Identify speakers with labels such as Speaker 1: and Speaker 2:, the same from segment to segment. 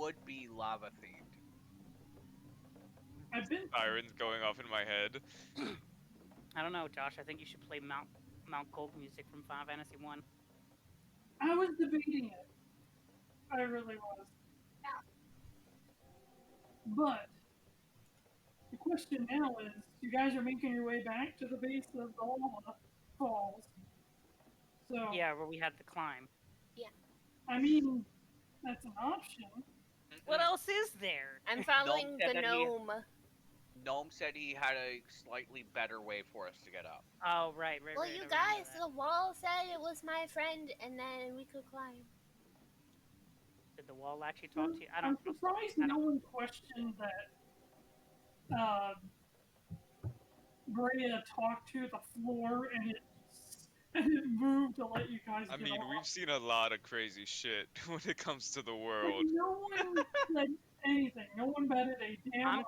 Speaker 1: would be lava themed.
Speaker 2: I've been.
Speaker 3: Sirens going off in my head.
Speaker 4: I don't know, Josh. I think you should play Mount Gold music from Final Fantasy 1.
Speaker 2: I was debating it. I really was. But the question now is, you guys are making your way back to the base of the lava falls. So
Speaker 4: Yeah, where we had the climb.
Speaker 2: I mean, that's an option.
Speaker 4: What else is there?
Speaker 5: I'm following the gnome.
Speaker 1: Gnome said he had a slightly better way for us to get up.
Speaker 4: Oh, right.
Speaker 5: Well,
Speaker 4: I
Speaker 5: you
Speaker 4: remember
Speaker 5: guys,
Speaker 4: that.
Speaker 5: the wall said it was my friend, and then we could climb.
Speaker 4: Did the wall actually talk to you? I
Speaker 2: I'm
Speaker 4: don't.
Speaker 2: surprised no one questioned that Breya talked to the floor and it moved to let you guys
Speaker 3: I
Speaker 2: get
Speaker 3: mean,
Speaker 2: off.
Speaker 3: we've seen a lot of crazy shit when it comes to the
Speaker 2: But
Speaker 3: world.
Speaker 2: no one said anything. No one batted a damn eye.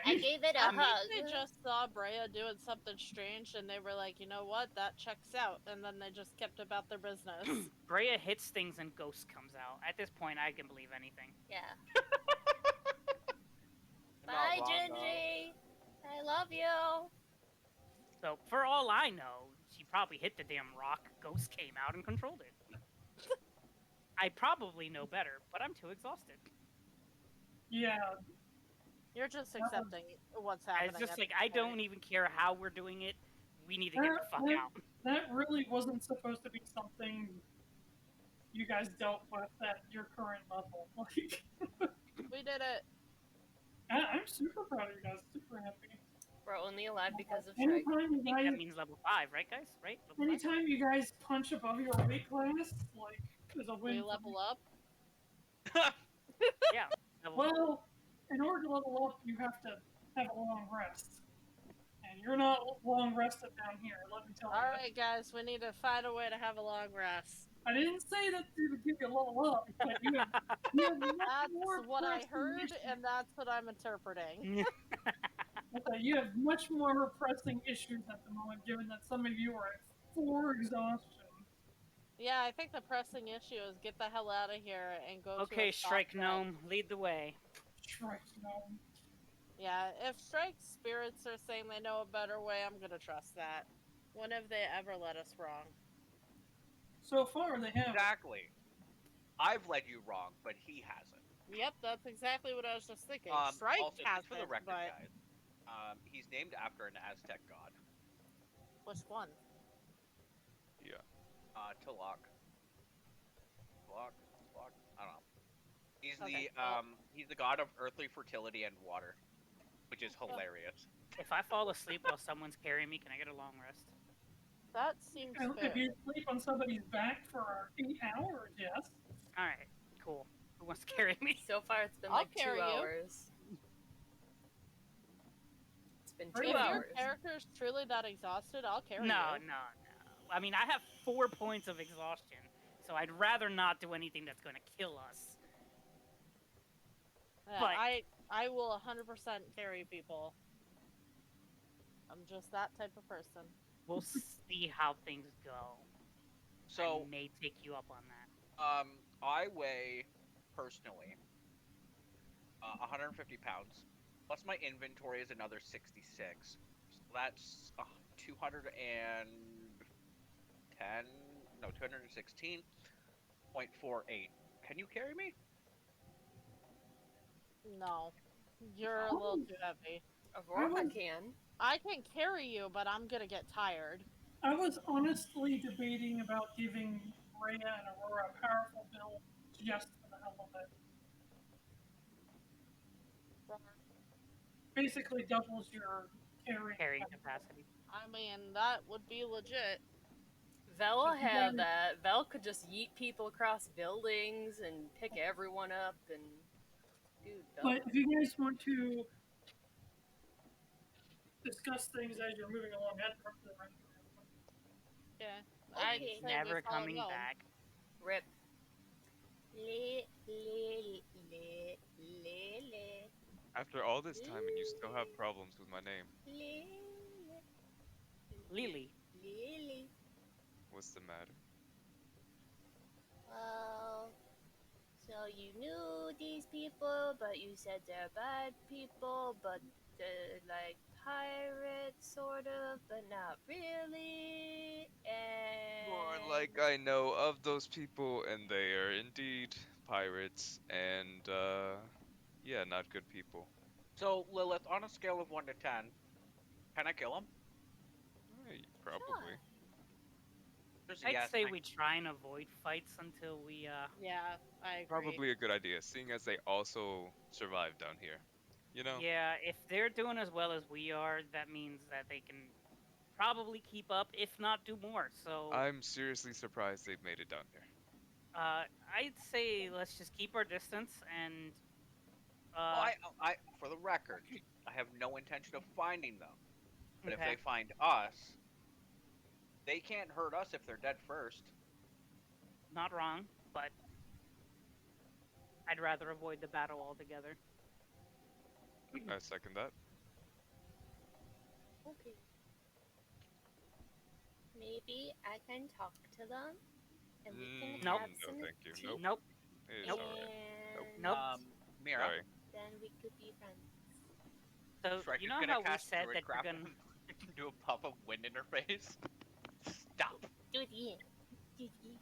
Speaker 5: I gave it a hug.
Speaker 6: They just saw Breya doing something strange, and they were like, you know what, that checks out, and then they just kept about their business.
Speaker 4: Breya hits things and Ghost comes out. At this point, I can believe anything.
Speaker 5: Yeah.
Speaker 1: Not
Speaker 5: Bye,
Speaker 1: wrong,
Speaker 5: Gingy. I love you.
Speaker 4: So, for all I know, she probably hit the damn rock. Ghost came out and controlled it. I probably know better, but I'm too exhausted.
Speaker 2: Yeah.
Speaker 6: You're just accepting what's happening.
Speaker 4: It's just
Speaker 6: at
Speaker 4: like,
Speaker 6: this
Speaker 4: I
Speaker 6: point.
Speaker 4: don't even care how we're doing it. We need to get the fuck out.
Speaker 2: That really wasn't supposed to be something you guys dealt with at your current level. Like,
Speaker 6: We did it.
Speaker 2: I'm super proud of you guys. Super happy.
Speaker 5: We're only alive because of Shrike.
Speaker 2: Anytime you
Speaker 4: I think that
Speaker 2: guys,
Speaker 4: means level 5, right, guys? Right? Level 5?
Speaker 2: anytime you guys punch above your weight class, like, is a win.
Speaker 6: We level up.
Speaker 4: Yeah. Level
Speaker 2: Well, in order to level up, you have to have a long rest. And you're not long rested down here, let me tell you.
Speaker 6: Alright, guys, we need to find a way to have a long rest.
Speaker 2: I didn't say that it would give you a level up, but you have much
Speaker 6: That's
Speaker 2: more
Speaker 6: what I
Speaker 2: pressing
Speaker 6: heard,
Speaker 2: issues.
Speaker 6: and that's what I'm interpreting.
Speaker 2: Okay, you have much more pressing issues at the moment, given that some of you are at 4 exhaustion.
Speaker 6: Yeah, I think the pressing issue is get the hell out of here and go to
Speaker 4: Okay,
Speaker 6: a stop
Speaker 4: Shrike
Speaker 6: sign.
Speaker 4: Gnome, lead the way.
Speaker 2: Shrike, no.
Speaker 6: Yeah, if Shrike's spirits are saying they know a better way, I'm gonna trust that. When have they ever led us wrong?
Speaker 2: So far, they have.
Speaker 1: Exactly. I've led you wrong, but he hasn't.
Speaker 6: Yep, that's exactly what I was just thinking.
Speaker 1: Also,
Speaker 6: Shrike
Speaker 1: just
Speaker 6: has
Speaker 1: for the
Speaker 6: it,
Speaker 1: record,
Speaker 6: but
Speaker 1: guys, he's named after an Aztec god.
Speaker 6: which one?
Speaker 3: Yeah.
Speaker 1: Tulak. Tulak? I don't know. He's
Speaker 6: Okay,
Speaker 1: he's the god of earthly fertility and water, which is hilarious.
Speaker 4: If I fall asleep while someone's carrying me, can I get a long rest?
Speaker 6: That seems fair.
Speaker 2: If you sleep on somebody's back for 8 hours, yes.
Speaker 4: Alright, cool. Who wants to carry me?
Speaker 5: So far, it's been
Speaker 6: I'll
Speaker 5: like 2
Speaker 6: carry you.
Speaker 5: hours. It's been 2
Speaker 6: If your
Speaker 5: hours.
Speaker 6: character's truly that exhausted, I'll carry
Speaker 4: No.
Speaker 6: you.
Speaker 4: I mean, I have 4 points of exhaustion, so I'd rather not do anything that's going to kill us.
Speaker 6: Yeah,
Speaker 4: But-
Speaker 6: I will 100% carry people. I'm just that type of person.
Speaker 4: We'll see how things go. I
Speaker 1: So,
Speaker 4: may take you up on that.
Speaker 1: I weigh, personally, 150 pounds, plus my inventory is another 66. So that's 216.48. Can you carry me?
Speaker 6: No. You're a little too heavy.
Speaker 5: Aurora can.
Speaker 6: I can carry you, but I'm gonna get tired.
Speaker 2: I was honestly debating about giving Breya and Aurora a powerful build just for the hell of it. Basically doubles your
Speaker 4: Carrying capacity.
Speaker 6: I mean, that would be legit.
Speaker 5: Vel will have that. Vel could just yeet people across buildings and pick everyone up and do
Speaker 2: But if you guys want to discuss things as you're moving along, head up to the right.
Speaker 6: Yeah.
Speaker 5: Okay.
Speaker 6: I'd say we
Speaker 4: Never
Speaker 6: follow
Speaker 4: coming
Speaker 6: Gnome.
Speaker 4: back.
Speaker 5: Rip.
Speaker 3: After all this time and you still have problems with my name.
Speaker 4: Lily.
Speaker 3: What's the matter?
Speaker 5: Well, so so you knew these people, but you said they're bad people, but they're like pirates, sort of, but not really. And
Speaker 3: More like I know of those people, and they are indeed pirates, and yeah, not good people.
Speaker 1: So, Lilith, on a scale of 1 to 10, can I kill him?
Speaker 3: Probably.
Speaker 1: There's a
Speaker 4: I'd
Speaker 1: yes.
Speaker 4: say
Speaker 1: I-
Speaker 4: we try and avoid fights until we
Speaker 6: Yeah, I agree.
Speaker 3: Probably a good idea, seeing as they also survive down here. You know?
Speaker 4: Yeah, if they're doing as well as we are, that means that they can probably keep up, if not do more. So
Speaker 3: I'm seriously surprised they've made it down here.
Speaker 4: I'd say let's just keep our distance and
Speaker 1: for the record, I have no intention of finding them. But if
Speaker 4: okay.
Speaker 1: they find us, they can't hurt us if they're dead first.
Speaker 4: Not wrong, but I'd rather avoid the battle altogether.
Speaker 3: I second that.
Speaker 5: okay. Maybe I can talk to them, and we can
Speaker 4: Nope.
Speaker 5: have
Speaker 3: No,
Speaker 5: some
Speaker 3: thank you.
Speaker 5: tea,
Speaker 3: Nope.
Speaker 4: Nope.
Speaker 3: It's
Speaker 4: Nope.
Speaker 3: alright.
Speaker 5: and
Speaker 4: Nope.
Speaker 1: Mirra,
Speaker 3: Sorry.
Speaker 5: then we could be friends.
Speaker 4: So
Speaker 1: Shrike
Speaker 4: you
Speaker 1: is
Speaker 4: know
Speaker 1: gonna
Speaker 4: how we
Speaker 1: cast
Speaker 4: said
Speaker 1: Druid
Speaker 4: that you're
Speaker 1: Craft
Speaker 4: gonna
Speaker 1: and do a puff of wind in her face. Stop.
Speaker 5: Do it again. Do it again.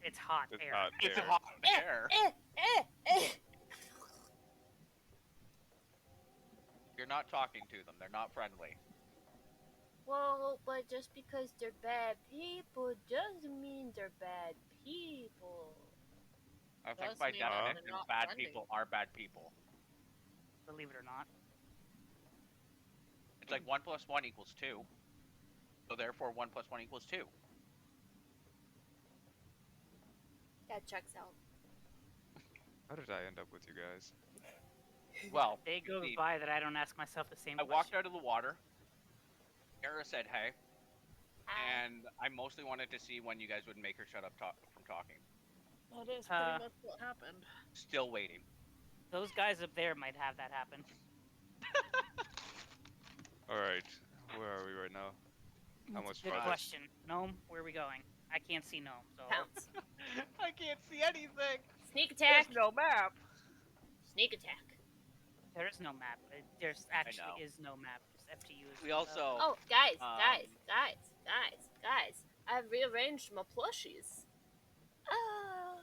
Speaker 4: it's hot
Speaker 3: It's
Speaker 4: air.
Speaker 3: hot
Speaker 1: It's
Speaker 3: air.
Speaker 1: hot air. You're not talking to them. They're not friendly.
Speaker 5: Well, but just because they're bad people doesn't mean they're bad people.
Speaker 1: I think
Speaker 6: Does
Speaker 1: by
Speaker 6: mean that they're
Speaker 1: definition,
Speaker 6: not
Speaker 1: bad
Speaker 6: friendly.
Speaker 1: people are bad people.
Speaker 4: Believe it or not.
Speaker 1: It's like 1 + 1 = 2. So therefore, 1 + 1 = 2.
Speaker 5: That checks out.
Speaker 3: How did I end up with you guys?
Speaker 1: Well,
Speaker 4: Day goes
Speaker 1: see,
Speaker 4: by that I don't ask myself the same
Speaker 1: I
Speaker 4: question.
Speaker 1: walked out of the water. Mirra said, "Hey,"
Speaker 5: Hi.
Speaker 1: and I mostly wanted to see when you guys would make her shut up from talking.
Speaker 6: That is pretty
Speaker 4: Uh,
Speaker 6: much what happened.
Speaker 1: Still waiting.
Speaker 4: Those guys up there might have that happen.
Speaker 3: Alright, where are we right now? How much
Speaker 4: Good
Speaker 3: farther?
Speaker 4: question. Gnome, where are we going? I can't see Gnome, so
Speaker 5: Pounce.
Speaker 1: I can't see anything.
Speaker 5: Sneak attack.
Speaker 1: There's no map.
Speaker 5: Sneak attack.
Speaker 4: there is no map. There's actually
Speaker 1: know.
Speaker 4: is no map. Just FTU is.
Speaker 1: We also.
Speaker 5: Oh, guys,
Speaker 1: Um,
Speaker 5: guys! I've rearranged my plushies. Oh.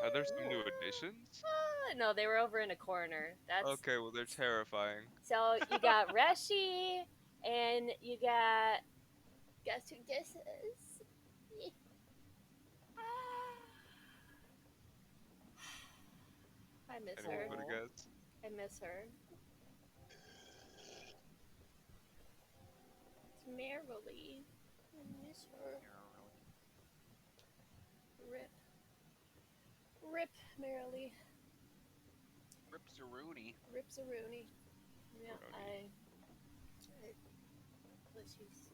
Speaker 3: Are there some new additions?
Speaker 5: No, they were over in a corner. That's
Speaker 3: Okay, well they're terrifying.
Speaker 5: so you got Reshi, and you got guess who this is? I miss her.
Speaker 3: Anyone wanna guess?
Speaker 5: I miss her. It's Merrily. I miss her. Rip. Rip, Merrily.
Speaker 1: Rips a Rooney.
Speaker 5: Rips a Rooney. Yeah,
Speaker 3: Rooney.
Speaker 5: Let's use.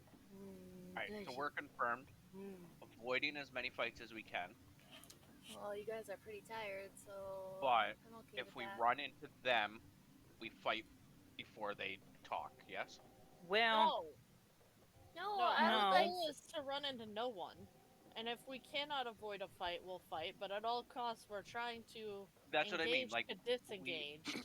Speaker 1: Alright, so we're confirmed. Avoiding as many fights as we can.
Speaker 5: Well, you guys are pretty tired, so.
Speaker 1: But
Speaker 5: I'm okay
Speaker 1: if
Speaker 5: with
Speaker 1: we
Speaker 5: that.
Speaker 1: run into them, we fight before they talk, yes?
Speaker 4: Well,
Speaker 5: No,
Speaker 6: No,
Speaker 5: I
Speaker 4: no.
Speaker 6: our
Speaker 5: would like.
Speaker 6: goal is to run into no one. And if we cannot avoid a fight, we'll fight. But at all costs, we're trying to
Speaker 1: That's what I mean.
Speaker 6: engage
Speaker 1: Like,
Speaker 6: to disengage.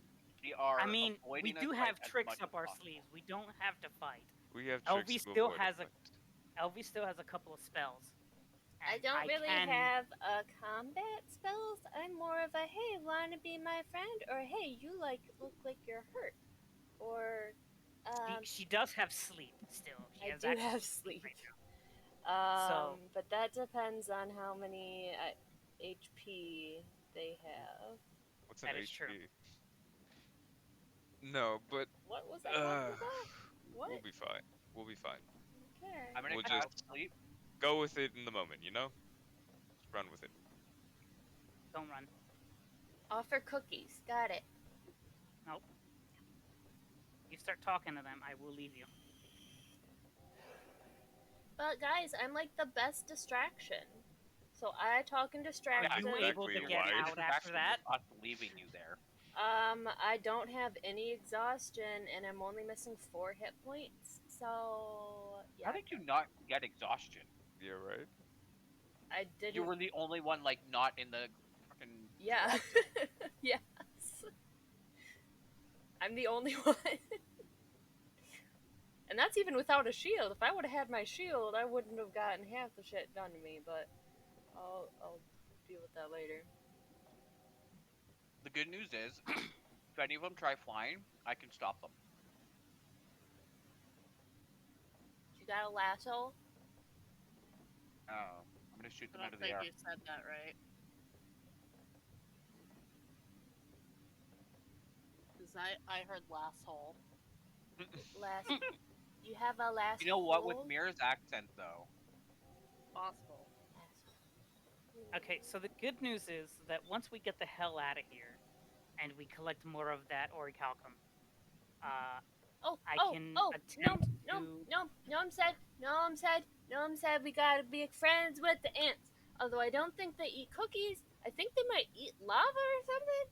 Speaker 1: we are
Speaker 4: I mean, we
Speaker 1: avoiding a
Speaker 4: do
Speaker 1: fight
Speaker 4: have
Speaker 1: as
Speaker 4: tricks
Speaker 1: much
Speaker 4: up
Speaker 1: as
Speaker 4: our
Speaker 1: possible.
Speaker 4: sleeves. We don't have to fight.
Speaker 3: We have
Speaker 4: LV
Speaker 3: tricks to
Speaker 4: still
Speaker 3: avoid
Speaker 4: has
Speaker 3: a
Speaker 4: a-
Speaker 3: fight.
Speaker 4: LV still has a couple of spells.
Speaker 5: I
Speaker 4: and
Speaker 5: don't really
Speaker 4: can-
Speaker 5: have combat spells. I'm more of a hey, wanna be my friend, or hey, you look like you're hurt, or
Speaker 4: She does have sleep still. She
Speaker 5: I
Speaker 4: has
Speaker 5: do
Speaker 4: access
Speaker 5: have
Speaker 4: to
Speaker 5: sleep.
Speaker 4: right now. So-
Speaker 5: But that depends on how many HP they have.
Speaker 3: What's an
Speaker 4: That is
Speaker 3: HP?
Speaker 4: true.
Speaker 3: No, but
Speaker 5: What was I talking about? What?
Speaker 3: we'll be fine. We'll be fine.
Speaker 5: Okay.
Speaker 1: I'm gonna
Speaker 3: We'll
Speaker 1: cast
Speaker 3: just-
Speaker 1: sleep.
Speaker 3: Go with it in the moment, you know? Just run with it.
Speaker 4: Don't run.
Speaker 5: Offer cookies. Got it.
Speaker 4: Nope. You start talking to them, I will leave you.
Speaker 5: But guys, I'm like the best distraction. So I talk and distract
Speaker 4: Are you
Speaker 5: them.
Speaker 4: able to
Speaker 3: Exactly
Speaker 4: get
Speaker 3: why.
Speaker 4: out after that?
Speaker 1: Us leaving you there.
Speaker 5: I don't have any exhaustion, and I'm only missing 4 hit points. So yeah,
Speaker 1: How did you not get exhaustion?
Speaker 3: Yeah, right?
Speaker 5: I didn't.
Speaker 1: You were the only one like not in the fucking.
Speaker 5: Yeah. Yes. I'm the only one. And that's even without a shield. If I would have had my shield, I wouldn't have gotten half the shit done to me, but I'll deal with that later.
Speaker 1: The good news is, if any of them try flying, I can stop them.
Speaker 5: You got a lasso?
Speaker 1: Oh, I'm gonna shoot
Speaker 6: I
Speaker 1: them
Speaker 6: don't
Speaker 1: out of the
Speaker 6: think
Speaker 1: air.
Speaker 6: you said that right. Because I heard last hole.
Speaker 5: You have a lasso?
Speaker 1: You know what? With Mirra's accent, though.
Speaker 6: Possible.
Speaker 4: Okay, so the good news is that once we get the hell out of here, and we collect more of that orichalcum, I can attempt to.
Speaker 5: Gnome said we gotta be friends with the ants. Although I don't think they eat cookies, I think they might eat lava or something.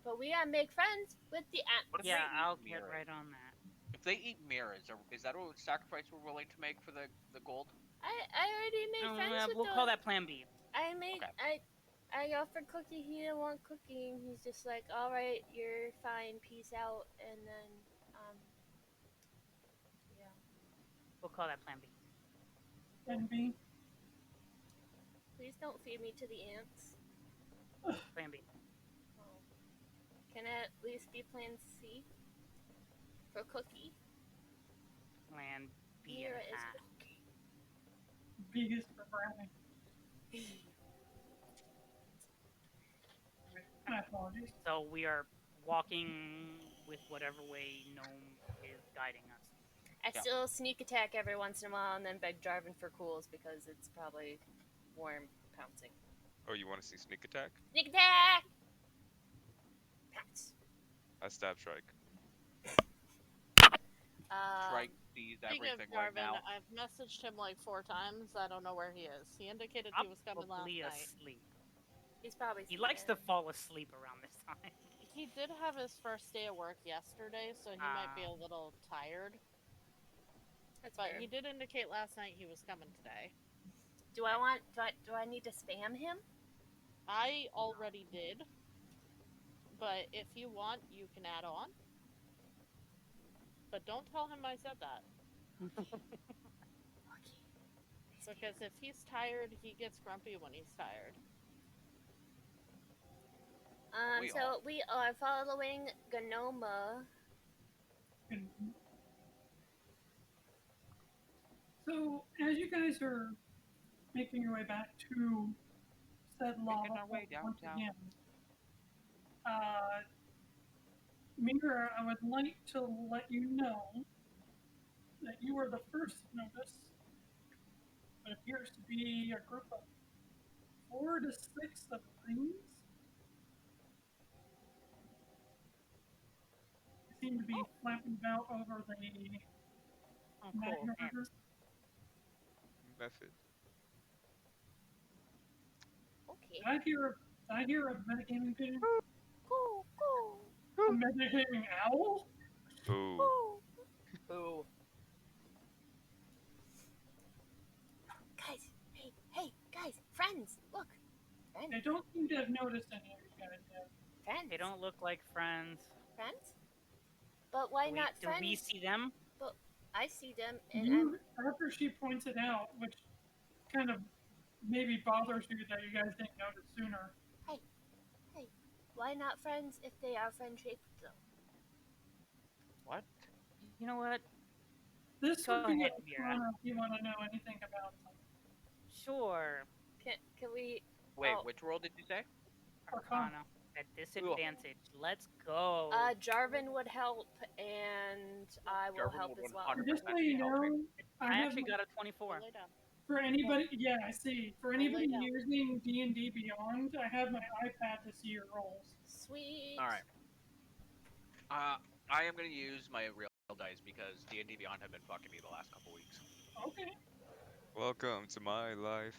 Speaker 5: But we gotta make friends with the ants.
Speaker 1: What if
Speaker 4: Yeah,
Speaker 1: they eat
Speaker 4: I'll get
Speaker 1: mirrors?
Speaker 4: right on that.
Speaker 1: If they eat mirrors, is that a sacrifice we're willing to make for the gold?
Speaker 5: I already made friends with
Speaker 4: We'll
Speaker 5: those.
Speaker 4: call that Plan B.
Speaker 5: I offered Cookie. He didn't want Cookie, and he's just like, "All right, you're fine. Peace out." And then, yeah.
Speaker 4: We'll call that Plan B.
Speaker 2: Plan B.
Speaker 5: Please don't feed me to the ants.
Speaker 4: Plan B.
Speaker 5: Oh. Can it at least be Plan C for Cookie?
Speaker 4: Plan B.
Speaker 5: Mirra
Speaker 4: and
Speaker 5: is
Speaker 4: half.
Speaker 5: Cookie.
Speaker 2: B is for brownie. My apologies.
Speaker 4: So we are walking with whatever way Gnome is guiding us.
Speaker 5: I
Speaker 1: Yeah.
Speaker 5: still sneak attack every once in a while and then beg Jarvin for cools because it's probably warm pouncing.
Speaker 3: Oh, you want to see sneak attack?
Speaker 5: Sneak attack! Pounce.
Speaker 3: I stab Shrike.
Speaker 1: Shrike sees
Speaker 6: Speaking of
Speaker 1: everything right
Speaker 6: Jarvin,
Speaker 1: now.
Speaker 6: I've messaged him like 4 times. I don't know where he is. He indicated he was coming last
Speaker 4: Probably
Speaker 6: night.
Speaker 4: asleep.
Speaker 5: He's probably
Speaker 4: He likes to fall asleep around this time.
Speaker 6: He did have his first day of work yesterday, so he might be a little tired.
Speaker 5: That's
Speaker 6: But
Speaker 5: fair.
Speaker 6: he did indicate last night he was coming today.
Speaker 5: Do I need to spam him?
Speaker 6: I already did. But if you want, you can add on. But don't tell him I said that.
Speaker 5: Okay.
Speaker 6: Because if he's tired, he gets grumpy when he's tired.
Speaker 5: So we are following Gnoma.
Speaker 2: So, as you guys are making your way back to said lava
Speaker 1: Making our way
Speaker 2: pool once
Speaker 1: downtown.
Speaker 2: again, Mirra, I would like to let you know that you were the first to notice what appears to be a group of 4 to 6 of things. They seem to be flapping about over the
Speaker 4: Oh,
Speaker 2: Magna
Speaker 4: cool.
Speaker 2: River.
Speaker 3: Method.
Speaker 5: Okay.
Speaker 2: Did I hear a metagaming pigeon?
Speaker 5: Go.
Speaker 2: A metagaming owl?
Speaker 3: Ooh.
Speaker 1: Boo.
Speaker 5: Guys, hey, guys, friends, look. Friends,
Speaker 2: I don't seem to have noticed any of you guys yet.
Speaker 5: friends.
Speaker 4: They don't look like friends.
Speaker 5: Friends? But why not
Speaker 4: Do
Speaker 5: friends?
Speaker 4: we see them?
Speaker 5: But I see them, and
Speaker 2: You, after she points it out, which kind of maybe bothers you that you guys didn't notice sooner.
Speaker 5: hey, why not friends if they are friend-shaped though?
Speaker 1: What?
Speaker 4: You know what?
Speaker 2: This
Speaker 4: Go
Speaker 2: would be
Speaker 4: ahead,
Speaker 2: a
Speaker 4: Mirra.
Speaker 2: corner if you want to know anything about them.
Speaker 4: Sure.
Speaker 5: Can we?
Speaker 1: Wait,
Speaker 5: Oh.
Speaker 1: which roll did you say?
Speaker 4: Arcana. At disadvantage. Let's go.
Speaker 5: Jarvin would help, and I will
Speaker 1: Jarvin
Speaker 5: help
Speaker 1: would
Speaker 5: as well.
Speaker 1: 100%
Speaker 2: Just so you know,
Speaker 4: I
Speaker 2: have
Speaker 4: actually got a 24.
Speaker 6: Lay down.
Speaker 2: for anybody. Yeah, I see. For anybody
Speaker 6: down.
Speaker 2: using D&D Beyond, I have my iPad to see your rolls.
Speaker 5: Sweet.
Speaker 1: All right. I am gonna use my real dice because D&D Beyond have been fucking me the last couple weeks.
Speaker 2: Okay.
Speaker 3: Welcome to my life.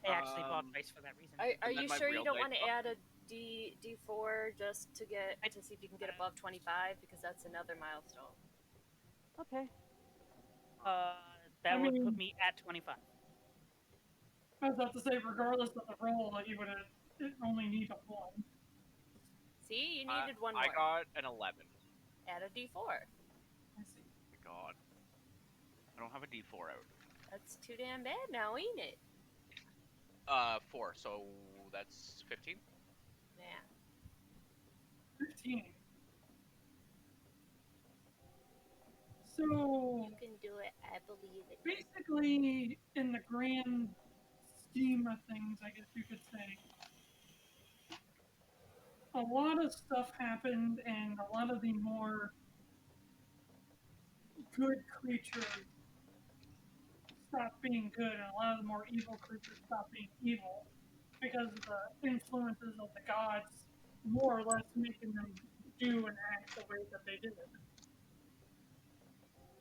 Speaker 4: I actually bought dice for that reason.
Speaker 5: Are
Speaker 1: And then
Speaker 5: you
Speaker 1: my
Speaker 5: sure you
Speaker 1: real
Speaker 5: don't
Speaker 1: dice
Speaker 5: want to
Speaker 1: buff-
Speaker 5: add a D4 just to see if you can get above 25 because that's another milestone.
Speaker 4: Okay. That would put
Speaker 2: mean-
Speaker 4: me at 25.
Speaker 2: I was about to say, regardless of the roll, you would have it only need a 1.
Speaker 5: See, you needed one more.
Speaker 1: I got an 11.
Speaker 5: Add a D4.
Speaker 2: I see.
Speaker 1: Oh my god. I don't have a D4 out.
Speaker 5: That's too damn bad now, ain't it?
Speaker 1: 4, so that's 15.
Speaker 5: Yeah.
Speaker 2: 15. So
Speaker 5: You can do it. I believe it.
Speaker 2: basically, in the grand scheme of things, I guess you could say, a lot of stuff happened, and a lot of the more good creatures stopped being good, and a lot of the more evil creatures stopped being evil because of the influences of the gods, more or less making them do and act the way that they did.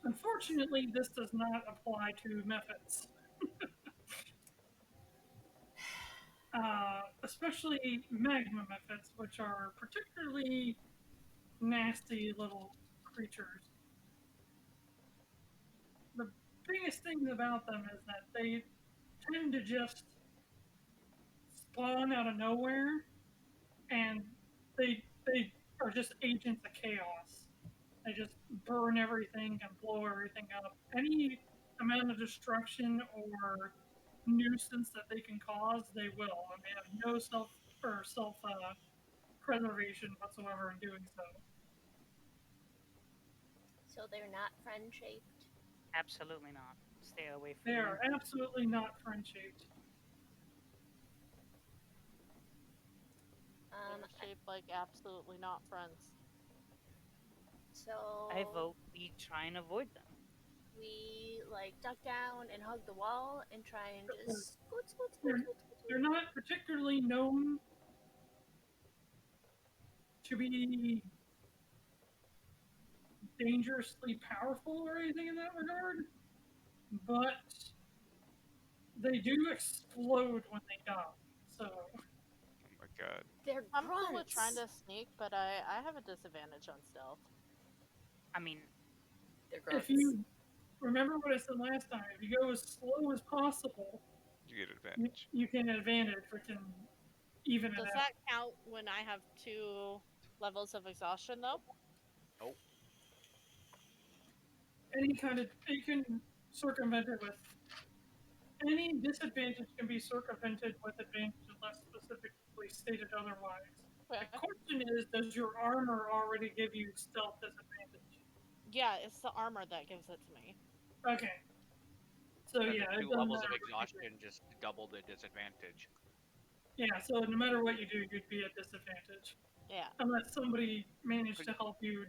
Speaker 2: Unfortunately, this does not apply to methods. Especially magma methods, which are particularly nasty little creatures. The biggest thing about them is that they tend to just spawn out of nowhere, and they are just agents of chaos. They just burn everything and blow everything up. Any amount of destruction or nuisance that they can cause, they will, and they have no self preservation whatsoever in doing so.
Speaker 5: So they're not friend-shaped?
Speaker 4: Absolutely not. Stay away from
Speaker 2: They
Speaker 4: them.
Speaker 2: are absolutely not friend-shaped.
Speaker 6: They're shaped like absolutely not friends.
Speaker 5: So
Speaker 4: I vote we try and avoid them.
Speaker 5: we like duck down and hug the wall and try and just
Speaker 2: They're not particularly known to be dangerously powerful or anything in that regard, but they do explode when they die. So
Speaker 3: Oh my god.
Speaker 5: They're
Speaker 6: I'm cool with
Speaker 5: grunts.
Speaker 6: trying to sneak, but I have a disadvantage on stealth.
Speaker 4: I mean,
Speaker 5: They're grunts.
Speaker 2: if you remember what I said last time, if you go as slow as possible,
Speaker 3: You get advantage.
Speaker 2: you can advantage, or can even it
Speaker 6: Does
Speaker 2: out.
Speaker 6: that count when I have 2 levels of exhaustion, though?
Speaker 2: Any kind of, you can circumvent it with any disadvantage can be circumvented with advantage unless specifically stated otherwise.
Speaker 6: Okay.
Speaker 2: The question is, does your armor already give you stealth disadvantage?
Speaker 6: Yeah, it's the armor that gives it to me.
Speaker 2: Okay. So
Speaker 1: And
Speaker 2: yeah,
Speaker 1: the
Speaker 2: it
Speaker 1: 2
Speaker 2: doesn't
Speaker 1: levels of
Speaker 2: matter what you
Speaker 1: exhaustion just double the disadvantage.
Speaker 2: do. Yeah, so no matter what you do, you'd be at disadvantage.
Speaker 6: Yeah.
Speaker 2: Unless somebody managed to help you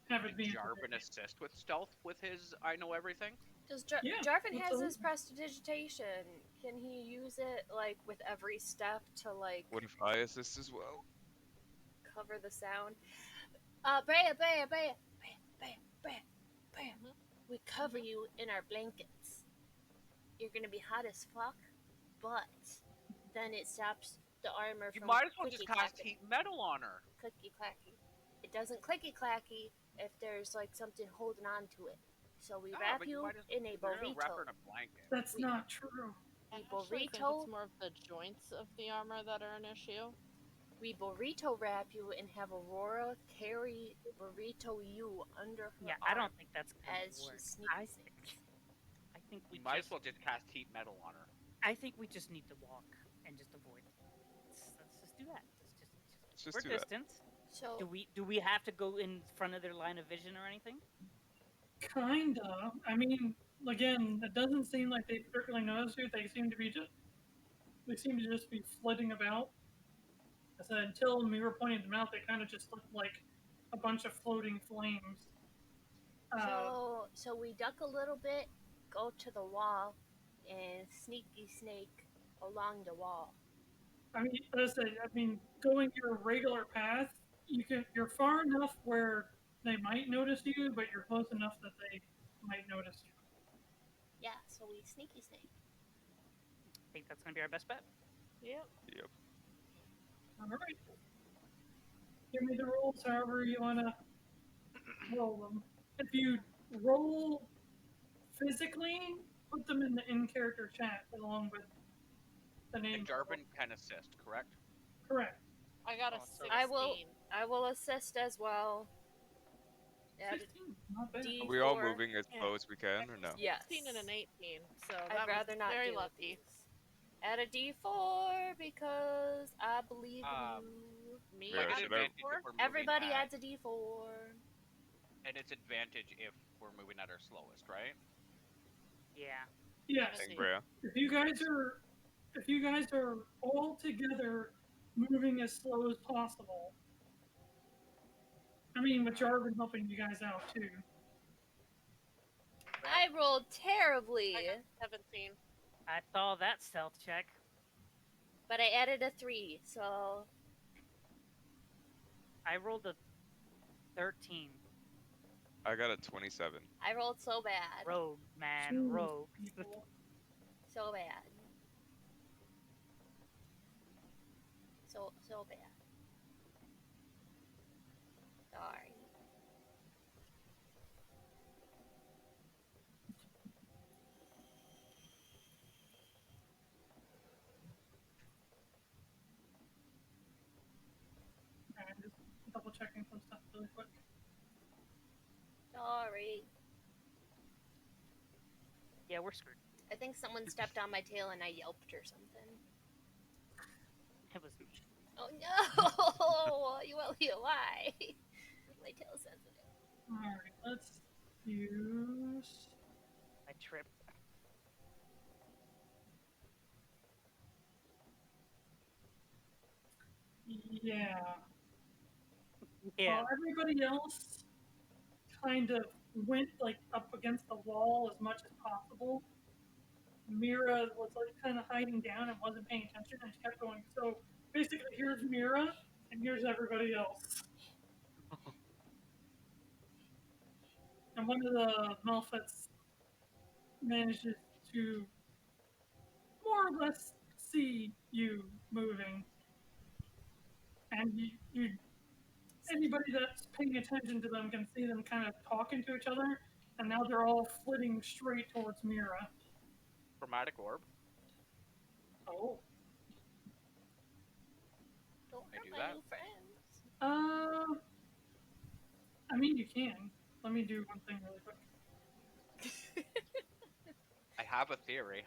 Speaker 2: have
Speaker 1: Could
Speaker 2: advantage.
Speaker 1: Jarvin assist with stealth with his I know everything?
Speaker 5: Does
Speaker 2: Yeah,
Speaker 5: Jarvin has his
Speaker 2: absolutely.
Speaker 5: prestidigitation? Can he use it like with every step to like
Speaker 3: What if I assist as well?
Speaker 5: cover the sound? Breya. We cover you in our blankets. You're gonna be hot as fuck, but then it stops the armor
Speaker 1: You
Speaker 5: from
Speaker 1: might as well just cast
Speaker 5: clicky-clacking.
Speaker 1: heat metal on her.
Speaker 5: Clicky clacky. It doesn't clicky clacky if there's like something holding on to it. So we wrap
Speaker 1: but
Speaker 5: you
Speaker 1: might as
Speaker 5: in a
Speaker 1: you're gonna wrap her
Speaker 5: burrito.
Speaker 1: in a blanket.
Speaker 2: That's not true.
Speaker 6: I
Speaker 5: We
Speaker 6: actually think
Speaker 5: burrito.
Speaker 6: it's more of the joints of the armor that are an issue.
Speaker 5: We burrito wrap you and have Aurora carry burrito you under her
Speaker 4: yeah,
Speaker 5: arm
Speaker 4: I don't think that's gonna
Speaker 5: as
Speaker 4: work.
Speaker 5: she
Speaker 4: I
Speaker 5: sneaks in.
Speaker 4: think we
Speaker 1: You might
Speaker 4: just,
Speaker 1: as well just cast heat metal on her.
Speaker 4: I think we just need to walk and just avoid them. Let's just do that.
Speaker 3: Let's just
Speaker 4: We're
Speaker 3: do that.
Speaker 4: distant.
Speaker 5: So
Speaker 4: Do we have to go in front of their line of vision or anything?
Speaker 2: Kinda. I mean, again, it doesn't seem like they particularly notice you. They seem to just be flitting about. I said until we were pointing them out, they kind of just looked like a bunch of floating flames.
Speaker 5: so we duck a little bit, go to the wall, and sneaky snake along the wall.
Speaker 2: I mean, as I said, going your regular path, you're far enough where they might notice you, but you're close enough that they might notice you.
Speaker 5: Yeah, so we sneaky snake.
Speaker 4: I think that's gonna be our best bet.
Speaker 6: Yep.
Speaker 3: Yep.
Speaker 2: All right. Give me the rolls however you want to roll them. If you roll physically, put them in the in-character chat along with the name.
Speaker 1: And Jarvin can assist, correct?
Speaker 2: Correct.
Speaker 6: I got a
Speaker 1: Oh, so
Speaker 6: 16.
Speaker 5: I will assist as well. Add
Speaker 2: 16. Not bad.
Speaker 5: D4.
Speaker 3: Are we all moving as
Speaker 6: Yeah.
Speaker 3: slow as we can, or no?
Speaker 5: Yes.
Speaker 6: 16 and an 18, so
Speaker 5: I'd
Speaker 6: that
Speaker 5: rather
Speaker 6: was
Speaker 5: not
Speaker 6: very
Speaker 5: deal with
Speaker 6: lucky.
Speaker 5: these. Add a D4 because I believe
Speaker 1: Um,
Speaker 5: in you.
Speaker 6: Me
Speaker 3: Mirra,
Speaker 1: Like,
Speaker 6: at
Speaker 1: it's
Speaker 3: should I-
Speaker 1: advantage
Speaker 6: four?
Speaker 1: if we're moving
Speaker 5: Everybody
Speaker 1: at,
Speaker 5: adds a D4.
Speaker 1: and it's advantage if we're moving at our slowest, right?
Speaker 4: Yeah.
Speaker 2: Yes.
Speaker 3: Thank Breya.
Speaker 2: If you guys are all together moving as slow as possible. I mean, with Jarvin helping you guys out too.
Speaker 5: I rolled terribly,
Speaker 6: I got 17.
Speaker 4: I saw that stealth check.
Speaker 5: but I added a 3, so
Speaker 4: I rolled a 13.
Speaker 3: I got a 27.
Speaker 5: I rolled so bad.
Speaker 4: Rogue, man,
Speaker 2: Jeez,
Speaker 4: rogue.
Speaker 2: people.
Speaker 5: So bad. So bad. Sorry.
Speaker 2: Okay, I'm just double checking some stuff really quick.
Speaker 5: Sorry.
Speaker 4: Yeah, we're screwed.
Speaker 5: I think someone stepped on my tail and I yelped or something.
Speaker 4: It was me.
Speaker 5: Oh no! Yuelia, why? My tail's sensitive.
Speaker 2: Alright, let's use.
Speaker 4: I tripped.
Speaker 2: Yeah.
Speaker 4: Yeah.
Speaker 2: While everybody else kind of went like up against the wall as much as possible, Mirra was like kind of hiding down and wasn't paying attention and she kept going. So basically, here's Mirra and here's everybody else. And one of the Malfits manages to more or less see you moving. And you anybody that's paying attention to them can see them kind of talking to each other, and now they're all flitting straight towards Mirra.
Speaker 1: Chromatic orb.
Speaker 2: Oh.
Speaker 5: Don't
Speaker 1: I
Speaker 5: hurt
Speaker 1: do
Speaker 5: my
Speaker 1: that.
Speaker 5: new friends.
Speaker 2: I mean, you can. Let me do one thing really quick.
Speaker 1: I have a theory.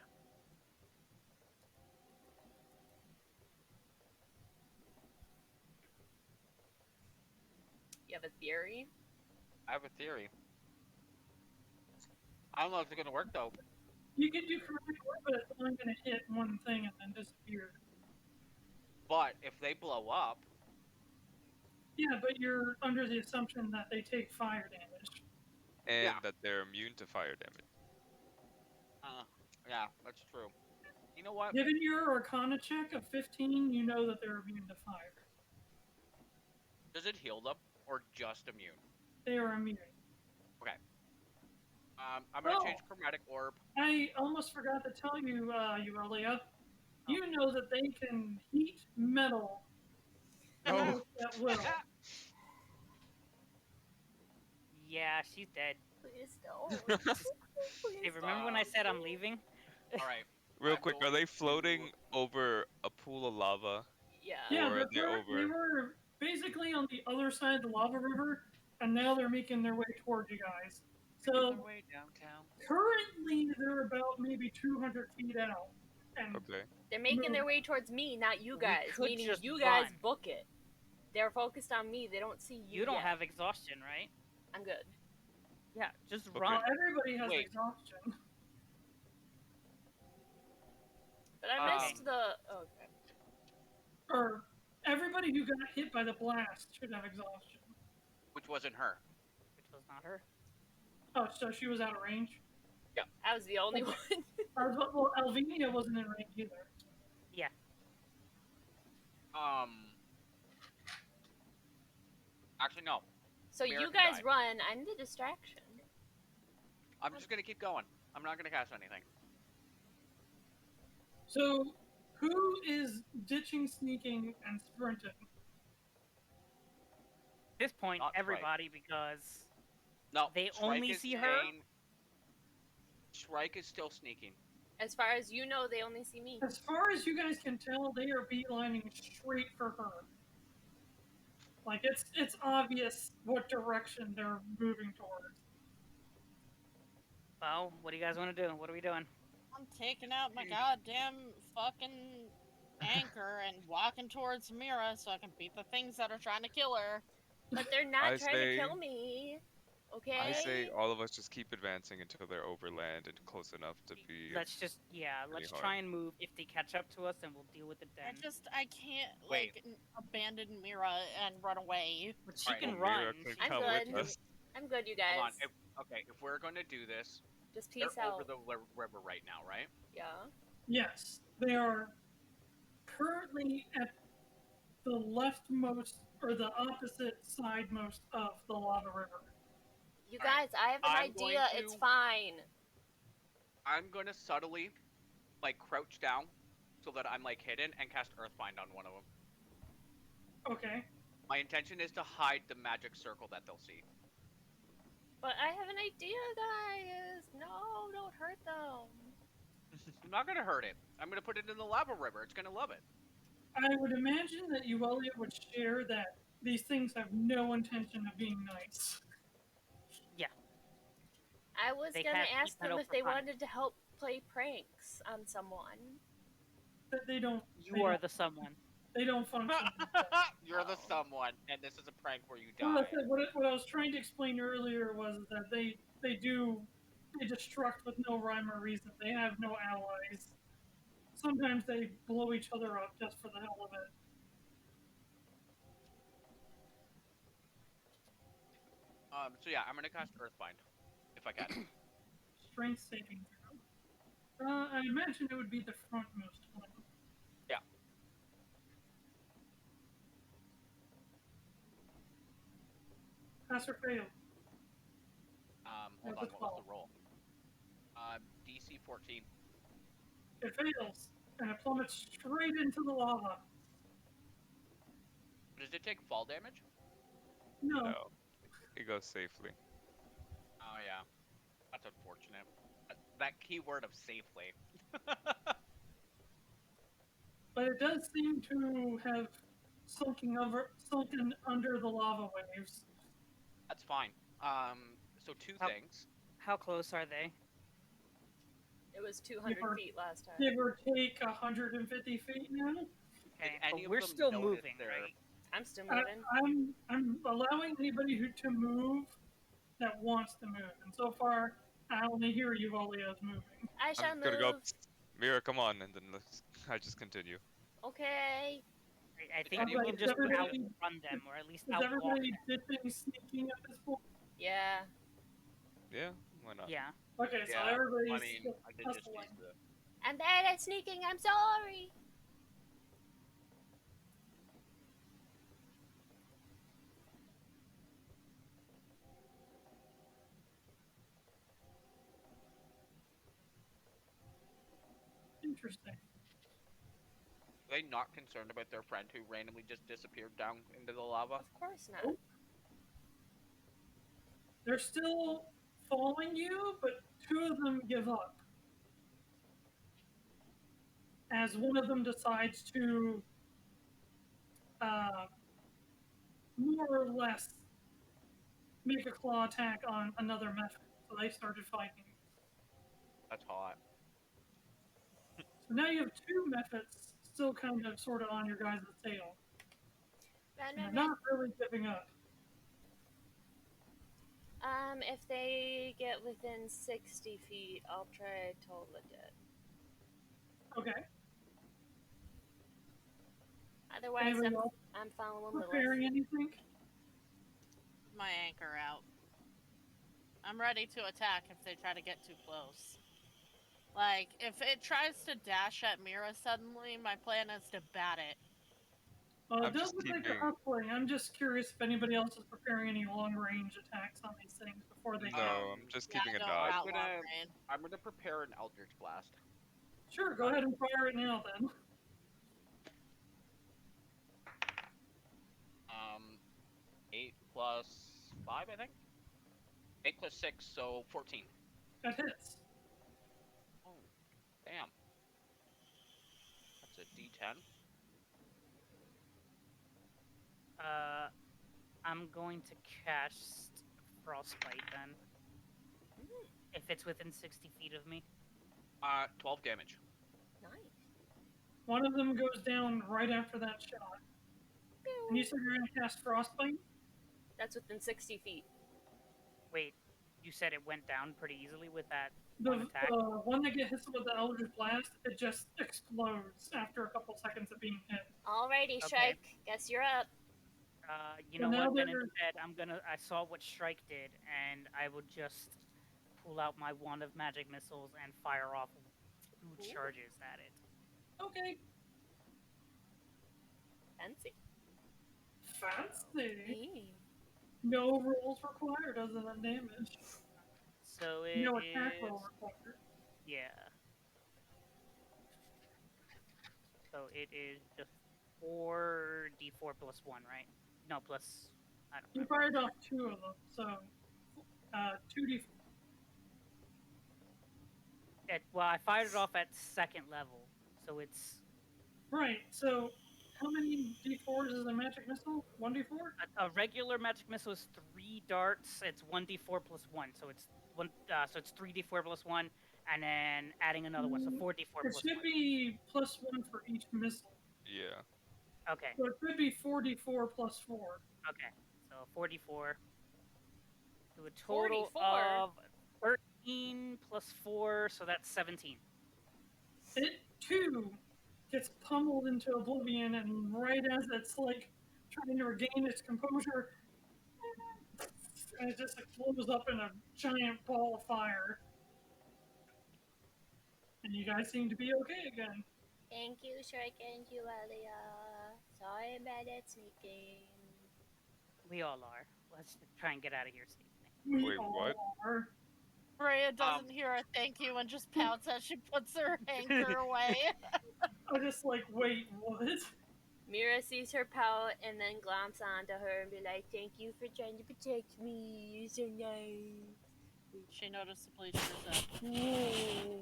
Speaker 5: You have a theory?
Speaker 1: I have a theory. I don't know if it's gonna work though.
Speaker 2: You can do correct work, but it's only going to hit one thing and then disappear.
Speaker 1: But if they blow up,
Speaker 2: Yeah, but you're under the assumption that they take fire damage.
Speaker 3: And
Speaker 1: Yeah.
Speaker 3: that they're immune to fire damage.
Speaker 1: yeah, that's true. You know what?
Speaker 2: Given your Arcana check of 15, you know that they're immune to fire.
Speaker 1: Does it heal them or just immune?
Speaker 2: They are immune.
Speaker 1: I'm gonna
Speaker 2: Oh.
Speaker 1: change chromatic orb.
Speaker 2: I almost forgot to tell you, Yuelia. You know that they can heat metal
Speaker 3: Oh.
Speaker 2: at will.
Speaker 4: Yeah, she's dead.
Speaker 5: Please don't.
Speaker 4: Hey, remember when I said I'm leaving?
Speaker 1: All right.
Speaker 3: Real
Speaker 1: I'm
Speaker 3: quick, are
Speaker 1: going
Speaker 3: they
Speaker 1: to-
Speaker 3: floating over a pool of lava?
Speaker 5: Yeah.
Speaker 2: Yeah,
Speaker 3: Or
Speaker 2: but
Speaker 3: they're
Speaker 2: they
Speaker 3: over-
Speaker 2: were basically on the other side of the lava river, and now they're making their way towards you guys.
Speaker 1: Making
Speaker 2: So
Speaker 1: their way downtown.
Speaker 2: currently, they're about maybe 200 feet out. And
Speaker 3: Okay.
Speaker 5: They're making their way towards me, not you
Speaker 4: We
Speaker 5: guys.
Speaker 4: could
Speaker 5: Meaning
Speaker 4: just
Speaker 5: you guys
Speaker 4: run.
Speaker 5: book it. They're focused on me. They don't see you.
Speaker 4: You don't
Speaker 5: yet.
Speaker 4: have exhaustion, right?
Speaker 5: I'm good.
Speaker 4: Yeah, just
Speaker 3: Okay.
Speaker 4: run.
Speaker 2: well, everybody has
Speaker 1: Wait.
Speaker 2: exhaustion.
Speaker 5: But I missed the. Okay.
Speaker 2: Or everybody who got hit by the blast should have exhaustion.
Speaker 1: Which wasn't her.
Speaker 4: Which was not her.
Speaker 2: Oh, so she was out of range?
Speaker 5: I was the only one.
Speaker 2: Well, Alvinia wasn't in range either.
Speaker 4: Yeah.
Speaker 1: Actually, no.
Speaker 5: So you
Speaker 1: American
Speaker 5: guys
Speaker 1: died.
Speaker 5: run. I'm the distraction.
Speaker 1: I'm just gonna keep going. I'm not gonna cast anything.
Speaker 2: So, who is ditching, sneaking, and sprinting?
Speaker 4: At this point,
Speaker 1: Not Shrike.
Speaker 4: everybody, because
Speaker 1: No.
Speaker 4: They
Speaker 1: Shrike
Speaker 4: only
Speaker 1: is
Speaker 4: see her?
Speaker 1: staying- Shrike is still sneaking.
Speaker 5: As far as you know, they only see me.
Speaker 2: As far as you guys can tell, they are beelining straight for her. Like it's obvious what direction they're moving towards.
Speaker 4: Well, what do you guys want to do? What are we doing?
Speaker 6: I'm taking out my goddamn fucking anchor and walking towards Mirra so I can beat the things that are trying to kill her.
Speaker 5: But they're not
Speaker 3: I
Speaker 5: trying
Speaker 3: say-
Speaker 5: to kill me. Okay?
Speaker 3: I say all of us just keep advancing until they're over land and close enough to be.
Speaker 4: Let's just, let's
Speaker 3: hard.
Speaker 4: try and move. If they catch up to us, then we'll deal with it then.
Speaker 6: I can't,
Speaker 1: Wait.
Speaker 6: like, abandon Mirra and run away.
Speaker 4: But she
Speaker 1: Alright,
Speaker 4: can
Speaker 3: Well,
Speaker 4: run.
Speaker 3: Mirra can
Speaker 5: I'm
Speaker 3: come
Speaker 5: good.
Speaker 3: with us.
Speaker 5: I'm good, you
Speaker 1: Hold on.
Speaker 5: guys.
Speaker 1: If we're going to do this,
Speaker 5: Just
Speaker 1: they're
Speaker 5: peace out.
Speaker 1: over the river right now, right?
Speaker 5: Yeah.
Speaker 2: Yes, they are currently at the leftmost or the opposite sidemost of the lava river.
Speaker 5: You
Speaker 1: Alright,
Speaker 5: guys, I have an
Speaker 1: I'm going
Speaker 5: idea. It's
Speaker 1: to-
Speaker 5: fine.
Speaker 1: I'm going to subtly, like, crouch down so that I'm, like, hidden and cast Earthbind on one of them.
Speaker 2: Okay.
Speaker 1: My intention is to hide the magic circle that they'll see.
Speaker 5: But I have an idea, guys. No, don't hurt them.
Speaker 1: I'm not going to hurt it. I'm going to put it in the lava river. It's going to love it.
Speaker 2: I would imagine that Yuelia would share that these things have no intention of being nice.
Speaker 5: I was
Speaker 4: They
Speaker 5: gonna
Speaker 4: can't
Speaker 5: ask
Speaker 4: keep that
Speaker 5: them if
Speaker 4: for
Speaker 5: they
Speaker 4: fun.
Speaker 5: wanted to help play pranks on someone.
Speaker 2: That they don't.
Speaker 4: You are the someone.
Speaker 2: They don't function. like that.
Speaker 1: You're the someone, and this is a prank where you
Speaker 2: Well,
Speaker 1: die.
Speaker 2: what I was trying to explain earlier was that they destruct with no rhyme or reason. They have no allies. Sometimes they blow each other up just for the hell of it.
Speaker 1: So yeah, I'm going to cast Earthbind, if I can.
Speaker 2: Strength saving throw. I imagine it would be the frontmost one.
Speaker 1: Yeah.
Speaker 2: Pass or fail.
Speaker 1: Hold
Speaker 2: That's
Speaker 1: on,
Speaker 2: a
Speaker 1: what
Speaker 2: 12.
Speaker 1: was the roll? DC 14.
Speaker 2: It fails, and it plummets straight into the lava.
Speaker 1: Does it take fall damage?
Speaker 2: No.
Speaker 3: No, it goes safely.
Speaker 1: Oh yeah, that's unfortunate. That keyword of safely.
Speaker 2: But it does seem to have sunken under the lava waves.
Speaker 1: That's fine. So two
Speaker 4: How-
Speaker 1: things.
Speaker 4: How close are they?
Speaker 5: It was 200
Speaker 2: Never-
Speaker 5: feet last time.
Speaker 2: Give or take 150 feet now.
Speaker 4: Okay,
Speaker 1: any
Speaker 4: but
Speaker 1: of
Speaker 4: we're
Speaker 1: them
Speaker 4: still
Speaker 1: notice
Speaker 4: moving,
Speaker 1: their-
Speaker 4: right?
Speaker 5: I'm still
Speaker 2: I,
Speaker 5: moving.
Speaker 2: I'm allowing anybody to move that wants to move, and so far I only hear Yuelia's moving.
Speaker 5: I shall
Speaker 3: I'm
Speaker 5: move.
Speaker 3: gonna go. Mirra, come on, and then I just continue.
Speaker 5: Okay.
Speaker 4: I think
Speaker 1: any
Speaker 4: we
Speaker 1: of
Speaker 4: can
Speaker 2: them-
Speaker 4: just
Speaker 2: everybody-
Speaker 4: outrun them, or at least
Speaker 2: Is
Speaker 4: outwalk
Speaker 2: everybody
Speaker 4: them.
Speaker 2: dipping sneaking at this point?
Speaker 5: Yeah.
Speaker 3: Yeah, why not?
Speaker 4: Yeah.
Speaker 2: Okay, so
Speaker 1: Yeah,
Speaker 2: everybody's
Speaker 1: I mean, I did just
Speaker 2: hustling.
Speaker 1: use the.
Speaker 5: I'm bad at sneaking. I'm sorry.
Speaker 2: Interesting.
Speaker 1: Are they not concerned about their friend who randomly just disappeared down into the lava?
Speaker 5: Of course not.
Speaker 2: They're still following you, but two of them give up. As one of them decides to more or less make a claw attack on another method. So they started fighting.
Speaker 1: That's hot.
Speaker 2: So now you have two methods still kind of sort of on your guys' tail.
Speaker 5: Run,
Speaker 2: And
Speaker 5: run,
Speaker 2: they're
Speaker 5: run.
Speaker 2: not really giving up.
Speaker 5: If they get within 60 feet, I'll try to hold it.
Speaker 2: Okay.
Speaker 5: Otherwise,
Speaker 2: Anybody else
Speaker 5: I'm following Lilith.
Speaker 2: preparing anything?
Speaker 6: My anchor out. I'm ready to attack if they try to get too close. Like, if it tries to dash at Mirra suddenly, my plan is to bat it.
Speaker 2: Well, it
Speaker 3: I'm
Speaker 2: does
Speaker 3: just
Speaker 2: look like
Speaker 3: keeping-
Speaker 2: they're upwing. I'm just curious if anybody else is preparing any long-range attacks on these things before they
Speaker 3: No,
Speaker 2: go.
Speaker 3: I'm just
Speaker 6: Yeah,
Speaker 3: keeping a
Speaker 6: no,
Speaker 3: dodge.
Speaker 6: we're out
Speaker 1: I'm gonna-
Speaker 6: long range.
Speaker 1: I'm gonna prepare an Eldritch Blast.
Speaker 2: Sure, go ahead and fire it now then.
Speaker 1: 8 plus 5, I think. 8 plus 6, so 14.
Speaker 2: That hits.
Speaker 1: Oh, damn. D10.
Speaker 4: I'm going to cast Frostbite then. If it's within 60 feet of me.
Speaker 1: 12 damage.
Speaker 5: Nice.
Speaker 2: One of them goes down right after that shot. And you said you're going to cast Frostbite?
Speaker 5: That's within 60 feet.
Speaker 4: Wait, you said it went down pretty easily with that
Speaker 2: The
Speaker 4: one attack?
Speaker 2: one that gets hit with the Eldritch Blast, it just explodes after a couple seconds of being hit.
Speaker 5: Alrighty,
Speaker 4: Okay.
Speaker 5: Shrike. Guess you're up.
Speaker 4: You
Speaker 2: Well,
Speaker 4: know
Speaker 2: now
Speaker 4: what? Then
Speaker 2: they're-
Speaker 4: instead, I saw what Shrike did, and I would just pull out my wand of magic missiles and fire off 2 charges at it.
Speaker 2: Okay.
Speaker 5: Fancy.
Speaker 2: Fancy. No rolls required other than damage.
Speaker 4: So it
Speaker 2: No
Speaker 4: is...
Speaker 2: attack roll required.
Speaker 4: Yeah. So it is just 4d4 plus 1, right? No, plus... I don't
Speaker 2: You
Speaker 4: know.
Speaker 2: fired off 2 of them, so 2d4.
Speaker 4: Well, I fired it off at 2nd level, so it's...
Speaker 2: Right, so how many d4s is a magic missile? 1d4?
Speaker 4: A regular magic missile is 3 darts. It's 1d4 plus 1, so it's so it's 3d4 plus 1, and then adding another one, so 4d4
Speaker 2: It
Speaker 4: plus
Speaker 2: should
Speaker 4: 1.
Speaker 2: be plus 1 for each missile.
Speaker 3: Yeah.
Speaker 4: Okay,
Speaker 2: So it could be 4d4 plus 4.
Speaker 4: okay. So 4d4 to a total
Speaker 5: 44?
Speaker 4: of 13 plus 4, so that's 17.
Speaker 2: It too gets pummeled into oblivion, and right as it's like trying to regain its composure, and it just explodes up in a giant ball of fire. And you guys seem to be okay again.
Speaker 5: Thank you, Shrike and Yuelia. Sorry about that sneaking.
Speaker 4: We all are. Let's try and get out of here safely.
Speaker 2: We
Speaker 3: Wait,
Speaker 2: all
Speaker 3: what?
Speaker 2: are.
Speaker 6: Breya doesn't hear a thank you and just pouts as she puts her anchor away.
Speaker 2: I'm just like, wait, what?
Speaker 5: Mirra sees her pout and then glance onto her and be like, thank you for trying to protect me. You're so nice.
Speaker 6: She noticeably shows up.
Speaker 5: Whoa.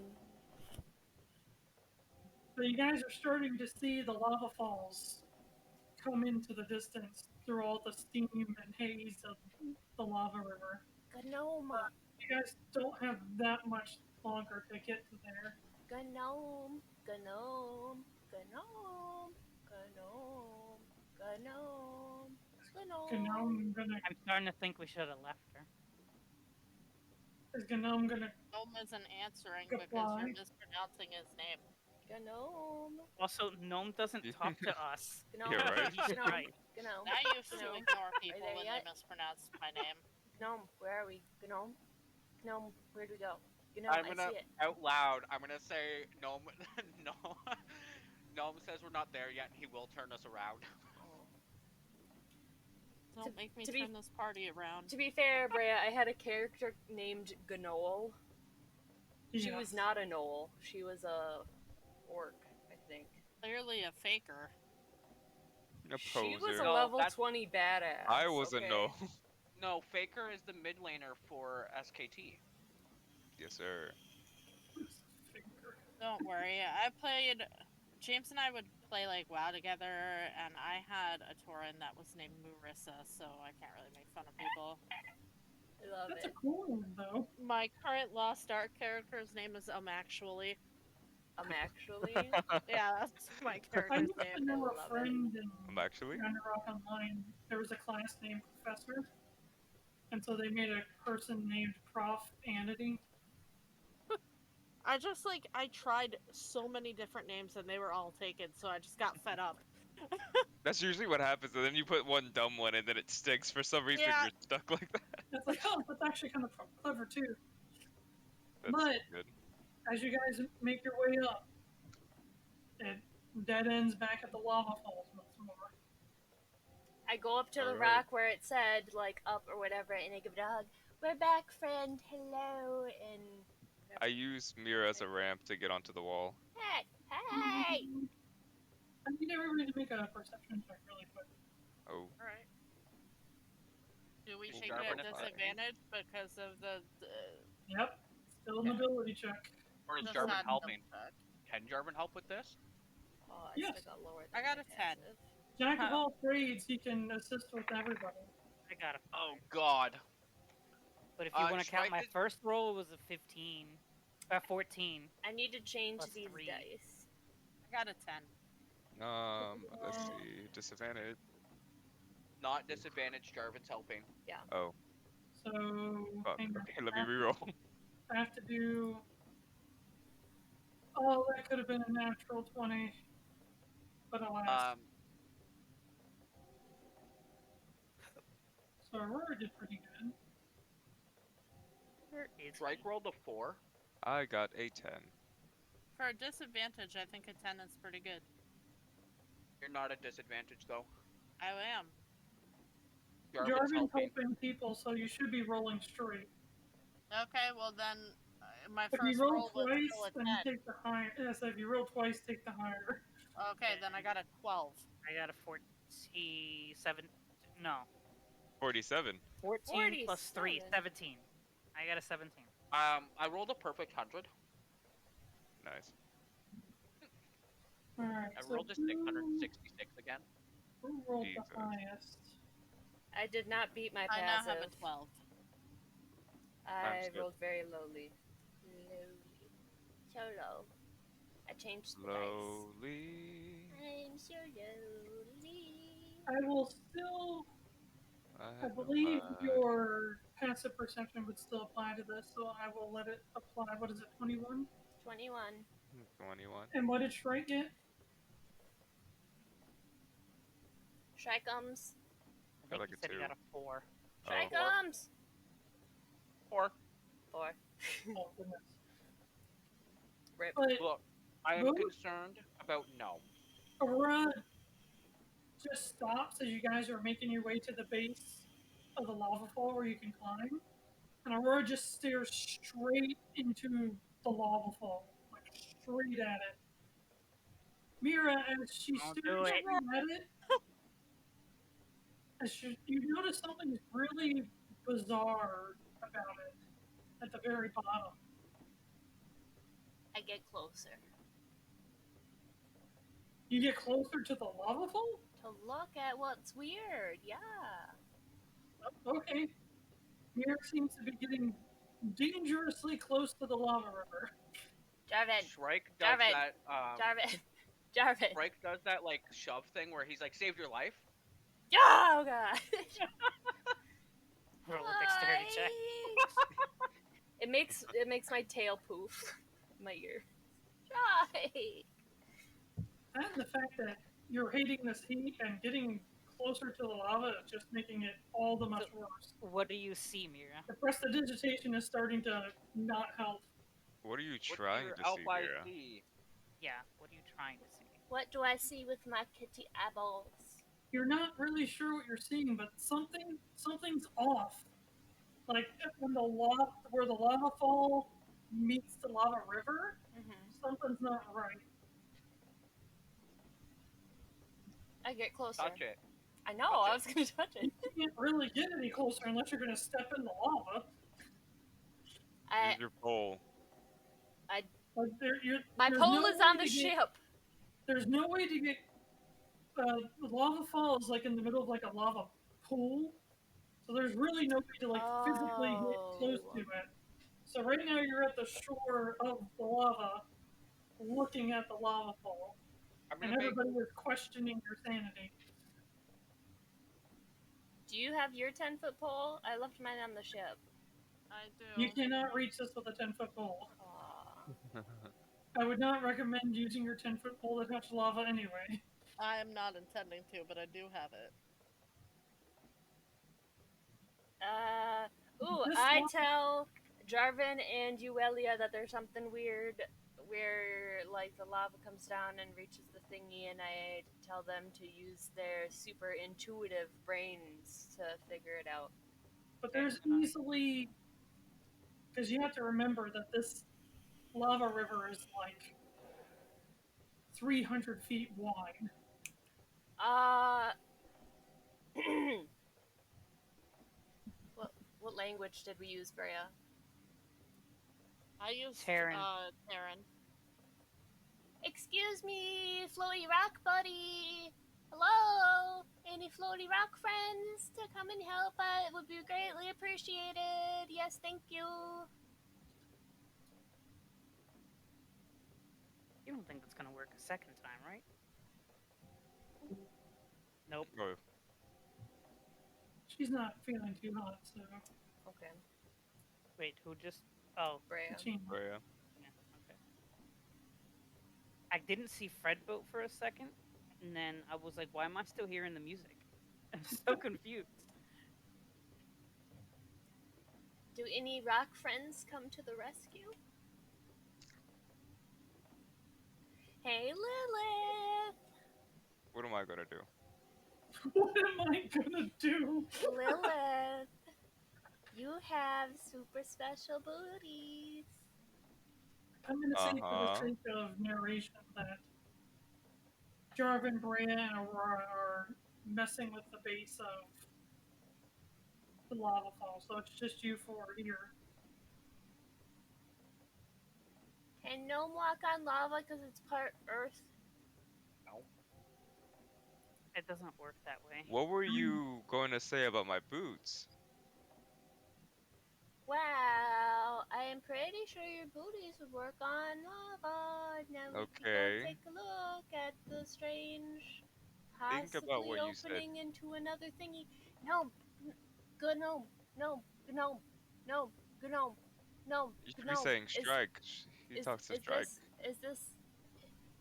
Speaker 2: So you guys are starting to see the lava falls come into the distance through all the steam and haze of the lava river.
Speaker 5: Gnome.
Speaker 2: You guys don't have that much longer to get to there.
Speaker 5: Gnome. Gnome. Gnome. Gnome. Gnome.
Speaker 2: Gnome gonna
Speaker 4: I'm starting to think we should have left her.
Speaker 2: is Gnome gonna
Speaker 6: Gnome isn't answering
Speaker 2: Goodbye.
Speaker 6: because you're mispronouncing his name.
Speaker 5: Gnome.
Speaker 4: Also, Gnome doesn't talk to us.
Speaker 5: Gnome.
Speaker 3: Yeah, right?
Speaker 4: He's
Speaker 5: Gnome.
Speaker 4: right.
Speaker 5: Gnome.
Speaker 6: I used to
Speaker 5: Gnome.
Speaker 6: ignore people
Speaker 5: there
Speaker 6: when
Speaker 5: yet?
Speaker 6: they mispronounced my name.
Speaker 5: Gnome, where are we? Gnome? Gnome, where'd we go? Gnome,
Speaker 1: I'm
Speaker 5: I
Speaker 1: gonna
Speaker 5: see it.
Speaker 1: out loud. I'm gonna say Gnome. No. Gnome says we're not there yet, and he will turn us around.
Speaker 6: Don't make me
Speaker 5: to be-
Speaker 6: turn this party around.
Speaker 5: To be fair, Breya, I had a character named Gnole. She
Speaker 2: Yeah.
Speaker 5: was not a Knoll. She was a orc, I think.
Speaker 6: Clearly a faker.
Speaker 3: A
Speaker 5: She was
Speaker 3: poser.
Speaker 5: a
Speaker 1: No,
Speaker 5: level
Speaker 1: that's-
Speaker 5: 20 badass.
Speaker 3: I wasn't
Speaker 5: okay?
Speaker 3: no.
Speaker 1: No, Faker is the mid laner for SKT.
Speaker 3: Yes, sir.
Speaker 6: Don't worry. I played. James and I would play like WoW together, and I had a Tauren that was named Marissa, so I can't really make fun of people.
Speaker 5: I love
Speaker 2: That's a
Speaker 5: it.
Speaker 2: cool one though.
Speaker 6: My current Lost Ark character's name is Actually.
Speaker 5: Actually.
Speaker 6: Yeah, that's my
Speaker 2: I
Speaker 6: character's
Speaker 2: used to
Speaker 6: name.
Speaker 2: know
Speaker 5: love
Speaker 2: a
Speaker 5: it.
Speaker 2: friend in
Speaker 3: I'm actually.
Speaker 2: Rock Online. There was a class named Professor, and so they made a person named Prof Anity.
Speaker 6: I tried so many different names and they were all taken, so I just got fed up.
Speaker 3: That's usually what happens, and then you put one dumb one and then it sticks for some reason.
Speaker 6: Yeah.
Speaker 3: You're stuck like that.
Speaker 2: It's like, oh, that's actually kind of clever too.
Speaker 3: That's
Speaker 2: But-
Speaker 3: good.
Speaker 2: As you guys make your way up, it dead ends back at the lava falls once more.
Speaker 5: I go up to the
Speaker 3: Alright.
Speaker 5: rock where it said, like, up or whatever, and I give it a hug. We're back, friend. Hello. And.
Speaker 3: I use Mirra as a ramp to get onto the wall.
Speaker 5: Hey! Hey!
Speaker 2: I need everybody to make a perception check really quick.
Speaker 3: Oh,
Speaker 6: Alright. Do we
Speaker 1: Well,
Speaker 6: take
Speaker 1: Jarvin,
Speaker 6: a
Speaker 1: if I-
Speaker 6: disadvantage because of the
Speaker 2: Yep, still an ability check.
Speaker 1: Or is
Speaker 6: the
Speaker 1: Jarvin
Speaker 6: sad
Speaker 1: helping?
Speaker 6: dump check?
Speaker 1: Can Jarvin help with this?
Speaker 5: Oh, I
Speaker 2: Yes.
Speaker 5: still got lower than
Speaker 6: I got
Speaker 5: my
Speaker 6: a 10.
Speaker 5: passive.
Speaker 2: Jack of all trades, he can assist with everybody.
Speaker 4: I got a 5.
Speaker 1: Oh God.
Speaker 4: But if you want to count
Speaker 1: Shrike
Speaker 4: my
Speaker 1: is-
Speaker 4: first roll, it was a 15. 14.
Speaker 5: I need to change
Speaker 4: Plus
Speaker 5: these
Speaker 4: 3.
Speaker 5: dice.
Speaker 6: I got a 10.
Speaker 3: Let's see. Disadvantage.
Speaker 1: Not disadvantaged. Jarvin's helping.
Speaker 3: Oh,
Speaker 2: So,
Speaker 3: fuck.
Speaker 2: hang on.
Speaker 3: Okay, let me reroll.
Speaker 2: I have to do. Oh, that could have been a natural 20. But alas. So Aurora did pretty good.
Speaker 4: Where is
Speaker 1: Shrike
Speaker 4: he?
Speaker 1: rolled a 4.
Speaker 3: I got a 10.
Speaker 6: For a disadvantage, I think a 10 is pretty good.
Speaker 1: You're not at disadvantage though.
Speaker 6: I am.
Speaker 1: Jarvin's
Speaker 2: Jarvin's
Speaker 1: helping.
Speaker 2: helping people, so you should be rolling straight.
Speaker 6: Okay, well then, my
Speaker 2: If
Speaker 6: first
Speaker 2: you roll
Speaker 6: roll was
Speaker 2: twice,
Speaker 6: still a
Speaker 2: then
Speaker 6: 10.
Speaker 2: take the higher. Yes, if you roll twice, take the higher.
Speaker 6: Okay, then I got a 12.
Speaker 4: I got a 47. No.
Speaker 3: 47.
Speaker 4: 14 plus 3.
Speaker 5: 47.
Speaker 4: 17. I got a 17.
Speaker 1: I rolled a perfect 100.
Speaker 3: Nice.
Speaker 2: Alright,
Speaker 1: I
Speaker 2: so
Speaker 1: rolled a 666 again.
Speaker 2: who rolled
Speaker 3: Jesus.
Speaker 2: the highest?
Speaker 5: I did not beat my
Speaker 6: I now
Speaker 5: passive.
Speaker 6: have a 12.
Speaker 5: I
Speaker 3: Times good.
Speaker 5: rolled very lowly. So low. I changed the dice.
Speaker 3: Slowly.
Speaker 5: I'm so lowly.
Speaker 2: I will still. I
Speaker 3: had no
Speaker 2: believe
Speaker 3: mind.
Speaker 2: your passive perception would still apply to this, so I will let it apply. What is it, 21?
Speaker 5: 21.
Speaker 3: 21.
Speaker 2: And what did Shrike get?
Speaker 5: Shrikeums.
Speaker 4: I
Speaker 3: Got
Speaker 4: think
Speaker 3: like
Speaker 4: he
Speaker 3: a
Speaker 4: said he
Speaker 3: 2.
Speaker 4: got a 4.
Speaker 3: Oh.
Speaker 5: Shrikeums!
Speaker 1: 4.
Speaker 5: 4.
Speaker 2: Oh, goodness.
Speaker 5: Rip.
Speaker 2: But
Speaker 1: Look, I am
Speaker 2: Both-
Speaker 1: concerned about no.
Speaker 2: Aurora just stops as you guys are making your way to the base of the lava fall where you can climb. And Aurora just stares straight into the lava fall, like straight at it. Mirra, as she
Speaker 4: Don't
Speaker 2: stares
Speaker 4: do it.
Speaker 2: straight at it, you notice something really bizarre about it at the very bottom.
Speaker 5: I get closer.
Speaker 2: You get closer to the lava fall?
Speaker 5: To look at what's weird, yeah.
Speaker 2: Okay. Mirra seems to be getting dangerously close to the lava river.
Speaker 5: Jarvin,
Speaker 1: Shrike does
Speaker 5: Jarvin,
Speaker 1: that.
Speaker 5: Jarvin, Jarvin.
Speaker 1: Shrike does that like shove thing where he's like, "Saved your life."
Speaker 5: Oh god.
Speaker 4: Roll a dexterity check.
Speaker 5: It makes my tail poof. My ear. Right.
Speaker 2: And the fact that you're hating this heat and getting closer to the lava is just making it all the much worse.
Speaker 4: What do you see, Mirra?
Speaker 2: The prestidigitation is starting to not help.
Speaker 3: What are you
Speaker 1: What's
Speaker 3: trying
Speaker 1: your
Speaker 3: to see,
Speaker 1: Alpha
Speaker 3: Mirra?
Speaker 1: ID?
Speaker 4: Yeah, what are you trying to see?
Speaker 5: What do I see with my kitty eyeballs?
Speaker 2: You're not really sure what you're seeing, but something's off. Like when where the lava fall meets the lava river, something's not right.
Speaker 5: I get closer.
Speaker 1: Touch it.
Speaker 5: I know,
Speaker 1: Touch
Speaker 5: I
Speaker 1: it.
Speaker 5: was gonna touch
Speaker 2: You
Speaker 5: it.
Speaker 2: can't really get any closer unless you're gonna step in the lava.
Speaker 3: Use your pole.
Speaker 2: Like
Speaker 5: My
Speaker 2: there's
Speaker 5: pole
Speaker 2: no
Speaker 5: is on
Speaker 2: way
Speaker 5: the
Speaker 2: to get-
Speaker 5: ship.
Speaker 2: There's no way to get. The lava fall is like in the middle of like a lava pool, so there's really no way to like physically get close to it. So right now you're at the shore of the lava, looking at the lava fall,
Speaker 1: I'm
Speaker 2: and
Speaker 1: gonna make.
Speaker 2: everybody is questioning your sanity.
Speaker 5: Do you have your 10-foot pole? I left mine on the ship.
Speaker 6: I do.
Speaker 2: You cannot reach this with a 10-foot pole.
Speaker 5: Aw.
Speaker 2: I would not recommend using your 10-foot pole to touch lava anyway.
Speaker 6: I am not intending to, but I do have it.
Speaker 2: This
Speaker 5: I
Speaker 2: one-
Speaker 5: tell Jarvin and Yuelia that there's something weird where, like, the lava comes down and reaches the thingy, and I tell them to use their super intuitive brains to figure it out.
Speaker 2: But there's easily, because you have to remember that this lava river is like 300 feet wide.
Speaker 5: What language did we use, Breya?
Speaker 6: I used
Speaker 4: Terran.
Speaker 6: Terran.
Speaker 5: Excuse me, floaty rock buddy. Hello? Any floaty rock friends to come and help? It would be greatly appreciated. Yes, thank you.
Speaker 4: You don't think that's gonna work a second time, right? Nope.
Speaker 3: Oh,
Speaker 2: She's not feeling too hot, so.
Speaker 5: Okay,
Speaker 4: Wait, who just? Oh,
Speaker 5: Breya.
Speaker 2: Kachina.
Speaker 3: Breya.
Speaker 4: yeah. Okay. I didn't see Fred vote for a second, and then I was like, "Why am I still hearing the music?" I'm so confused.
Speaker 5: Do any rock friends come to the rescue? Hey, Lilith.
Speaker 3: What am I gonna do?
Speaker 2: What am I gonna do?
Speaker 5: Lilith. You have super special booties.
Speaker 2: I'm gonna say for the
Speaker 3: Uh-huh.
Speaker 2: sake of narration that Jarvin, Breya, and Aurora are messing with the base of the lava fall, so it's just you four here.
Speaker 5: Can gnome walk on lava because it's part earth?
Speaker 1: No.
Speaker 4: It doesn't work that way.
Speaker 3: What were you going to say about my boots?
Speaker 5: Well, I am pretty sure your booties would work on lava. Now we can
Speaker 3: Okay.
Speaker 5: go take a look at the strange,
Speaker 3: Think
Speaker 5: possibly
Speaker 3: about what you said.
Speaker 5: opening into another thingy. Gnome, good gnome, gnome, gnome, gnome, gnome, gnome.
Speaker 3: You should be saying Shrike. He talks to Shrike.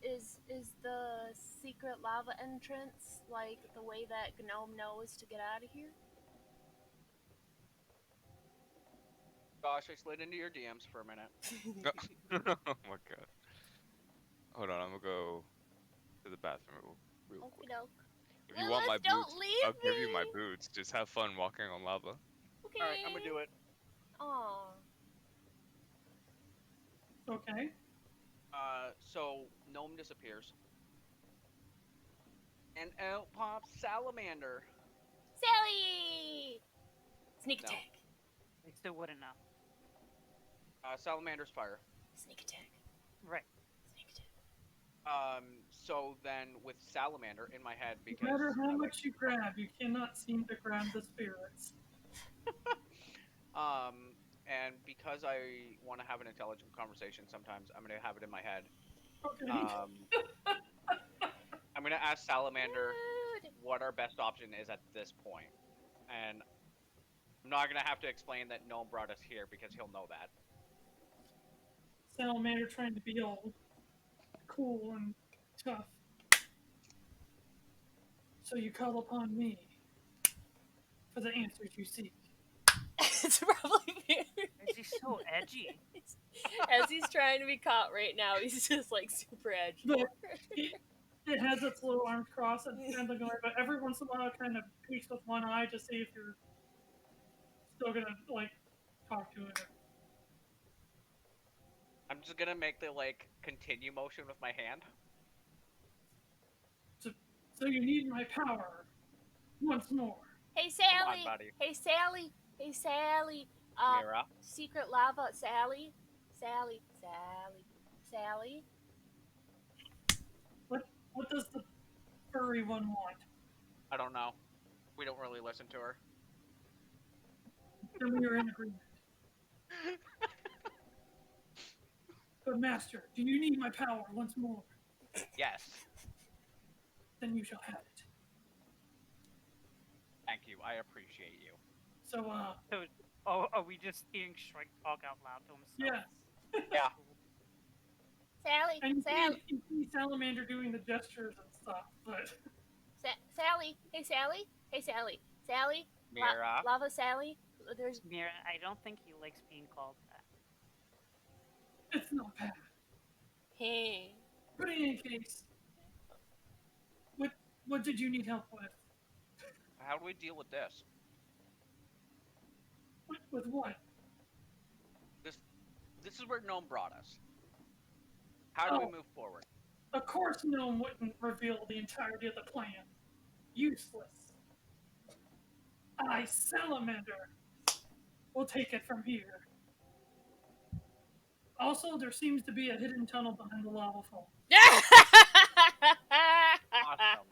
Speaker 5: Is the secret lava entrance like the way that gnome knows to get out of here?
Speaker 1: Gosh, I slid into your DMs for a minute.
Speaker 3: Oh my god. Hold on, I'm gonna go to the bathroom real quick.
Speaker 5: Okey-doke.
Speaker 3: If you want my
Speaker 5: Lilith, don't
Speaker 3: boots,
Speaker 5: leave
Speaker 3: I'll give you my
Speaker 5: me.
Speaker 3: boots. Just have fun walking on lava.
Speaker 5: Okay.
Speaker 1: Alright, I'm gonna do it.
Speaker 5: Aw.
Speaker 2: Okay.
Speaker 1: So gnome disappears. And out pops Salamander.
Speaker 5: Sally! Sneak
Speaker 1: No.
Speaker 5: attack.
Speaker 4: They still wouldn't know.
Speaker 1: Salamander's fire.
Speaker 5: Sneak attack.
Speaker 4: Right.
Speaker 5: Sneak attack.
Speaker 1: So then with Salamander in my head, because
Speaker 2: No matter how
Speaker 1: I
Speaker 2: much you grab, you cannot seem to grab the spirits.
Speaker 1: and because I want to have an intelligent conversation sometimes, I'm gonna have it in my head.
Speaker 2: Okay.
Speaker 1: I'm gonna ask Salamander
Speaker 5: Rude.
Speaker 1: what our best option is at this point. And I'm not gonna have to explain that Gnome brought us here because he'll know that.
Speaker 2: Salamander trying to be all cool and tough. So you call upon me for the answers you seek.
Speaker 5: It's probably weird.
Speaker 4: She's so edgy.
Speaker 5: As he's trying to be caught right now, he's just like super edgy.
Speaker 2: But it has its little arms crossed and kind of looking away, but every once in a while it kind of peeks with one eye to see if you're still gonna like talk to it.
Speaker 1: I'm just gonna make the like continue motion with my hand.
Speaker 2: So you need my power once more.
Speaker 5: Hey
Speaker 1: Come
Speaker 5: Sally.
Speaker 1: on, buddy.
Speaker 5: Hey Sally. Hey Sally.
Speaker 1: Mirra.
Speaker 5: Secret lava. Sally. Sally. Sally. Sally.
Speaker 2: What does the furry one want?
Speaker 1: I don't know. We don't really listen to her.
Speaker 2: Then we are in agreement. But master, do you need my power once more?
Speaker 1: Yes.
Speaker 2: Then you shall have it.
Speaker 1: Thank you. I appreciate you.
Speaker 2: So
Speaker 4: Oh, are we just hearing Shrike talk out loud to himself?
Speaker 2: yeah.
Speaker 1: Yeah.
Speaker 5: Sally.
Speaker 2: And
Speaker 5: Sally.
Speaker 2: you see Salamander doing the gestures and stuff, but
Speaker 5: Sally. Hey Sally. Hey Sally. Sally.
Speaker 1: Mirra.
Speaker 5: Lava Sally. There's
Speaker 4: Mirra, I don't think he likes being called that.
Speaker 2: it's not bad.
Speaker 5: hey.
Speaker 2: But in any case, what did you need help with?
Speaker 1: How do we deal with this?
Speaker 2: With what?
Speaker 1: This is where Gnome brought us. How do
Speaker 2: Oh.
Speaker 1: we move forward?
Speaker 2: Of course Gnome wouldn't reveal the entirety of the plan. Useless. I, Salamander, will take it from here. Also, there seems to be a hidden tunnel behind the lava fall.
Speaker 1: Awesome.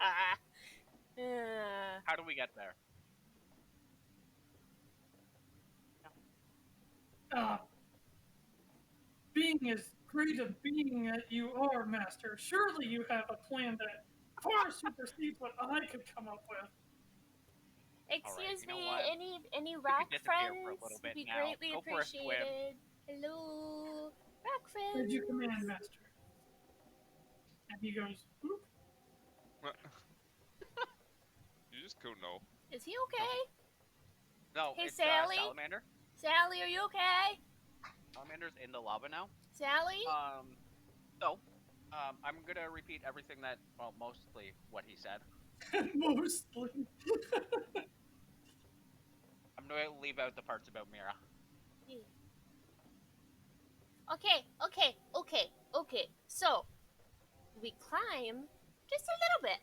Speaker 5: Yeah.
Speaker 1: How do we get there?
Speaker 2: Being as great a being that you are, Master, surely you have a plan that far supersedes what I could come up with.
Speaker 5: Excuse
Speaker 1: you know
Speaker 5: me,
Speaker 1: what?
Speaker 5: any
Speaker 1: We
Speaker 5: rock
Speaker 1: could disappear for a
Speaker 5: friends
Speaker 1: little
Speaker 5: would
Speaker 1: bit
Speaker 5: be
Speaker 1: now.
Speaker 5: greatly
Speaker 1: Go for a swim.
Speaker 5: appreciated. Hello, rock friends.
Speaker 2: Where'd you command, Master? And he goes, "Oop."
Speaker 3: You just go no.
Speaker 5: Is he okay?
Speaker 1: No,
Speaker 5: Hey,
Speaker 1: it's
Speaker 5: Sally?
Speaker 1: Salamander.
Speaker 5: Sally, are you okay?
Speaker 1: Salamander's in the lava now.
Speaker 5: Sally?
Speaker 1: I'm gonna repeat everything that, well, mostly what he said.
Speaker 2: Mostly.
Speaker 1: I'm gonna leave out the parts about Mirra.
Speaker 5: Okay. So, we climb just a little bit.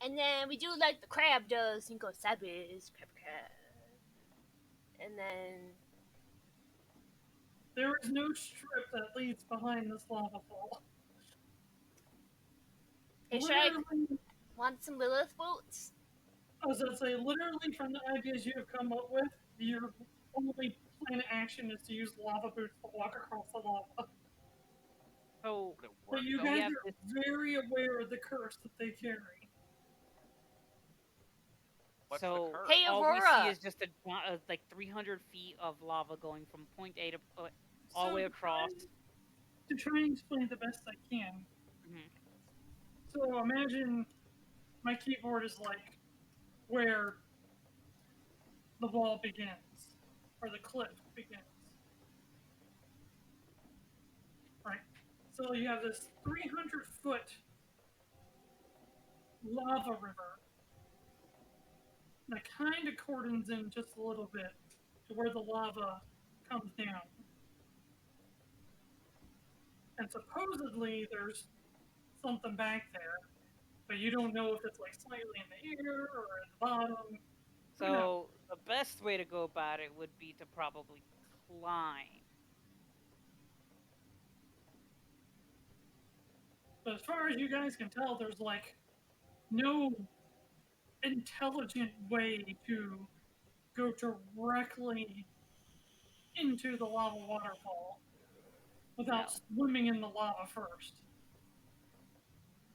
Speaker 5: And then we do like the crab does and go sideways, crab. And then...
Speaker 2: There is no strip that leads behind this lava fall.
Speaker 5: Hey, Shrike,
Speaker 2: Literally,
Speaker 5: want some Lilith boots?
Speaker 2: I was gonna say, literally from the ideas you have come up with, your only plan of action is to use lava boots to walk across the lava.
Speaker 4: So
Speaker 1: Would it work,
Speaker 2: But you
Speaker 1: though?
Speaker 2: guys
Speaker 4: have
Speaker 2: are very aware of the curse that they carry.
Speaker 1: What's
Speaker 4: so
Speaker 1: the curse?
Speaker 5: Hey,
Speaker 4: all we
Speaker 5: Aurora!
Speaker 4: see is just like 300 feet of lava going from point A to all the way across.
Speaker 2: To try and explain the best I can.
Speaker 4: Mhm.
Speaker 2: So imagine my keyboard is like where the wall begins, or the cliff begins. Right? So you have this 300-foot lava river that kind of cordons in just a little bit to where the lava comes down. And supposedly there's something back there, but you don't know if it's like slightly in the air or at the bottom.
Speaker 4: So the best way to go about it would be to probably climb.
Speaker 2: But as far as you guys can tell, there's like no intelligent way to go directly into the lava waterfall without swimming in the lava first.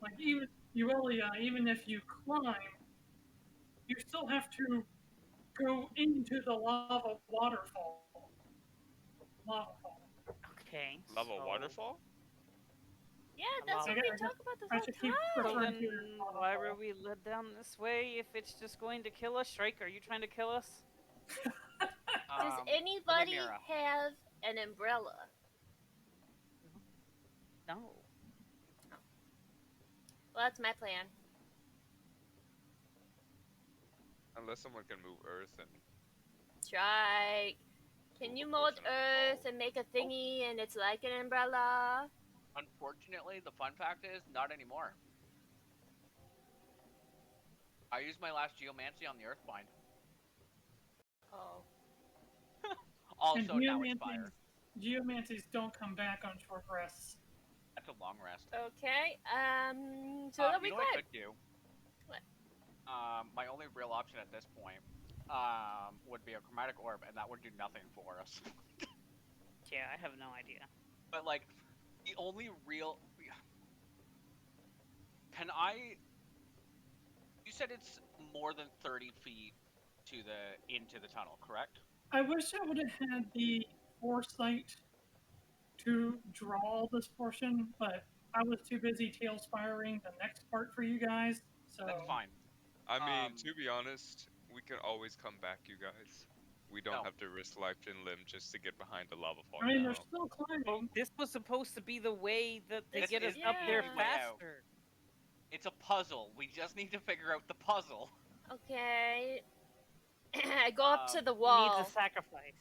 Speaker 2: Like even Yuelia, even if you climb, you still have to go into the lava waterfall. Lava fall.
Speaker 4: Okay.
Speaker 3: Lava
Speaker 4: so...
Speaker 3: waterfall?
Speaker 5: Yeah, that's what we talk about this
Speaker 2: I
Speaker 5: whole
Speaker 2: should keep
Speaker 5: time.
Speaker 4: So
Speaker 2: referring
Speaker 4: then,
Speaker 2: to it as lava
Speaker 4: why
Speaker 2: fall.
Speaker 4: were we led down this way if it's just going to kill us? Shrike, are you trying to kill us?
Speaker 5: Does
Speaker 1: Only
Speaker 5: anybody
Speaker 1: Mirra.
Speaker 5: have an umbrella?
Speaker 4: No.
Speaker 5: Well, that's my plan.
Speaker 3: Unless someone can move Earth and
Speaker 5: Shrike, can you mold Earth and make a thingy and it's like an umbrella?
Speaker 1: Unfortunately, the fun fact is, not anymore. I used my last geomancy on the Earthbind.
Speaker 5: Oh.
Speaker 1: Also, now it's fire.
Speaker 2: Geomancies don't come back on short rests.
Speaker 1: That's a long rest.
Speaker 5: Okay, so that'll be
Speaker 1: you know what I
Speaker 5: quick.
Speaker 1: could do?
Speaker 5: What?
Speaker 1: My only real option at this point, would be a chromatic orb, and that would do nothing for us.
Speaker 4: Yeah, I have no idea.
Speaker 1: But like, the only real, can I? You said it's more than 30 feet to into the tunnel, correct?
Speaker 2: I wish I would have had the foresight to draw this portion, but I was too busy tail spiring the next part for you guys. So
Speaker 1: That's fine.
Speaker 3: I mean, to be honest, we can always come back, you guys. We don't
Speaker 1: No.
Speaker 3: have to risk life and limb just to get behind the lava fall.
Speaker 2: I mean,
Speaker 3: now.
Speaker 2: they're still climbing.
Speaker 4: Well, this was supposed to be the way that they
Speaker 1: This
Speaker 4: get us
Speaker 1: is
Speaker 4: up there
Speaker 5: the
Speaker 1: way out.
Speaker 4: faster.
Speaker 1: It's a puzzle. We just need to figure out the puzzle.
Speaker 5: Okay. I go up to the
Speaker 4: Needs
Speaker 5: wall.
Speaker 4: a sacrifice.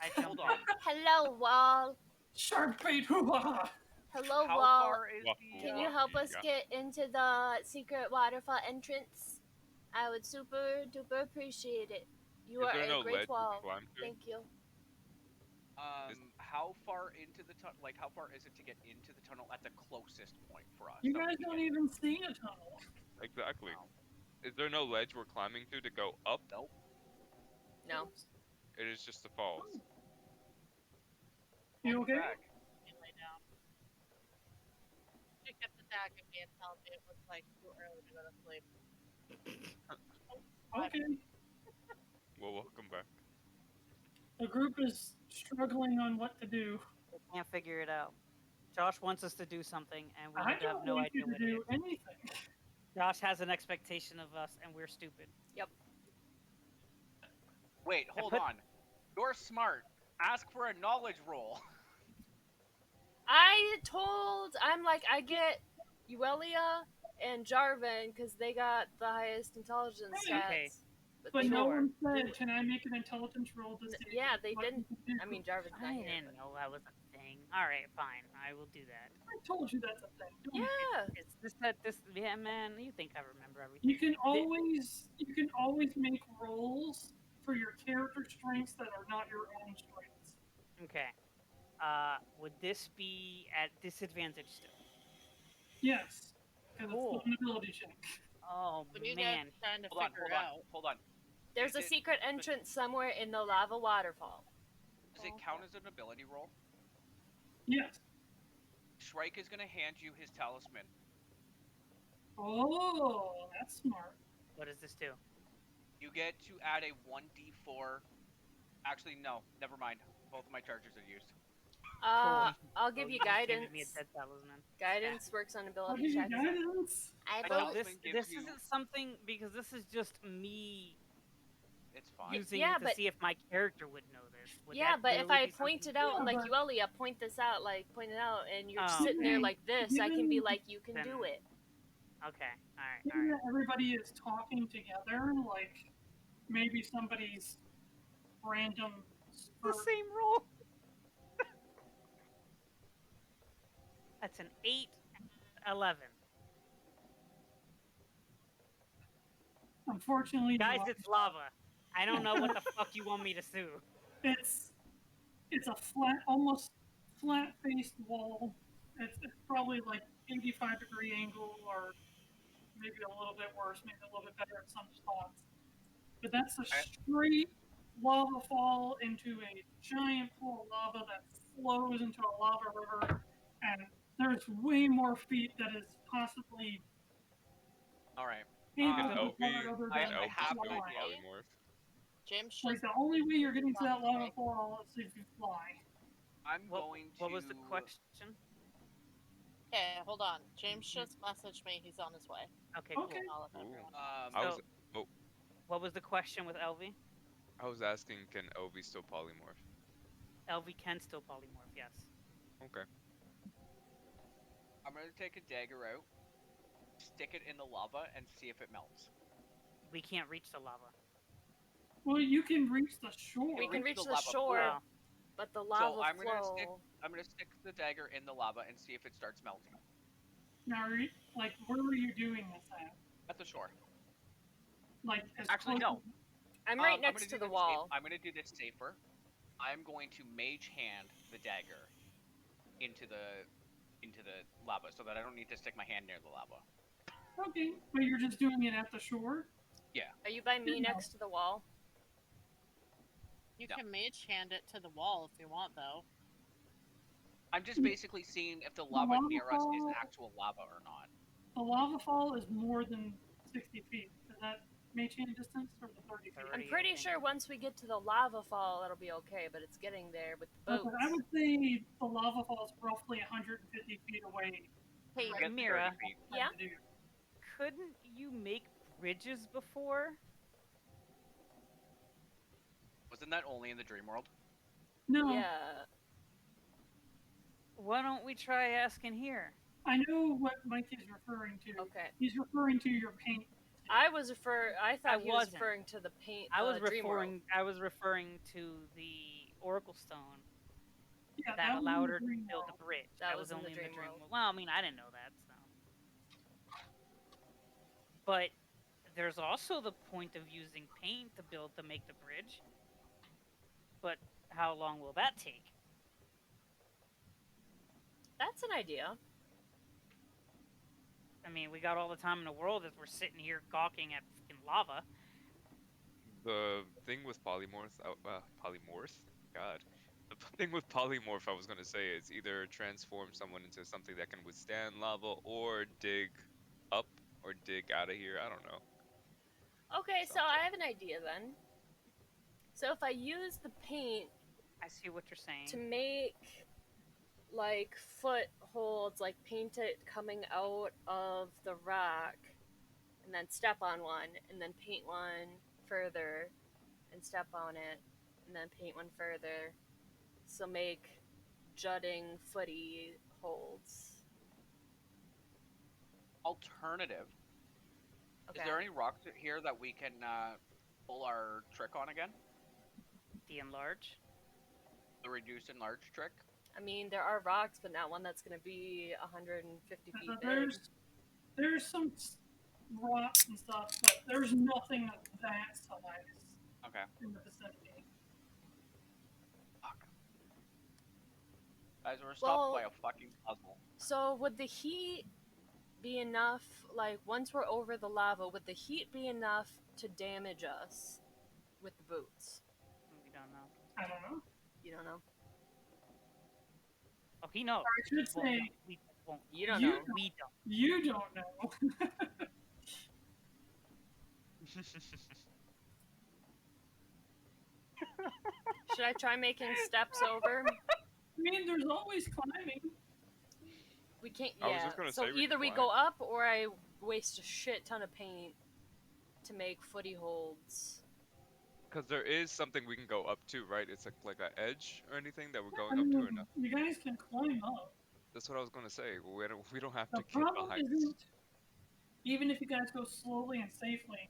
Speaker 4: I
Speaker 1: Hold
Speaker 4: jumped
Speaker 1: on.
Speaker 5: Hello, wall.
Speaker 2: Sharp bait, hoo-ha!
Speaker 5: Hello,
Speaker 1: How
Speaker 5: wall.
Speaker 1: far is the?
Speaker 5: Can you help us get into the secret waterfall entrance? I would super duper appreciate it. You
Speaker 3: Is
Speaker 5: are
Speaker 3: there
Speaker 5: a
Speaker 3: no
Speaker 5: great
Speaker 3: ledge we
Speaker 5: wall.
Speaker 3: can climb to?
Speaker 5: Thank you.
Speaker 1: how far into the tunnel? Like, how far is it to get into the tunnel at the closest point for us?
Speaker 2: You
Speaker 1: that we
Speaker 2: guys
Speaker 1: can
Speaker 2: don't
Speaker 1: get
Speaker 2: even see a tunnel.
Speaker 3: Exactly.
Speaker 1: Wow.
Speaker 3: Is there no ledge we're climbing to go up?
Speaker 1: Nope.
Speaker 5: No.
Speaker 3: It is just the falls.
Speaker 2: You
Speaker 1: Welcome
Speaker 2: okay?
Speaker 1: back.
Speaker 6: You lay down. She kept attacking me and telling me it was like too early to go to sleep.
Speaker 2: Okay.
Speaker 3: Well, welcome back.
Speaker 2: The group is struggling on what to do.
Speaker 4: We can't figure it out. Josh wants us to do something, and we
Speaker 2: I
Speaker 4: have to have
Speaker 2: don't
Speaker 4: no
Speaker 2: want
Speaker 4: idea
Speaker 2: you to
Speaker 4: what it
Speaker 2: do
Speaker 4: is.
Speaker 2: anything.
Speaker 4: Josh has an expectation of us, and we're stupid.
Speaker 1: Wait, hold
Speaker 4: put-
Speaker 1: on. You're smart. Ask for a knowledge roll.
Speaker 5: I'm like, I get Yuelia and Jarvin because they got the highest intelligence stats.
Speaker 4: Okay.
Speaker 2: But
Speaker 5: they
Speaker 2: no
Speaker 5: don't
Speaker 2: one
Speaker 5: do
Speaker 2: said,
Speaker 5: it.
Speaker 2: can I make an intelligence roll to see
Speaker 5: Yeah, they
Speaker 2: what
Speaker 5: didn't.
Speaker 2: you can do?
Speaker 5: I mean, Jarvin's
Speaker 4: I
Speaker 5: not here.
Speaker 4: didn't know that was a thing. All right, fine. I will do that.
Speaker 2: I told you that's a thing. Don't
Speaker 5: Yeah.
Speaker 4: It's just that this. Yeah, man. You think I remember everything?
Speaker 2: You can always make rolls for your character strengths that are not your own strengths.
Speaker 4: Okay. Would this be at disadvantage still?
Speaker 2: Yes, because
Speaker 4: Cool.
Speaker 2: it's an ability check.
Speaker 4: Oh
Speaker 6: What are you
Speaker 4: man.
Speaker 6: guys trying to
Speaker 1: Hold on,
Speaker 6: figure
Speaker 1: hold on,
Speaker 6: out?
Speaker 1: hold on.
Speaker 5: There's
Speaker 1: Is
Speaker 5: a
Speaker 1: it-
Speaker 5: secret entrance somewhere in the lava waterfall.
Speaker 1: Does it count as an ability roll?
Speaker 2: Yes.
Speaker 1: Shrike is gonna hand you his talisman.
Speaker 2: Oh, that's smart.
Speaker 4: What does this do?
Speaker 1: You get to add a 1d4. Actually, no, never mind. Both of my charges are used.
Speaker 5: I'll give
Speaker 4: Oh,
Speaker 5: you
Speaker 4: just handed
Speaker 5: guidance.
Speaker 4: Me a dead talisman.
Speaker 5: Guidance works on
Speaker 2: I'll
Speaker 5: ability
Speaker 2: give you
Speaker 5: checks.
Speaker 2: guidance.
Speaker 5: I
Speaker 1: My
Speaker 5: believe.
Speaker 1: talisman
Speaker 4: This
Speaker 1: gives
Speaker 4: this
Speaker 1: you-
Speaker 4: isn't something because this is just me
Speaker 1: It's fine.
Speaker 4: using
Speaker 5: Yeah,
Speaker 4: to
Speaker 5: but-
Speaker 4: see if my character would know this. Would
Speaker 5: Yeah,
Speaker 4: that
Speaker 5: but if
Speaker 4: literally
Speaker 5: I
Speaker 4: be something-
Speaker 5: point it out,
Speaker 2: Yeah,
Speaker 5: like
Speaker 2: but-
Speaker 5: Yuelia, point this out, point it out, and you're
Speaker 4: Oh,
Speaker 5: sitting there
Speaker 2: okay.
Speaker 5: like this, I can be
Speaker 2: Given-
Speaker 5: like, you can do
Speaker 4: Then-
Speaker 5: it.
Speaker 4: Okay. All right.
Speaker 2: Given that everybody is talking together, like maybe somebody's random.
Speaker 4: The same roll. That's an 8, 11.
Speaker 2: Unfortunately,
Speaker 4: Guys,
Speaker 2: you
Speaker 4: it's lava. I don't know what the fuck you want me to do.
Speaker 2: it's a flat, almost flat-faced wall. It's probably like 85-degree angle, or maybe a little bit worse, maybe a little bit better at some spots. But that's a straight lava fall into a giant pool of lava that flows into a lava river, and there's way more feet that is possibly
Speaker 1: All right.
Speaker 2: able
Speaker 3: Can
Speaker 2: to
Speaker 3: Obi-
Speaker 2: depart other
Speaker 1: I
Speaker 2: than
Speaker 3: Elvis
Speaker 1: have
Speaker 3: go
Speaker 1: an
Speaker 2: fly.
Speaker 1: idea.
Speaker 3: polymorph?
Speaker 6: James
Speaker 2: Like
Speaker 6: just
Speaker 2: the only way you're getting to that lava fall is if you fly.
Speaker 1: I'm
Speaker 4: What,
Speaker 1: going to.
Speaker 4: what was the question?
Speaker 6: Okay, hold on. James just messaged me. He's on his way.
Speaker 4: Okay,
Speaker 2: Okay.
Speaker 4: cool.
Speaker 6: I'll let
Speaker 3: Ooh.
Speaker 6: everyone.
Speaker 3: I was
Speaker 4: So- What was the question with Elvi?
Speaker 3: I was asking, can Obi still polymorph?
Speaker 4: Elvi can still polymorph, yes.
Speaker 3: Okay.
Speaker 1: I'm gonna take a dagger out, stick it in the lava, and see if it melts.
Speaker 4: We can't reach the lava.
Speaker 2: Well, you can reach the shore.
Speaker 5: We can
Speaker 1: reach
Speaker 5: reach
Speaker 1: the
Speaker 5: the
Speaker 1: lava
Speaker 5: shore,
Speaker 4: Wow.
Speaker 5: but the lava
Speaker 1: I'm gonna stick.
Speaker 5: flow.
Speaker 1: I'm gonna stick the dagger in the lava and see if it starts melting
Speaker 2: Now, like, where are you doing this at?
Speaker 1: at the shore.
Speaker 2: Like, as
Speaker 1: Actually,
Speaker 2: close
Speaker 1: no.
Speaker 5: I'm right
Speaker 1: I'm
Speaker 5: next
Speaker 1: gonna
Speaker 5: to
Speaker 1: do
Speaker 5: the
Speaker 1: this
Speaker 5: wall.
Speaker 1: I'm gonna do this safer. I'm going to mage hand the dagger into the lava so that I don't need to stick my hand near the lava.
Speaker 2: Okay, but you're just doing it at the shore?
Speaker 5: Are you by me
Speaker 2: No.
Speaker 5: next to the wall?
Speaker 6: You
Speaker 1: No.
Speaker 6: can mage hand it to the wall if you want, though.
Speaker 1: I'm just basically seeing if the lava
Speaker 2: lava
Speaker 1: near us is
Speaker 2: fall-
Speaker 1: actual lava or not.
Speaker 2: The lava fall is more than 60 feet. Is that mage hand distance or the 30 feet?
Speaker 4: 30.
Speaker 5: I'm
Speaker 4: I
Speaker 5: pretty
Speaker 4: think.
Speaker 5: sure once we get to the lava fall, it'll be okay, but it's getting there with the
Speaker 2: Okay,
Speaker 5: boats.
Speaker 2: I would say the lava fall is roughly 150 feet away.
Speaker 6: Hey,
Speaker 1: Get 30
Speaker 4: Mirra.
Speaker 1: feet.
Speaker 5: Yeah?
Speaker 2: To do.
Speaker 4: Couldn't you make bridges before?
Speaker 1: Wasn't that only in the dream world?
Speaker 2: No,
Speaker 5: Yeah.
Speaker 4: Why don't we try asking here?
Speaker 2: I know what Mikey's referring to.
Speaker 5: Okay.
Speaker 2: He's referring to your paint.
Speaker 5: I thought he was
Speaker 4: wasn't.
Speaker 5: referring to the paint.
Speaker 4: I was
Speaker 5: Dream World.
Speaker 4: referring to the Oracle Stone
Speaker 2: Yeah,
Speaker 4: that
Speaker 2: was in
Speaker 4: allowed
Speaker 2: the
Speaker 4: her to
Speaker 2: dream
Speaker 4: build
Speaker 2: world.
Speaker 4: the bridge.
Speaker 5: That
Speaker 4: That
Speaker 5: was
Speaker 4: was
Speaker 5: in the
Speaker 4: only in the
Speaker 5: Dream
Speaker 4: dream
Speaker 5: World.
Speaker 4: world. Well, I mean, I didn't know that, so. But there's also the point of using paint to make the bridge. But how long will that take?
Speaker 5: That's an idea.
Speaker 4: I mean, we got all the time in the world as we're sitting here gawking at fucking lava.
Speaker 3: The thing with polymorph, polymorph, God, the thing with polymorph, I was gonna say, is either transform someone into something that can withstand lava, or dig up, or dig out of here. I don't know.
Speaker 5: Okay, so I have an idea then. So if I use the paint
Speaker 4: I see what you're saying.
Speaker 5: to make like footholds, like paint it coming out of the rock, and then step on one, and then paint one further, and step on it, and then paint one further. So make jutting footy holds.
Speaker 1: Alternative.
Speaker 5: Okay.
Speaker 1: Is there any rocks here that we can pull our trick on again?
Speaker 4: The enlarge.
Speaker 1: The reduce enlarge trick?
Speaker 5: I mean, there are rocks, but not one that's going to be 150 feet big.
Speaker 2: There's some rocks and stuff, but there's nothing of that size
Speaker 1: Okay.
Speaker 2: in the vicinity.
Speaker 1: Fuck. Guys, we're stopped by a fucking puzzle.
Speaker 5: So would the heat be enough, like, once we're over the lava, would the heat be enough to damage us with the boots?
Speaker 4: We don't know.
Speaker 2: I don't know.
Speaker 5: You don't know?
Speaker 4: Oh, he knows.
Speaker 2: I should say,
Speaker 4: We won't.
Speaker 5: You don't
Speaker 2: You
Speaker 5: know.
Speaker 2: don't.
Speaker 4: We don't.
Speaker 2: you don't know.
Speaker 5: Should I try making steps over?
Speaker 2: I mean, there's always climbing.
Speaker 5: We can't.
Speaker 3: I was
Speaker 5: Yeah.
Speaker 3: just gonna
Speaker 5: So
Speaker 3: say we
Speaker 5: either
Speaker 3: can
Speaker 5: we
Speaker 3: climb.
Speaker 5: go up, or I waste a shit ton of paint to make footy holds.
Speaker 3: Because there is something we can go up to, right? It's like an edge or anything that we're
Speaker 2: I
Speaker 3: going up to, or
Speaker 2: mean,
Speaker 3: no?
Speaker 2: you guys can climb up.
Speaker 3: That's what I was gonna say. We don't have
Speaker 2: The
Speaker 3: to get
Speaker 2: problem
Speaker 3: behind this.
Speaker 2: isn't, even if you guys go slowly and safely,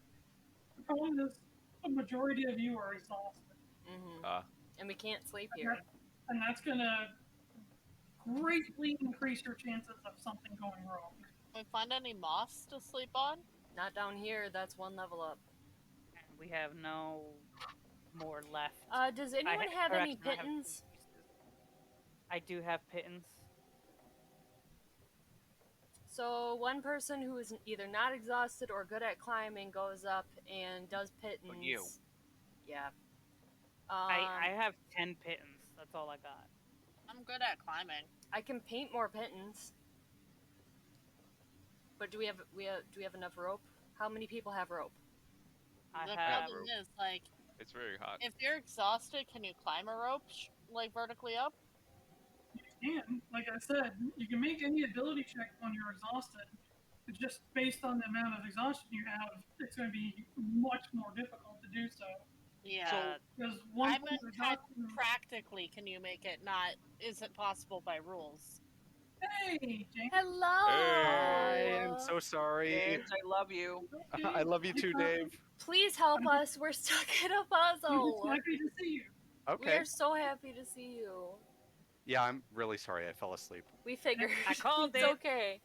Speaker 2: the problem is a majority of you are exhausted.
Speaker 5: Mm-hmm. And we can't sleep here.
Speaker 2: And that's going to greatly increase your chances of something going wrong.
Speaker 6: Can we find any moss to sleep on?
Speaker 5: Not down here. That's one level up.
Speaker 4: And we have no more left.
Speaker 5: Does anyone have
Speaker 4: or
Speaker 5: any
Speaker 4: actually, I have
Speaker 5: pittance?
Speaker 4: I do have pittance.
Speaker 5: So one person who is either not exhausted or good at climbing goes up and does pittance.
Speaker 1: So you.
Speaker 5: Yeah.
Speaker 4: I have 10 pittance. That's all I got.
Speaker 6: I'm good at climbing.
Speaker 5: I can paint more pittance. But do we have enough rope? How many people have rope?
Speaker 4: I
Speaker 6: The
Speaker 4: have.
Speaker 6: problem is, like,
Speaker 3: It's very hot.
Speaker 6: if you're exhausted, can you climb a rope, like, vertically up?
Speaker 2: You can, like I said, you can make any ability check when you're exhausted. It's just based on the amount of exhaustion you have, it's going to be much more difficult to do so.
Speaker 6: Yeah.
Speaker 2: Because
Speaker 6: I
Speaker 2: one
Speaker 6: meant practically, can you make it not, is it possible by rules?
Speaker 2: Hey, James.
Speaker 5: Hello!
Speaker 7: I am so sorry.
Speaker 1: James, I love you.
Speaker 7: I love you too, Dave.
Speaker 5: Please help us. We're stuck in a puzzle.
Speaker 2: It's happy to see you.
Speaker 7: Okay.
Speaker 5: We're so happy to see you.
Speaker 7: Yeah, I'm really sorry. I fell asleep.
Speaker 5: We figured.
Speaker 4: I called
Speaker 5: it's
Speaker 4: it.
Speaker 5: okay.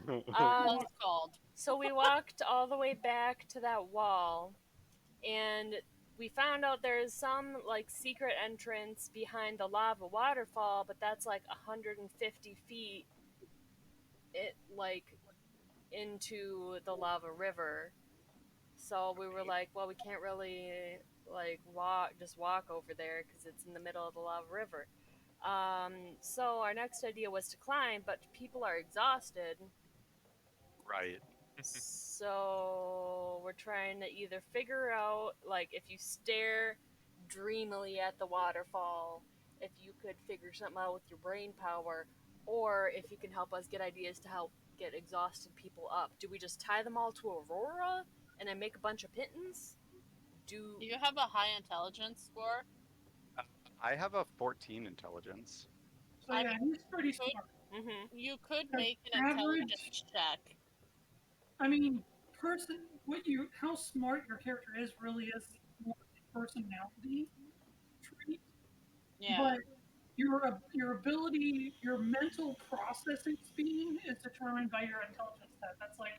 Speaker 6: Well called.
Speaker 5: So we walked all the way back to that wall, and we found out there's some like secret entrance behind the lava waterfall, but that's like 150 feet into the lava river. So we were like, well, we can't really like walk over there because it's in the middle of the lava river. So our next idea was to climb, but people are exhausted.
Speaker 7: Right.
Speaker 5: So we're trying to either figure out, like, if you stare dreamily at the waterfall, if you could figure something out with your brain power, or if you can help us get ideas to help get exhausted people up. Do we just tie them all to Aurora and then make a bunch of pittance?
Speaker 6: Do you have a high intelligence score?
Speaker 7: I have a 14 intelligence.
Speaker 2: So yeah, he's pretty smart.
Speaker 5: Mm-hmm.
Speaker 6: You could
Speaker 2: An
Speaker 6: make an
Speaker 2: average-
Speaker 6: intelligence check.
Speaker 2: I mean, how smart your character is really is more a personality trait.
Speaker 6: Yeah.
Speaker 2: But your ability, your mental processing speed is determined by your intelligence stat. That's like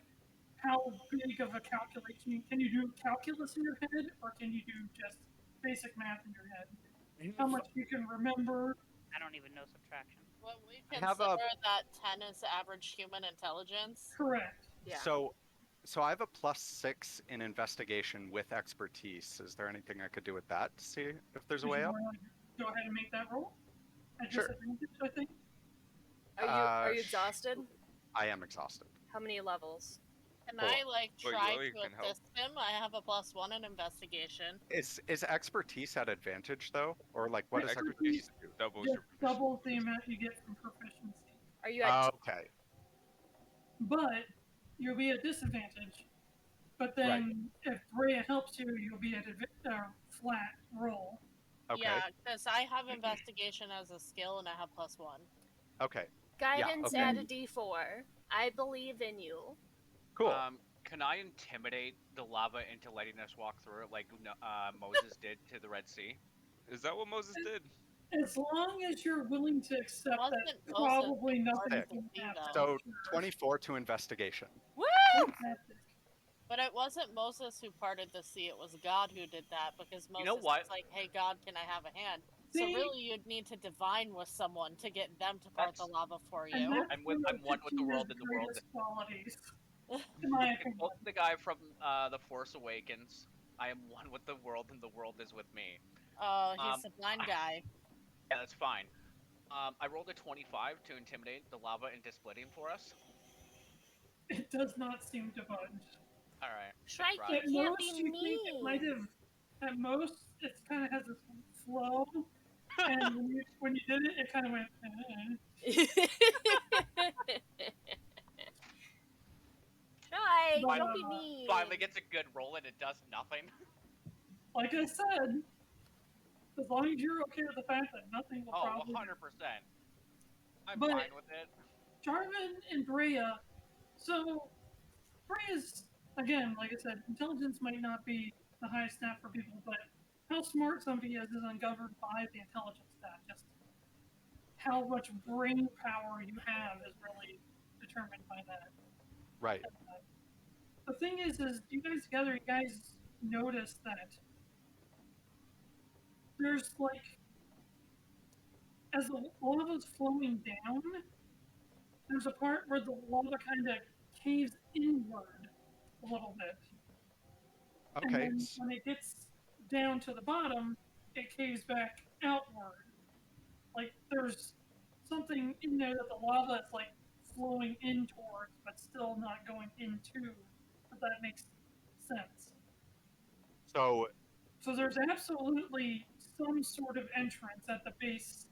Speaker 2: how big of a calculation. Can you do calculus in your head, or can you do just basic math in your head? How much you can remember.
Speaker 4: I don't even know subtraction.
Speaker 6: When we
Speaker 7: I have
Speaker 6: consider
Speaker 7: a-
Speaker 6: that 10 is average human intelligence.
Speaker 2: Correct.
Speaker 5: Yeah.
Speaker 7: So I have a +6 in investigation with expertise. Is there anything I could do with that to see if there's a
Speaker 2: Would
Speaker 7: way
Speaker 2: you
Speaker 7: up?
Speaker 2: wanna go ahead and make that roll? At
Speaker 7: Sure.
Speaker 2: disadvantage, I think.
Speaker 5: Are you
Speaker 7: sh-
Speaker 5: exhausted?
Speaker 7: I am exhausted.
Speaker 5: How many levels?
Speaker 6: Can
Speaker 7: Hold
Speaker 6: I
Speaker 7: on.
Speaker 6: like
Speaker 3: But
Speaker 6: try
Speaker 3: Yuelia
Speaker 6: to
Speaker 3: can help.
Speaker 6: assist him? I have a +1 in investigation.
Speaker 7: Is expertise at advantage though, or like what does
Speaker 2: Expertise-
Speaker 7: expertise do?
Speaker 3: Doubles
Speaker 2: Just
Speaker 3: your
Speaker 2: doubles the amount you get from proficiency.
Speaker 5: Are you at
Speaker 7: Okay.
Speaker 2: But you'll be at disadvantage. But then if Breya helps you, you'll be at a flat roll.
Speaker 7: Okay.
Speaker 6: Yeah, because I have investigation as a skill and I have +1.
Speaker 7: Okay.
Speaker 5: guidance
Speaker 7: okay.
Speaker 5: at a D4? I believe in you.
Speaker 7: Cool.
Speaker 1: Can I intimidate the lava into letting us walk through it like Moses did to the Red Sea?
Speaker 3: Is that what Moses did?
Speaker 2: As long as you're willing to accept that
Speaker 6: Wasn't Moses
Speaker 2: probably nothing
Speaker 6: part of
Speaker 2: can
Speaker 6: the
Speaker 2: happen.
Speaker 6: sea, though?
Speaker 7: So 24 to investigation.
Speaker 5: Woo!
Speaker 2: Fantastic.
Speaker 6: But it wasn't Moses who parted the sea, it was God who did that, because Moses
Speaker 1: You know what?
Speaker 6: was like, hey God, can I have a hand? So
Speaker 2: See?
Speaker 6: really you'd need to divine with someone to get them to part the
Speaker 1: That's-
Speaker 6: lava for
Speaker 2: And
Speaker 6: you.
Speaker 2: that's
Speaker 1: I'm
Speaker 2: one
Speaker 1: one
Speaker 2: of
Speaker 1: with the world
Speaker 2: Kachina's
Speaker 1: in the world.
Speaker 2: greatest qualities, in my
Speaker 1: To
Speaker 2: opinion.
Speaker 1: quote the guy from The Force Awakens, I am one with the world and the world is with me.
Speaker 6: Oh, he's a blind guy.
Speaker 1: Yeah, that's fine. I rolled a 25 to intimidate the lava into splitting for us.
Speaker 2: It does not seem to budge.
Speaker 1: Alright.
Speaker 5: Shrike,
Speaker 1: Right.
Speaker 2: At
Speaker 5: you can't
Speaker 2: most,
Speaker 5: be
Speaker 2: you think it might
Speaker 5: mean.
Speaker 2: have. At most, it kind of has a flow, and when you did it, it kind of went.
Speaker 5: Shrike,
Speaker 2: But,
Speaker 5: don't be mean.
Speaker 1: Finally gets a good roll and it does nothing.
Speaker 2: Like I said, as long as you're okay with the fact that nothing will
Speaker 1: Oh,
Speaker 2: probably.
Speaker 1: 100%. I'm
Speaker 2: But-
Speaker 1: fine with it.
Speaker 2: Jarvin and Breya. So, Breya's, again, like I said, intelligence might not be the highest stat for people, but how smart somebody is ungoverned by the intelligence stat. Just how much brain power you have is really determined by that.
Speaker 7: Right.
Speaker 2: The thing is you guys notice that there's like, as the lava's flowing down, there's a part where the lava kind of caves inward a little bit. And
Speaker 7: Okay.
Speaker 2: then when it gets down to the bottom, it caves back outward. Like there's something in there that the lava is like flowing in towards, but still not going into. If that makes sense.
Speaker 7: So
Speaker 2: So there's absolutely some sort of entrance at the base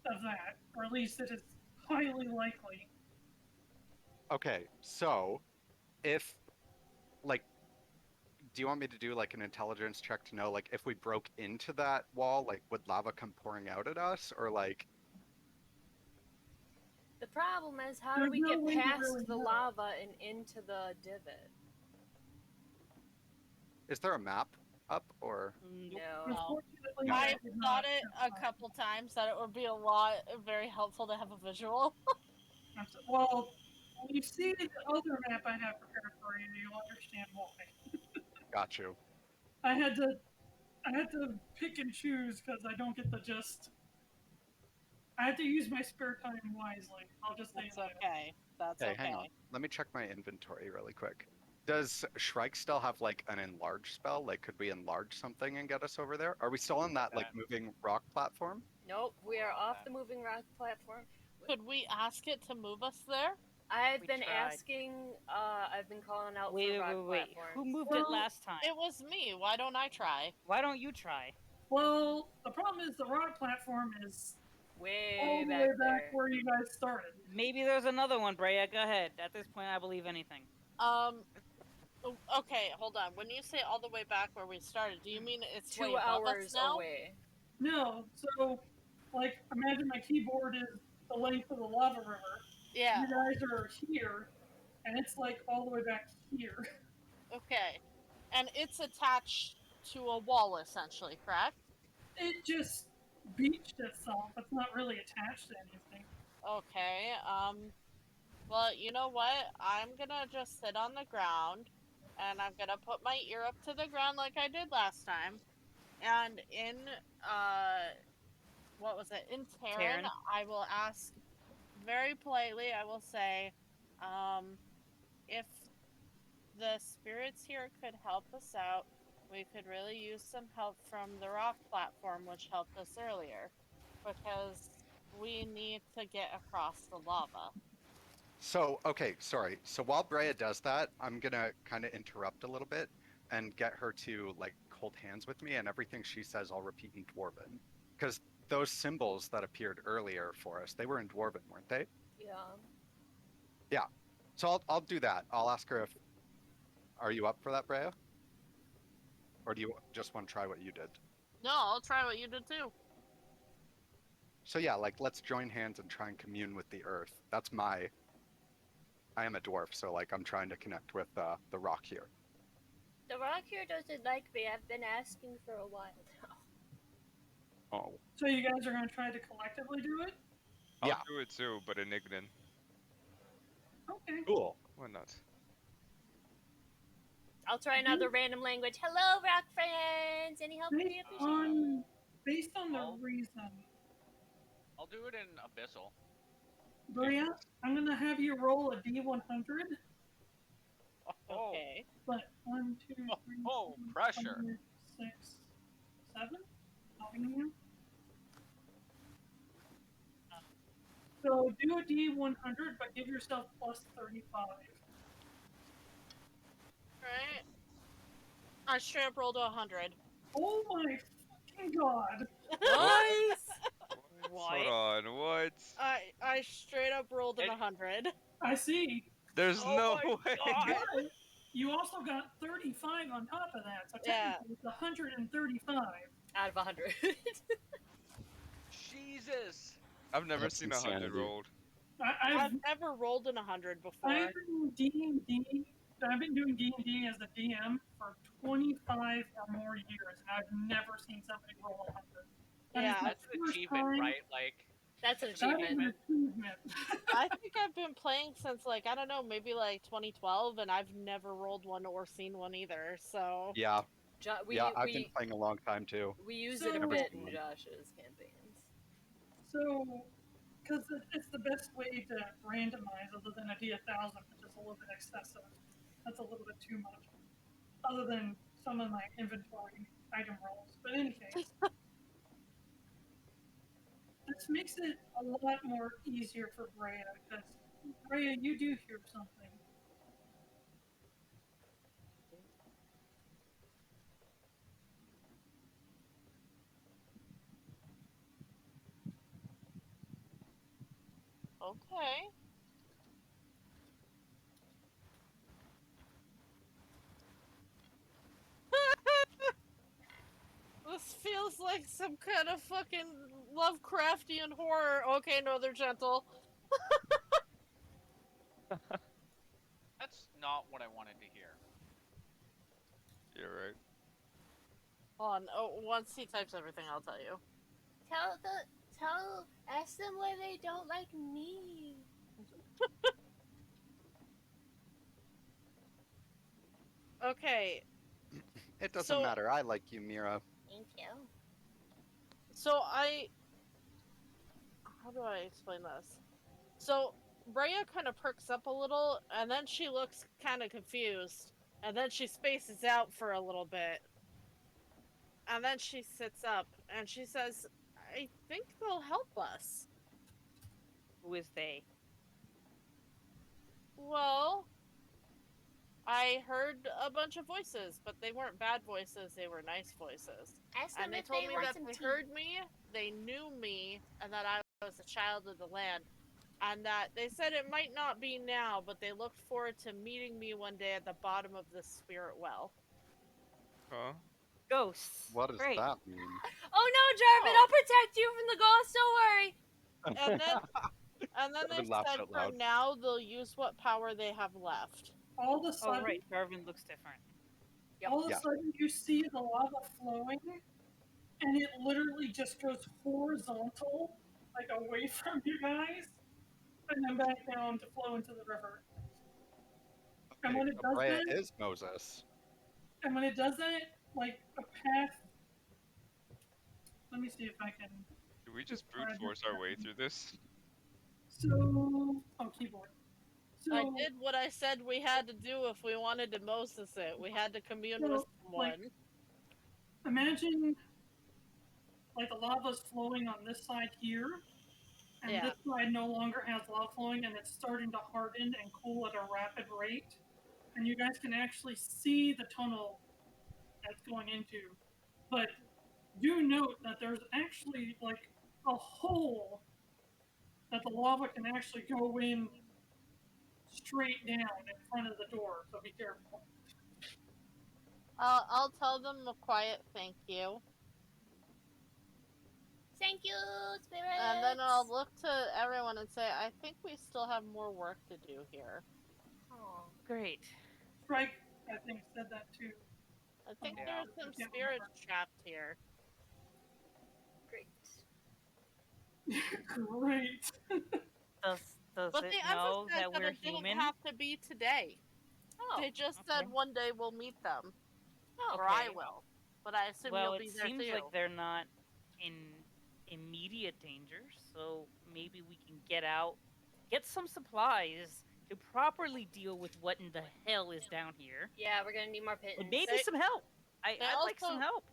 Speaker 2: of that, or at least it is highly likely.
Speaker 7: okay. So if like do you want me to do like an intelligence check to know like if we broke into that wall, like would lava come pouring out at us or like
Speaker 5: The problem is, how do
Speaker 2: There's
Speaker 5: we
Speaker 2: no
Speaker 5: get
Speaker 2: way to
Speaker 5: past
Speaker 2: really
Speaker 5: the
Speaker 2: know.
Speaker 5: lava and into the divot?
Speaker 7: is there a map up or
Speaker 5: No.
Speaker 2: Unfortunately,
Speaker 7: No.
Speaker 2: I
Speaker 6: I've
Speaker 2: did
Speaker 6: thought
Speaker 2: not
Speaker 6: it
Speaker 2: have
Speaker 6: a
Speaker 2: time.
Speaker 6: couple times that it would be very helpful to have a visual.
Speaker 2: Well, when you see the other map I have prepared for you, you'll understand why.
Speaker 7: got you.
Speaker 2: I had to pick and choose because I don't get the gist. I had to use my spare time wisely. I'll just say
Speaker 6: That's
Speaker 2: that.
Speaker 6: okay. That's
Speaker 7: Hey,
Speaker 6: okay.
Speaker 7: hang on. Let me check my inventory really quick. Does Shrike still have like an enlarge spell? Like could we enlarge something and get us over there? Are we still on that like moving rock platform?
Speaker 5: Nope, we are off the moving rock platform.
Speaker 6: Could we ask it to move us there?
Speaker 5: I've
Speaker 4: We
Speaker 5: been
Speaker 4: tried.
Speaker 5: asking, I've been calling out
Speaker 4: Wait,
Speaker 5: for rock
Speaker 4: wait, wait.
Speaker 5: platforms.
Speaker 4: Who moved it
Speaker 2: Well,
Speaker 4: last time?
Speaker 6: It was me. Why don't I try?
Speaker 4: Why don't you try?
Speaker 2: Well, the problem is the rock platform is all
Speaker 5: Way
Speaker 2: the
Speaker 5: back
Speaker 2: way back
Speaker 5: there.
Speaker 2: where you guys started.
Speaker 4: Maybe there's another one, Breya. Go ahead. At this point, I believe anything.
Speaker 6: Okay, hold on. When you say all the way back where we started, do you mean it's
Speaker 5: 2
Speaker 6: way above us
Speaker 5: hours
Speaker 6: now?
Speaker 5: away.
Speaker 2: No, so like imagine my keyboard is the length of the lava river.
Speaker 6: Yeah.
Speaker 2: You guys are here, and it's like all the way back here.
Speaker 6: Okay. And it's attached to a wall, essentially, correct?
Speaker 2: It just beached itself. It's not really attached to anything.
Speaker 6: Okay, well, you know what? I'm gonna just sit on the ground, and I'm gonna put my ear up to the ground like I did last time. And in, what was it? In Terran,
Speaker 4: Terran.
Speaker 6: I will ask very politely, I will say, if the spirits here could help us out, we could really use some help from the rock platform, which helped us earlier, because we need to get across the lava.
Speaker 7: So, okay, sorry. So while Breya does that, I'm gonna kind of interrupt a little bit and get her to like hold hands with me, and everything she says I'll repeat in Dwarven. Because those symbols that appeared earlier for us, they were in Dwarven, weren't they?
Speaker 5: Yeah.
Speaker 7: So I'll do that. I'll ask her if are you up for that, Breya? Or do you just want to try what you did?
Speaker 6: No, I'll try what you did too.
Speaker 7: So yeah, like let's join hands and try and commune with the earth. I am a dwarf, so like I'm trying to connect with the rock here.
Speaker 5: The rock here doesn't like me. I've been asking for a while now.
Speaker 7: Oh.
Speaker 2: So you guys are going to try to collectively do it?
Speaker 3: I'll
Speaker 7: Yeah.
Speaker 3: do it too, but in Ignan.
Speaker 2: Okay.
Speaker 7: Cool.
Speaker 3: Why not?
Speaker 5: I'll try another random language. Hello, rock friends. Any help would be appreciated.
Speaker 2: Based on the
Speaker 1: Oh.
Speaker 2: reason,
Speaker 1: I'll do it in Abyssal.
Speaker 2: Breya, I'm going to have you roll a D100.
Speaker 1: Oh,
Speaker 6: Okay.
Speaker 2: But 1, 2, 3,
Speaker 1: Oh,
Speaker 2: 4,
Speaker 1: pressure.
Speaker 2: 5, 6, 7. Helping you. So do a D100, but give yourself plus 35.
Speaker 6: Right. I straight up rolled 100.
Speaker 2: Oh my fucking god!
Speaker 4: Nice.
Speaker 3: Hold on, what?
Speaker 6: I straight up rolled an 100.
Speaker 2: I see.
Speaker 3: There's
Speaker 6: Oh
Speaker 3: no
Speaker 6: my
Speaker 3: way.
Speaker 6: God.
Speaker 2: But you also got 35 on top of that, so
Speaker 6: Yeah.
Speaker 2: technically it's 135.
Speaker 5: Out of 100.
Speaker 1: Jesus!
Speaker 3: I've never
Speaker 7: That's
Speaker 3: seen 100
Speaker 7: insanity.
Speaker 3: rolled.
Speaker 6: I've never rolled an 100 before.
Speaker 2: I've been D&D. I've been doing D&D as a DM for 25 or more years, and I've never seen somebody roll 100. That is
Speaker 6: Yeah.
Speaker 2: the
Speaker 1: That's an
Speaker 2: first
Speaker 1: achievement,
Speaker 2: time-
Speaker 1: right? Like,
Speaker 5: That's an
Speaker 2: That is an
Speaker 5: achievement.
Speaker 2: achievement.
Speaker 6: I think I've been playing since like, I don't know, maybe like 2012, and I've never rolled one or seen one either, so.
Speaker 7: Yeah.
Speaker 5: We,
Speaker 7: I've been playing a long time too.
Speaker 5: we use
Speaker 2: So-
Speaker 5: it a
Speaker 7: Never
Speaker 5: bit
Speaker 7: seen
Speaker 5: in
Speaker 7: one.
Speaker 5: Josh's campaigns.
Speaker 2: So, because it's the best way to randomize other than a D1000, which is a little bit excessive. That's a little bit too much. Other than some of my inventory item rolls. But in any case, this makes it a lot more easier for Breya, because Breya, you do hear something.
Speaker 6: Okay. This feels like some kind of fucking Lovecraftian horror. Okay, no, they're gentle.
Speaker 1: that's not what I wanted to hear.
Speaker 3: You're right.
Speaker 6: Hold on. Oh, once he types everything, I'll tell you.
Speaker 5: Ask them why they don't like me.
Speaker 6: Okay,
Speaker 7: It doesn't
Speaker 6: So-
Speaker 7: matter. I like you, Mirra.
Speaker 5: Thank you.
Speaker 6: so how do I explain this? So, Breya kind of perks up a little, and then she looks kind of confused, and then she spaces out for a little bit. And then she sits up, and she says, I think they'll help us.
Speaker 4: Who is they?
Speaker 6: Well, I heard a bunch of voices, but they weren't bad voices, they were nice voices.
Speaker 5: Ask them
Speaker 6: And they
Speaker 5: if
Speaker 6: told
Speaker 5: they
Speaker 6: me
Speaker 5: want
Speaker 6: that
Speaker 5: some
Speaker 6: they
Speaker 5: tea.
Speaker 6: heard me, they knew me, and that I was a child of the land. And that they said it might not be now, but they looked forward to meeting me one day at the bottom of the spirit well.
Speaker 3: Huh?
Speaker 4: Ghosts.
Speaker 7: What does
Speaker 4: Great.
Speaker 7: that mean?
Speaker 5: Oh no, Jarvin, I'll protect you from the ghosts, don't worry.
Speaker 6: And then they
Speaker 7: Jarvin laughed
Speaker 6: said
Speaker 7: out
Speaker 6: for
Speaker 7: loud.
Speaker 6: now they'll use what power they have left.
Speaker 2: All of a
Speaker 4: Oh
Speaker 2: sudden,
Speaker 4: right, Jarvin looks different.
Speaker 2: all of a
Speaker 7: Yeah.
Speaker 2: sudden you see the lava flowing, and it literally just goes horizontal, like away from you guys, and then back down to flow into the river. And when it
Speaker 7: So
Speaker 2: does
Speaker 7: Breya
Speaker 2: that,
Speaker 7: is Moses.
Speaker 2: like a path. Let me see if I can.
Speaker 3: Do we just brute force our way through this?
Speaker 2: So, keyboard. So,
Speaker 6: I did what I said we had to do if we wanted to Moses it. We had to commune with
Speaker 2: So, like-
Speaker 6: someone.
Speaker 2: imagine like the lava's flowing on this side here, and
Speaker 6: Yeah.
Speaker 2: this side no longer has lava flowing, and it's starting to harden and cool at a rapid rate. And you guys can actually see the tunnel that's going into. But do note that there's actually like a hole that the lava can actually go in straight down in front of the door, so be careful.
Speaker 6: I'll tell them a quiet thank you.
Speaker 5: Thank you, spirits.
Speaker 6: And then I'll look to everyone and say, I think we still have more work to do here.
Speaker 5: Oh,
Speaker 4: Great.
Speaker 2: Shrike, I think, said that too.
Speaker 6: I think
Speaker 1: Yeah.
Speaker 6: there's some
Speaker 2: I can't
Speaker 6: spirits
Speaker 2: remember.
Speaker 6: trapped here.
Speaker 5: great.
Speaker 2: Great.
Speaker 4: Does
Speaker 6: But
Speaker 4: it
Speaker 6: they
Speaker 4: know
Speaker 6: emphasized
Speaker 4: that
Speaker 6: that
Speaker 4: we're
Speaker 6: it didn't
Speaker 4: human?
Speaker 6: have to be today.
Speaker 5: Oh,
Speaker 6: They just
Speaker 4: okay.
Speaker 6: said one day we'll meet them.
Speaker 5: oh,
Speaker 6: Or I
Speaker 4: Okay.
Speaker 6: will. But I assume
Speaker 4: Well,
Speaker 6: you'll
Speaker 4: it
Speaker 6: be there
Speaker 4: seems
Speaker 6: too.
Speaker 4: like they're not in immediate danger, so maybe we can get out, get some supplies to properly deal with what in the hell is down here.
Speaker 5: yeah, we're gonna need more pittance.
Speaker 4: And maybe
Speaker 6: They-
Speaker 4: some help.
Speaker 6: they
Speaker 4: I'd like some
Speaker 6: also-
Speaker 4: help.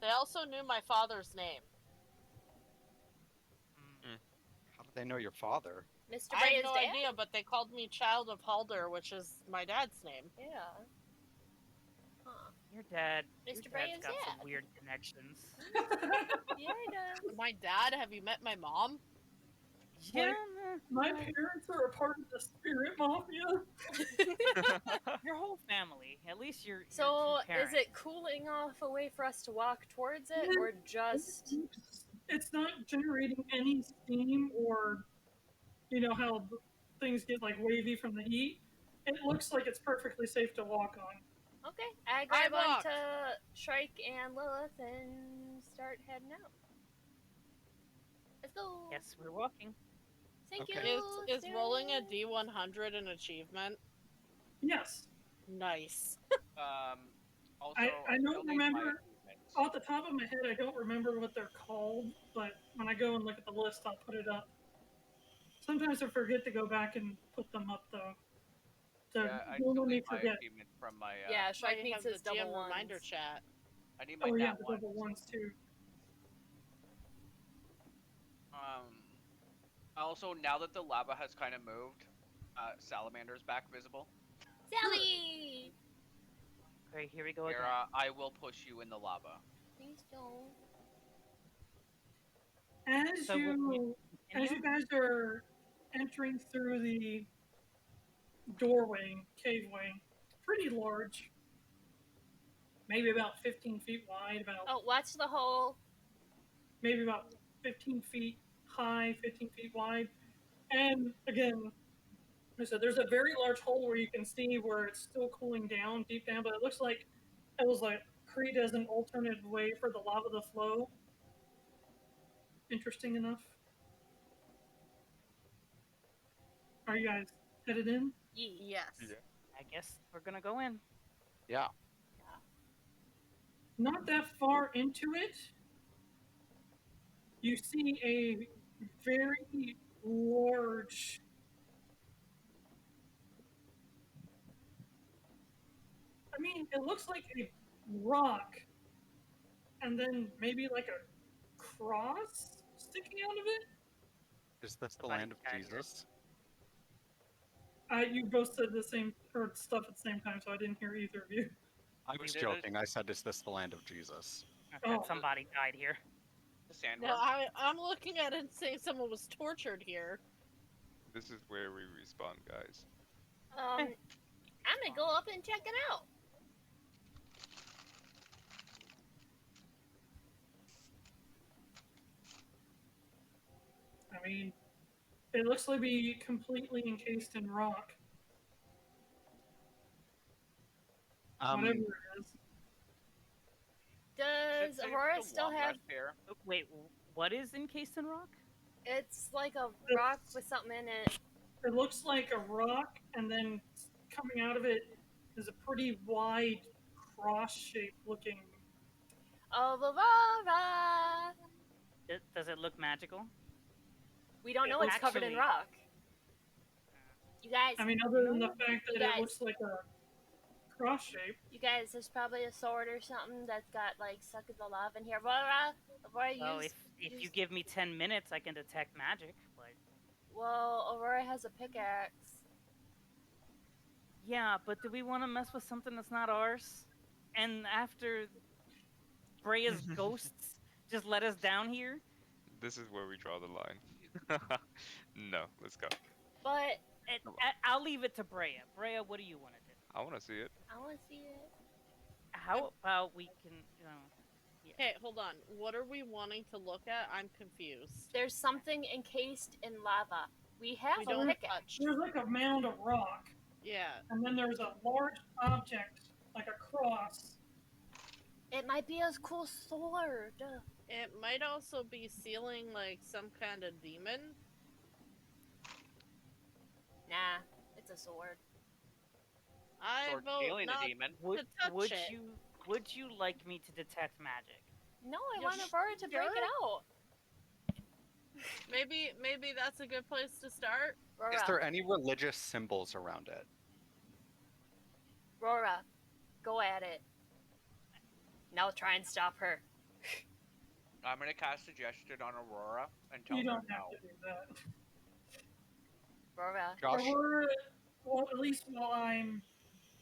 Speaker 6: They also knew my father's name.
Speaker 7: How do they know your father?
Speaker 5: Mr.
Speaker 6: I have
Speaker 5: Breya's
Speaker 6: no
Speaker 5: dad?
Speaker 6: idea, but they called me Child of Halder, which is my dad's name.
Speaker 5: Yeah. Huh.
Speaker 4: Your dad, your
Speaker 5: Mr.
Speaker 4: dad's
Speaker 5: Breya's
Speaker 4: got some
Speaker 5: dad.
Speaker 4: weird connections.
Speaker 5: Yeah, he does.
Speaker 6: My dad, have you met my mom?
Speaker 4: Yeah.
Speaker 2: My parents are a part of the spirit mafia.
Speaker 4: Your whole family. At least your
Speaker 5: So,
Speaker 4: two parents.
Speaker 5: is it cooling off a way for us to walk towards it, or just...
Speaker 2: It's not generating any steam or, you know, how things get like wavy from the heat. It looks like it's perfectly safe to walk on.
Speaker 5: Okay, I grab
Speaker 6: walk.
Speaker 5: onto Shrike and Lilith and start heading out. Let's go.
Speaker 4: Yes, we're walking.
Speaker 5: Thank
Speaker 7: Okay.
Speaker 5: you.
Speaker 6: Is rolling a
Speaker 5: spirits.
Speaker 6: D100 an achievement?
Speaker 2: Yes.
Speaker 6: Nice.
Speaker 1: Also,
Speaker 2: I
Speaker 1: still
Speaker 2: don't
Speaker 1: need my
Speaker 2: remember-
Speaker 1: achievements.
Speaker 2: Off the top of my head, I don't remember what they're called, but when I go and look at the list, I'll put it up. Sometimes I forget to go back and put them up, though. So
Speaker 1: Yeah, I
Speaker 2: don't
Speaker 1: still
Speaker 2: let me
Speaker 1: need my
Speaker 2: forget.
Speaker 1: achievement from my.
Speaker 5: Yeah,
Speaker 6: Why
Speaker 5: Shrike
Speaker 6: you
Speaker 5: needs
Speaker 6: have
Speaker 5: his
Speaker 6: the GM
Speaker 5: double ones.
Speaker 6: reminder chat.
Speaker 1: I need my
Speaker 2: Oh yeah,
Speaker 1: nat
Speaker 2: the
Speaker 1: ones.
Speaker 2: double ones too.
Speaker 1: Also, now that the lava has kind of moved, Salamander's back visible.
Speaker 5: Sally!
Speaker 4: Great, here we go again.
Speaker 1: Mirra, I will push you in the lava.
Speaker 5: Please don't.
Speaker 2: As
Speaker 4: So would we
Speaker 2: as you guys are entering through the doorway, caveway, pretty large, maybe about 15 feet wide, about
Speaker 5: Oh, watch the hole.
Speaker 2: maybe about 15 feet high, 15 feet wide. And again, so there's a very large hole where you can see where it's still cooling down deep down, but it looks like it was like created as an alternate way for the lava to flow. Interesting enough. Are you guys headed in?
Speaker 6: Yes.
Speaker 3: Yeah.
Speaker 4: I guess we're gonna go in.
Speaker 7: Yeah.
Speaker 2: Not that far into it, you see a very large I mean, it looks like a rock and then maybe like a cross sticking out of it.
Speaker 7: Is this the
Speaker 4: Somebody
Speaker 7: land of
Speaker 4: died here.
Speaker 7: Jesus?
Speaker 2: You both said the same or stuff at the same time, so I didn't hear either of you.
Speaker 7: I was
Speaker 1: did it.
Speaker 7: joking. I said, is this the land of Jesus?
Speaker 4: Okay,
Speaker 2: Oh.
Speaker 4: somebody died here.
Speaker 1: The sandworm.
Speaker 6: No, I'm looking at it and saying someone was tortured here.
Speaker 3: This is where we respawn, guys.
Speaker 5: I'm gonna go up and check it out.
Speaker 2: I mean, it looks like be completely encased in rock, whatever it is.
Speaker 5: Does
Speaker 1: Since
Speaker 5: Aurora
Speaker 1: it's a
Speaker 5: still
Speaker 1: long
Speaker 5: have...
Speaker 1: rest here,
Speaker 4: Oh, wait, what is encased in rock?
Speaker 5: It's like a rock with something in it.
Speaker 2: It looks like a rock, and then coming out of it is a pretty wide cross-shaped looking.
Speaker 5: Of Aurora!
Speaker 4: Does it look magical?
Speaker 5: We don't know
Speaker 2: Well,
Speaker 5: it's covered in
Speaker 4: actually-
Speaker 5: rock. You guys,
Speaker 2: I mean, other than the
Speaker 4: No,
Speaker 2: fact that
Speaker 5: you guys-
Speaker 2: it looks like a cross shape.
Speaker 5: there's probably a sword or something that's got like stuck in the lava in here. Aurora,
Speaker 4: Well,
Speaker 5: use.
Speaker 4: if you
Speaker 5: use-
Speaker 4: give me 10 minutes, I can detect magic. But
Speaker 5: Well, Aurora has a pickaxe.
Speaker 4: yeah, but do we want to mess with something that's not ours? And after Breya's ghosts just let us down here?
Speaker 3: This is where we draw the line. No, let's go.
Speaker 5: But
Speaker 4: I'll leave it to Breya. Breya, what do you want to do?
Speaker 3: I want to see it.
Speaker 5: I want to see it.
Speaker 4: How about we can,
Speaker 6: Okay, hold on. What are we wanting to look at? I'm confused.
Speaker 5: There's something encased in lava. We have
Speaker 6: We
Speaker 5: a
Speaker 6: don't
Speaker 5: pickaxe.
Speaker 6: touch.
Speaker 2: There's like a mound of rock,
Speaker 6: Yeah.
Speaker 2: and then there's a large object, like a cross.
Speaker 5: It might be a cool sword.
Speaker 6: It might also be sealing like some kind of demon.
Speaker 5: Nah, it's a sword.
Speaker 6: I
Speaker 1: Sword
Speaker 6: vote
Speaker 1: stealing
Speaker 6: not
Speaker 1: a demon.
Speaker 4: would
Speaker 6: touch
Speaker 4: would
Speaker 6: it.
Speaker 4: you like me to detect magic?
Speaker 5: No, I
Speaker 6: You
Speaker 5: want Aurora to break it
Speaker 6: sure?
Speaker 5: out.
Speaker 6: Maybe that's a good place to start.
Speaker 5: Aurora,
Speaker 7: Is there any religious symbols around it?
Speaker 5: Aurora, go at it. Now try and stop her.
Speaker 1: I'm gonna cast Suggestion on Aurora and tell
Speaker 2: You
Speaker 1: her
Speaker 2: don't have
Speaker 1: no.
Speaker 2: to do that.
Speaker 5: Aurora,
Speaker 7: Josh,
Speaker 2: Aurora, well, at least while I'm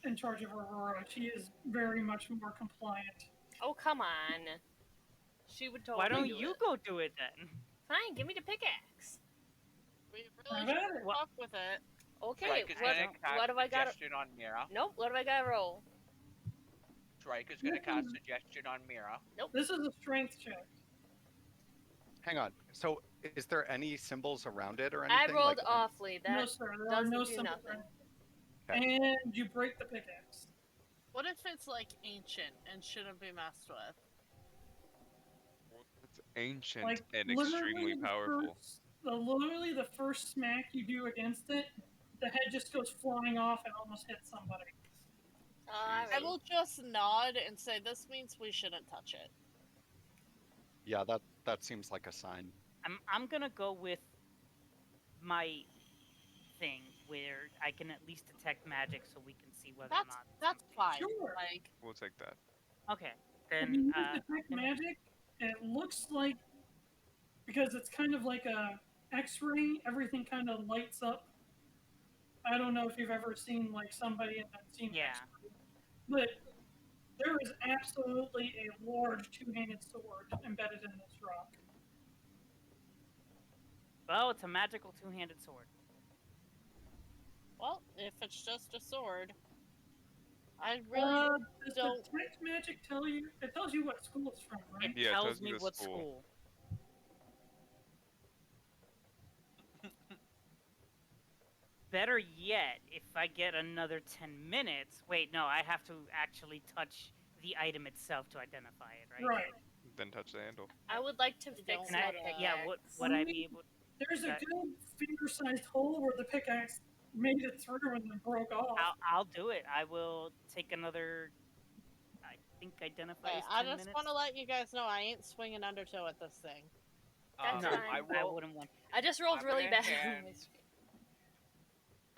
Speaker 2: in charge of Aurora, she is very much more compliant.
Speaker 5: oh come on. She would totally
Speaker 4: Why don't
Speaker 5: do
Speaker 4: you
Speaker 5: it.
Speaker 4: go do it then?
Speaker 5: Fine, give me the pickaxe.
Speaker 6: We really
Speaker 2: Have at
Speaker 6: should
Speaker 2: it.
Speaker 6: fuck with it.
Speaker 5: Okay,
Speaker 1: Shrike is
Speaker 5: what,
Speaker 1: gonna cast
Speaker 5: what do I got?
Speaker 1: Suggestion on Mirra.
Speaker 5: Nope, what do I gotta roll?
Speaker 1: Shrike is gonna cast Suggestion on Mirra.
Speaker 2: This is a strength check.
Speaker 7: hang on. So, is there any symbols around it or
Speaker 5: I
Speaker 7: anything?
Speaker 5: rolled
Speaker 7: like,
Speaker 5: awfully.
Speaker 2: No,
Speaker 5: That
Speaker 2: sir, there are
Speaker 5: doesn't
Speaker 2: no
Speaker 5: do
Speaker 2: symbols.
Speaker 5: nothing.
Speaker 2: And you break the pickaxe.
Speaker 6: What if it's like ancient and shouldn't be messed with?
Speaker 3: It's ancient
Speaker 2: Like
Speaker 3: and
Speaker 2: literally
Speaker 3: extremely
Speaker 2: the
Speaker 3: powerful.
Speaker 2: literally the first smack you do against it, the head just goes flying off and almost hits somebody.
Speaker 6: I
Speaker 5: Alright.
Speaker 6: will just nod and say this means we shouldn't touch it.
Speaker 7: Yeah, that seems like a sign.
Speaker 4: I'm gonna go with my thing where I can at least detect magic, so we can see whether or not.
Speaker 6: That's fine.
Speaker 2: Sure.
Speaker 6: Like
Speaker 3: We'll take that.
Speaker 4: Okay,
Speaker 2: When
Speaker 4: then
Speaker 2: you
Speaker 4: uh,
Speaker 2: detect
Speaker 4: I'm gonna-
Speaker 2: magic, it looks like, because it's kind of like a X-ray, everything kind of lights up. I don't know if you've ever seen like somebody and then seen
Speaker 4: Yeah.
Speaker 2: X-ray, but there is absolutely a large two-handed sword embedded in this rock.
Speaker 4: well, it's a magical two-handed sword.
Speaker 6: well, if it's just a sword. I really
Speaker 2: Does
Speaker 6: don't-
Speaker 2: detect magic tell you? It tells you what school it's from, right?
Speaker 4: It
Speaker 3: Yeah, it
Speaker 4: tells
Speaker 3: tells
Speaker 4: me
Speaker 3: you the
Speaker 4: what
Speaker 3: school.
Speaker 4: school. Better yet, if I get another 10 minutes. Wait, no, I have to actually touch the item itself to identify it, right?
Speaker 2: Right.
Speaker 3: Then touch the handle.
Speaker 5: I would like to
Speaker 6: Don't
Speaker 5: fix
Speaker 4: Can I,
Speaker 5: my
Speaker 6: pickaxe.
Speaker 4: yeah, would I be able?
Speaker 2: There's a
Speaker 4: That-
Speaker 2: good finger-sized hole where the pickaxe made it through and then broke off.
Speaker 4: I'll do it. I will take another. I think identify.
Speaker 6: Okay,
Speaker 4: is
Speaker 6: I
Speaker 4: 10
Speaker 6: just
Speaker 4: minutes.
Speaker 6: want to let you guys know I ain't swinging undertow at this thing.
Speaker 5: That's
Speaker 4: No,
Speaker 5: fine.
Speaker 4: I
Speaker 1: will.
Speaker 4: wouldn't want.
Speaker 5: I just rolled
Speaker 1: I'm
Speaker 5: really
Speaker 1: gonna
Speaker 5: bad.
Speaker 1: hand-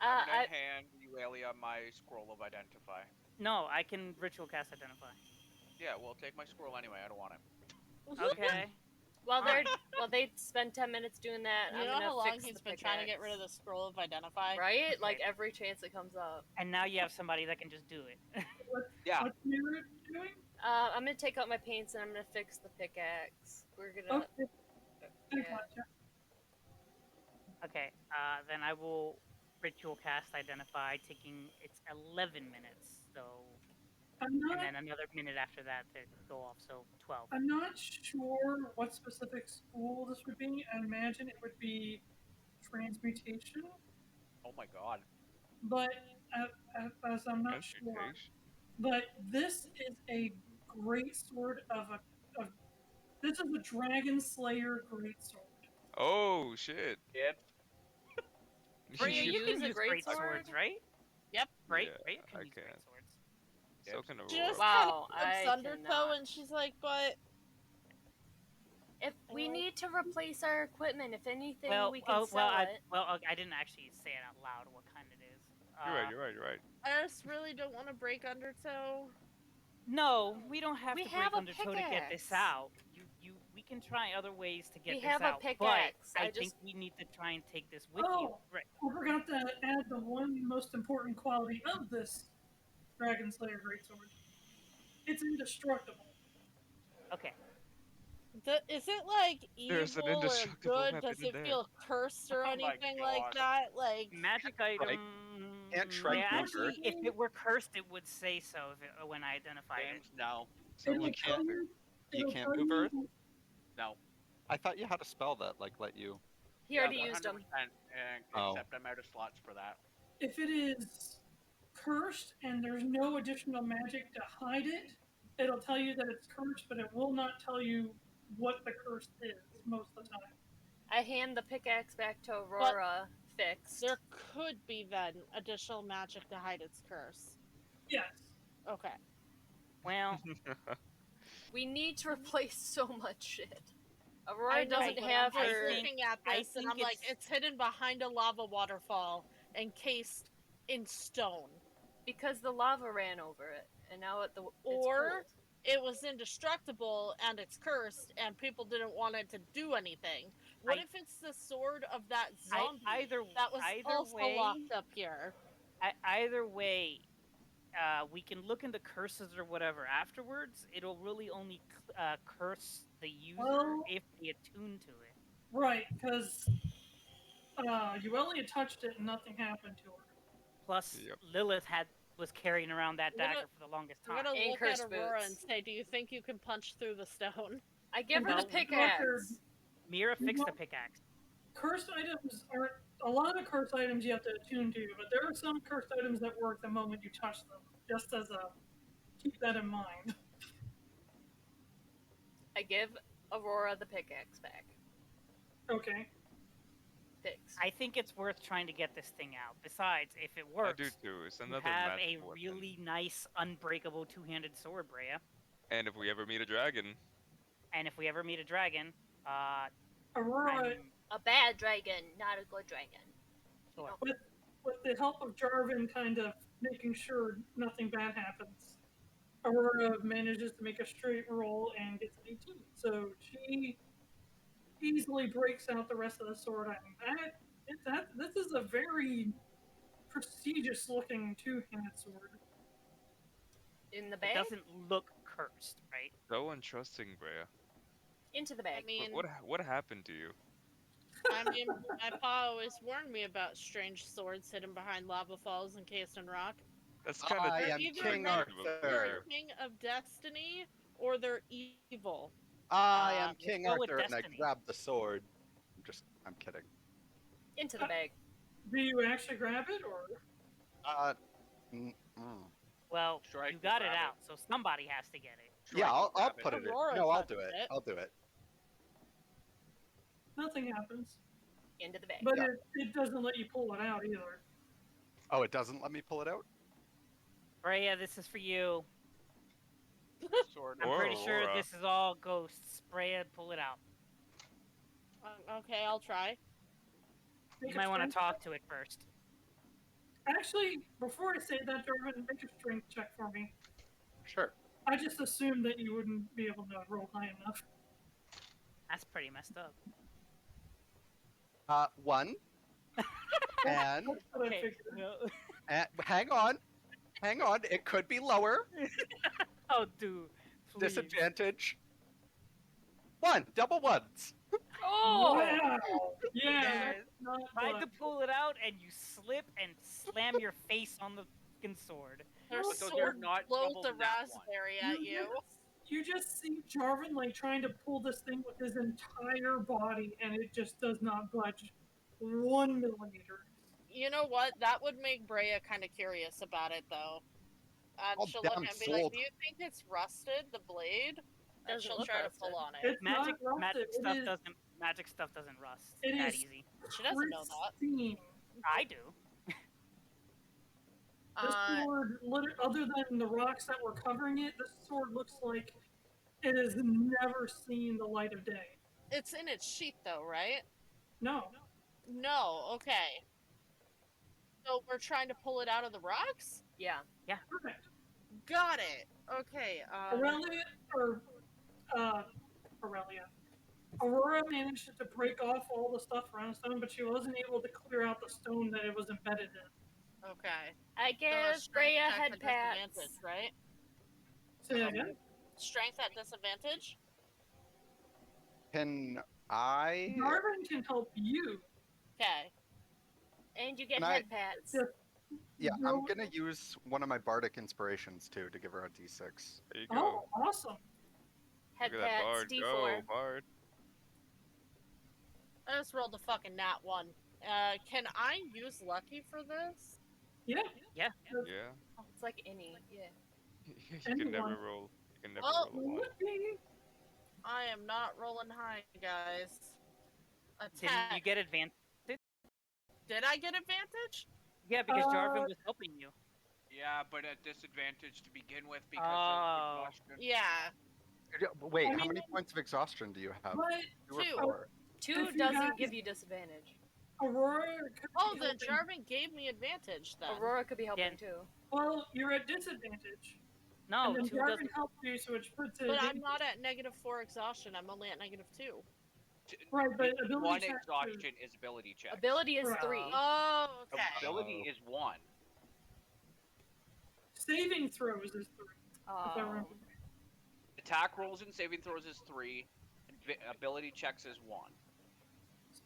Speaker 5: uh,
Speaker 1: I'm gonna
Speaker 5: I,
Speaker 1: hand Yuelia my scroll of identify.
Speaker 4: No, I can ritual cast identify.
Speaker 1: Yeah, well, take my scroll anyway. I don't want it.
Speaker 4: Okay.
Speaker 5: while they spend 10 minutes doing that,
Speaker 6: You
Speaker 5: I'm
Speaker 6: know
Speaker 5: gonna
Speaker 6: how long
Speaker 5: fix
Speaker 6: he's
Speaker 5: the
Speaker 6: been trying to get rid of the scroll of identify?
Speaker 5: pickaxe. Right?
Speaker 4: Okay.
Speaker 5: Like every chance it comes up.
Speaker 4: And now you have somebody that can just do it.
Speaker 1: Yeah.
Speaker 2: What's Mirra doing?
Speaker 5: I'm gonna take out my paints and I'm gonna fix the pickaxe. We're gonna.
Speaker 2: Okay. I
Speaker 5: Yeah.
Speaker 2: gotcha.
Speaker 4: Okay. Then I will ritual cast identify, taking it's 11 minutes. So,
Speaker 2: I'm
Speaker 4: and
Speaker 2: not.
Speaker 4: then another minute after that to go off. So 12.
Speaker 2: I'm not sure what specific school this would be. I imagine it would be transmutation,
Speaker 1: Oh my god.
Speaker 2: but as I'm not sure.
Speaker 3: Transmutation.
Speaker 2: But this is a great sword this is a Dragon Slayer great sword.
Speaker 3: Oh shit.
Speaker 1: Yep.
Speaker 5: Breya, you
Speaker 4: can
Speaker 5: use a
Speaker 4: use
Speaker 5: great
Speaker 4: swords,
Speaker 5: sword?
Speaker 4: right?
Speaker 6: Yep.
Speaker 4: Right.
Speaker 3: Yeah,
Speaker 4: Right. Can
Speaker 3: I
Speaker 4: use
Speaker 3: can.
Speaker 4: great swords.
Speaker 3: So can
Speaker 6: Just
Speaker 3: Aurora.
Speaker 5: Wow,
Speaker 6: kind of
Speaker 5: I
Speaker 6: looks undertow
Speaker 5: cannot.
Speaker 6: and she's like, but
Speaker 5: If we need to replace our equipment, if anything,
Speaker 4: Well,
Speaker 5: we can sell it.
Speaker 4: I didn't actually say it out loud what kind it is.
Speaker 3: You're right.
Speaker 6: I just really don't want to break Undertow.
Speaker 4: No, we don't have
Speaker 5: We
Speaker 4: to
Speaker 5: have
Speaker 4: break
Speaker 5: a
Speaker 4: Undertow to get this
Speaker 5: pickaxe.
Speaker 4: out. We can try other ways to get
Speaker 5: We
Speaker 4: this
Speaker 5: have a
Speaker 4: out.
Speaker 5: pickaxe.
Speaker 4: But I
Speaker 5: I
Speaker 4: think
Speaker 5: just-
Speaker 4: we need to try and take this with you.
Speaker 2: Oh,
Speaker 4: Right.
Speaker 2: I forgot to add the one most important quality of this Dragon Slayer Greatsword. It's indestructible.
Speaker 4: Okay.
Speaker 6: Is it like
Speaker 3: There's an
Speaker 6: evil or
Speaker 3: indestructible
Speaker 6: good?
Speaker 3: weapon
Speaker 6: Does
Speaker 3: in
Speaker 6: it
Speaker 3: there.
Speaker 6: feel cursed or
Speaker 1: Oh my
Speaker 6: anything like
Speaker 1: gosh.
Speaker 6: that? Like
Speaker 4: Magic item.
Speaker 7: Can't Shrike
Speaker 4: yeah,
Speaker 7: move
Speaker 4: actually,
Speaker 7: Earth?
Speaker 4: if it were cursed, it would say so when I identified it.
Speaker 1: James, no.
Speaker 3: So
Speaker 2: It'll
Speaker 3: we
Speaker 2: tell
Speaker 3: can't.
Speaker 2: you.
Speaker 7: You
Speaker 2: it'll
Speaker 7: can't
Speaker 2: tell
Speaker 7: move Earth?
Speaker 1: No.
Speaker 7: I thought you had a spell that like let you.
Speaker 5: He already used them.
Speaker 1: 100%,
Speaker 7: Oh.
Speaker 1: except I'm out of slots for that.
Speaker 2: If it is cursed and there's no additional magic to hide it, it'll tell you that it's cursed, but it will not tell you what the curse is most of the time.
Speaker 5: I hand the pickaxe back to Aurora, fixed.
Speaker 6: there could be then additional magic to hide its curse.
Speaker 2: Yes.
Speaker 6: Okay.
Speaker 4: Well,
Speaker 5: We need to replace so much shit.
Speaker 6: I
Speaker 5: Aurora
Speaker 6: know,
Speaker 5: doesn't
Speaker 6: but
Speaker 5: have
Speaker 6: I'm
Speaker 5: her.
Speaker 6: looking at
Speaker 4: I
Speaker 6: this and
Speaker 4: think
Speaker 6: I'm like, it's hidden behind a lava waterfall, encased in stone.
Speaker 5: Because the lava ran over it, and now it's
Speaker 6: Or-
Speaker 5: cold.
Speaker 6: It was indestructible and it's cursed, and people didn't want it to do anything. What
Speaker 4: I-
Speaker 6: if it's the sword of that zombie
Speaker 4: either
Speaker 6: that was
Speaker 4: either
Speaker 6: also
Speaker 4: way,
Speaker 6: locked up here?
Speaker 4: either way, we can look into curses or whatever afterwards. It'll really only curse the user
Speaker 2: Well-
Speaker 4: if they attune to it.
Speaker 2: Right, because Yuelia touched it and nothing happened to her.
Speaker 4: Plus,
Speaker 3: Yep.
Speaker 4: Lilith was carrying around that
Speaker 6: I'm gonna-
Speaker 4: dagger for the longest
Speaker 6: I'm
Speaker 4: time.
Speaker 6: gonna
Speaker 5: And
Speaker 6: look at
Speaker 5: cursed
Speaker 6: Aurora
Speaker 5: boots.
Speaker 6: and say, do you think you can punch through the stone?
Speaker 5: I give her
Speaker 4: No,
Speaker 5: the
Speaker 4: we
Speaker 5: pickaxe.
Speaker 4: Mirra fixed the
Speaker 2: No.
Speaker 4: pickaxe.
Speaker 2: Cursed items aren't a lot of cursed items you have to attune to, but there are some cursed items that work the moment you touch them. Just as a keep that in mind.
Speaker 5: I give Aurora the pickaxe back.
Speaker 2: Okay.
Speaker 5: Fixed.
Speaker 4: I think it's worth trying to get this thing out. Besides, if it
Speaker 3: I
Speaker 4: works,
Speaker 3: do too. It's
Speaker 4: you
Speaker 3: another
Speaker 4: have a
Speaker 3: magical weapon.
Speaker 4: really nice, unbreakable two-handed sword, Breya.
Speaker 3: And if we ever meet a dragon,
Speaker 4: And if we ever meet a dragon,
Speaker 2: Aurora,
Speaker 4: I'm
Speaker 5: A bad dragon, not a good dragon.
Speaker 4: sure.
Speaker 2: with the help of Jarvin kind of making sure nothing bad happens, Aurora manages to make a straight roll and gets an 18. So she easily breaks out the rest of the sword item. This is a very prestigious looking two-handed sword.
Speaker 5: In the
Speaker 4: It
Speaker 5: bag?
Speaker 4: doesn't look cursed, right?
Speaker 3: so untrusting, Breya.
Speaker 5: Into the
Speaker 6: I
Speaker 5: bag.
Speaker 6: mean,
Speaker 3: What happened to you?
Speaker 6: my pa always warned me about strange swords hidden behind lava falls encased in rock.
Speaker 3: That's kind of.
Speaker 7: I am
Speaker 6: Either
Speaker 7: King
Speaker 6: they're
Speaker 7: Arthur.
Speaker 6: a king of destiny or they're evil.
Speaker 7: I am
Speaker 4: let's
Speaker 7: King
Speaker 4: go with
Speaker 7: Arthur, and I
Speaker 4: Destiny.
Speaker 7: grab the sword. I'm kidding.
Speaker 5: Into the bag.
Speaker 2: Do you actually grab it, or
Speaker 7: Mm.
Speaker 4: Well,
Speaker 1: Shrike
Speaker 4: you
Speaker 1: will
Speaker 4: got it
Speaker 1: grab it.
Speaker 4: out, so somebody has to get it.
Speaker 7: Yeah,
Speaker 1: Shrike will
Speaker 7: I'll
Speaker 1: grab it.
Speaker 7: put it in.
Speaker 6: Aurora
Speaker 7: No, I'll
Speaker 6: touched
Speaker 7: do it.
Speaker 6: it.
Speaker 7: I'll do it.
Speaker 2: nothing happens?
Speaker 5: Into the bag.
Speaker 2: But
Speaker 7: Yeah.
Speaker 2: it doesn't let you pull it out either.
Speaker 7: Oh, it doesn't let me pull it out?
Speaker 4: Breya, this is for you.
Speaker 1: Sword.
Speaker 4: I'm
Speaker 3: Or
Speaker 4: pretty sure
Speaker 3: Aurora.
Speaker 4: this is all ghosts. Breya, pull it out.
Speaker 6: Okay, I'll try.
Speaker 2: Make
Speaker 4: You
Speaker 2: a
Speaker 4: might want to
Speaker 2: strength
Speaker 4: talk
Speaker 2: check.
Speaker 4: to it first.
Speaker 2: Actually, before I say that, Jarvin, make a strength check for me.
Speaker 7: Sure.
Speaker 2: I just assumed that you wouldn't be able to roll high enough.
Speaker 4: That's pretty messed up.
Speaker 7: 1. and,
Speaker 2: That's what I
Speaker 4: Okay.
Speaker 2: figured.
Speaker 4: No.
Speaker 7: hang on. Hang on. It could be lower.
Speaker 4: Oh, dude. Please.
Speaker 7: Disadvantage. 1. Double ones.
Speaker 5: Oh!
Speaker 2: Wow. Yeah.
Speaker 4: Yes.
Speaker 2: that's not
Speaker 4: Tried to
Speaker 2: much.
Speaker 4: pull it out, and you slip and slam your face on the fucking sword.
Speaker 6: Their
Speaker 2: Well,
Speaker 1: so
Speaker 6: sword
Speaker 1: you're not
Speaker 6: blows
Speaker 1: double
Speaker 6: the
Speaker 1: nat one.
Speaker 6: raspberry at you.
Speaker 2: You just see Jarvin like trying to pull this thing with his entire body, and it just does not budge 1 millimeter.
Speaker 6: You know what? That would make Breya kind of curious about it, though. And
Speaker 7: Oh,
Speaker 6: she'll look
Speaker 7: damn
Speaker 6: and be like,
Speaker 7: sold.
Speaker 6: "Do you think it's rusted, the blade?" And
Speaker 5: Doesn't
Speaker 6: she'll
Speaker 5: look
Speaker 6: try to
Speaker 5: rusted.
Speaker 6: pull on it.
Speaker 2: It's
Speaker 4: Magic,
Speaker 2: not rusted.
Speaker 4: magic stuff
Speaker 2: it is,
Speaker 4: doesn't. Magic stuff doesn't rust
Speaker 2: It
Speaker 4: that
Speaker 2: is-
Speaker 4: easy.
Speaker 6: She doesn't know that.
Speaker 2: pristine.
Speaker 4: I do.
Speaker 2: This
Speaker 6: Uh,
Speaker 2: sword, other than the rocks that were covering it, this sword looks like it has never seen the light of day.
Speaker 6: It's in its sheath, though, right?
Speaker 2: No.
Speaker 6: No. Okay. So we're trying to pull it out of the rocks?
Speaker 5: Yeah.
Speaker 2: Perfect.
Speaker 6: Got it. Okay.
Speaker 2: Aurelia. Aurora managed to break off all the stuff around the stone, but she wasn't able to clear out the stone that it was embedded in.
Speaker 6: Okay.
Speaker 5: I
Speaker 6: So a
Speaker 5: give
Speaker 6: strength
Speaker 5: Breya
Speaker 6: check
Speaker 5: head
Speaker 6: at
Speaker 5: pats.
Speaker 6: disadvantage, right?
Speaker 2: Say that again?
Speaker 6: Strength at disadvantage?
Speaker 7: Can I?
Speaker 2: Jarvin can help you.
Speaker 6: Okay.
Speaker 5: And you get
Speaker 7: Can I-
Speaker 5: head pats.
Speaker 2: Yeah.
Speaker 7: Yeah,
Speaker 2: No-
Speaker 7: I'm gonna use one of my bardic inspirations too to give her a d6.
Speaker 3: There you go.
Speaker 2: Oh, awesome.
Speaker 5: Head
Speaker 3: Look at that
Speaker 5: pats,
Speaker 3: bard.
Speaker 5: D4.
Speaker 3: Go, bard.
Speaker 6: I just rolled a fucking nat 1. Can I use lucky for this?
Speaker 2: Yeah.
Speaker 3: Yeah.
Speaker 5: Oh, it's like any. Yeah.
Speaker 3: You can never
Speaker 2: Anyone.
Speaker 3: roll. You can never
Speaker 6: Well,
Speaker 3: roll a 1.
Speaker 2: Whoopee.
Speaker 6: I am not rolling high, guys.
Speaker 4: Didn't
Speaker 6: Attack.
Speaker 4: you get advantage?
Speaker 6: Did I get advantage?
Speaker 4: Yeah, because Jarvin was helping you.
Speaker 1: Yeah, but at disadvantage to begin with because
Speaker 4: Oh.
Speaker 1: of exhaustion.
Speaker 6: Yeah.
Speaker 7: Wait,
Speaker 2: I
Speaker 7: how
Speaker 2: mean-
Speaker 7: many points of exhaustion do you have?
Speaker 2: But
Speaker 7: 2 or
Speaker 6: Two.
Speaker 7: 4?
Speaker 5: 2
Speaker 2: If you
Speaker 5: doesn't
Speaker 2: guys-
Speaker 5: give you disadvantage.
Speaker 2: Aurora could
Speaker 6: Oh,
Speaker 2: be
Speaker 6: then
Speaker 2: helping-
Speaker 6: Jarvin gave me advantage then.
Speaker 5: Aurora could be helping
Speaker 4: Yeah.
Speaker 5: too.
Speaker 2: Well, you're at disadvantage.
Speaker 4: No,
Speaker 2: and then
Speaker 4: 2
Speaker 2: Jarvin
Speaker 4: doesn't.
Speaker 2: helped you, so which puts it
Speaker 6: But
Speaker 2: at
Speaker 6: I'm not at -4 exhaustion. I'm only at -2.
Speaker 2: Right, but ability
Speaker 1: One
Speaker 2: check
Speaker 1: exhaustion is ability check.
Speaker 5: Ability is
Speaker 2: Right.
Speaker 5: 3.
Speaker 6: Oh, okay.
Speaker 1: Ability is 1.
Speaker 2: saving throws is 3. If I remember.
Speaker 5: Oh.
Speaker 1: Attack rolls and saving throws is 3. Ability checks is 1.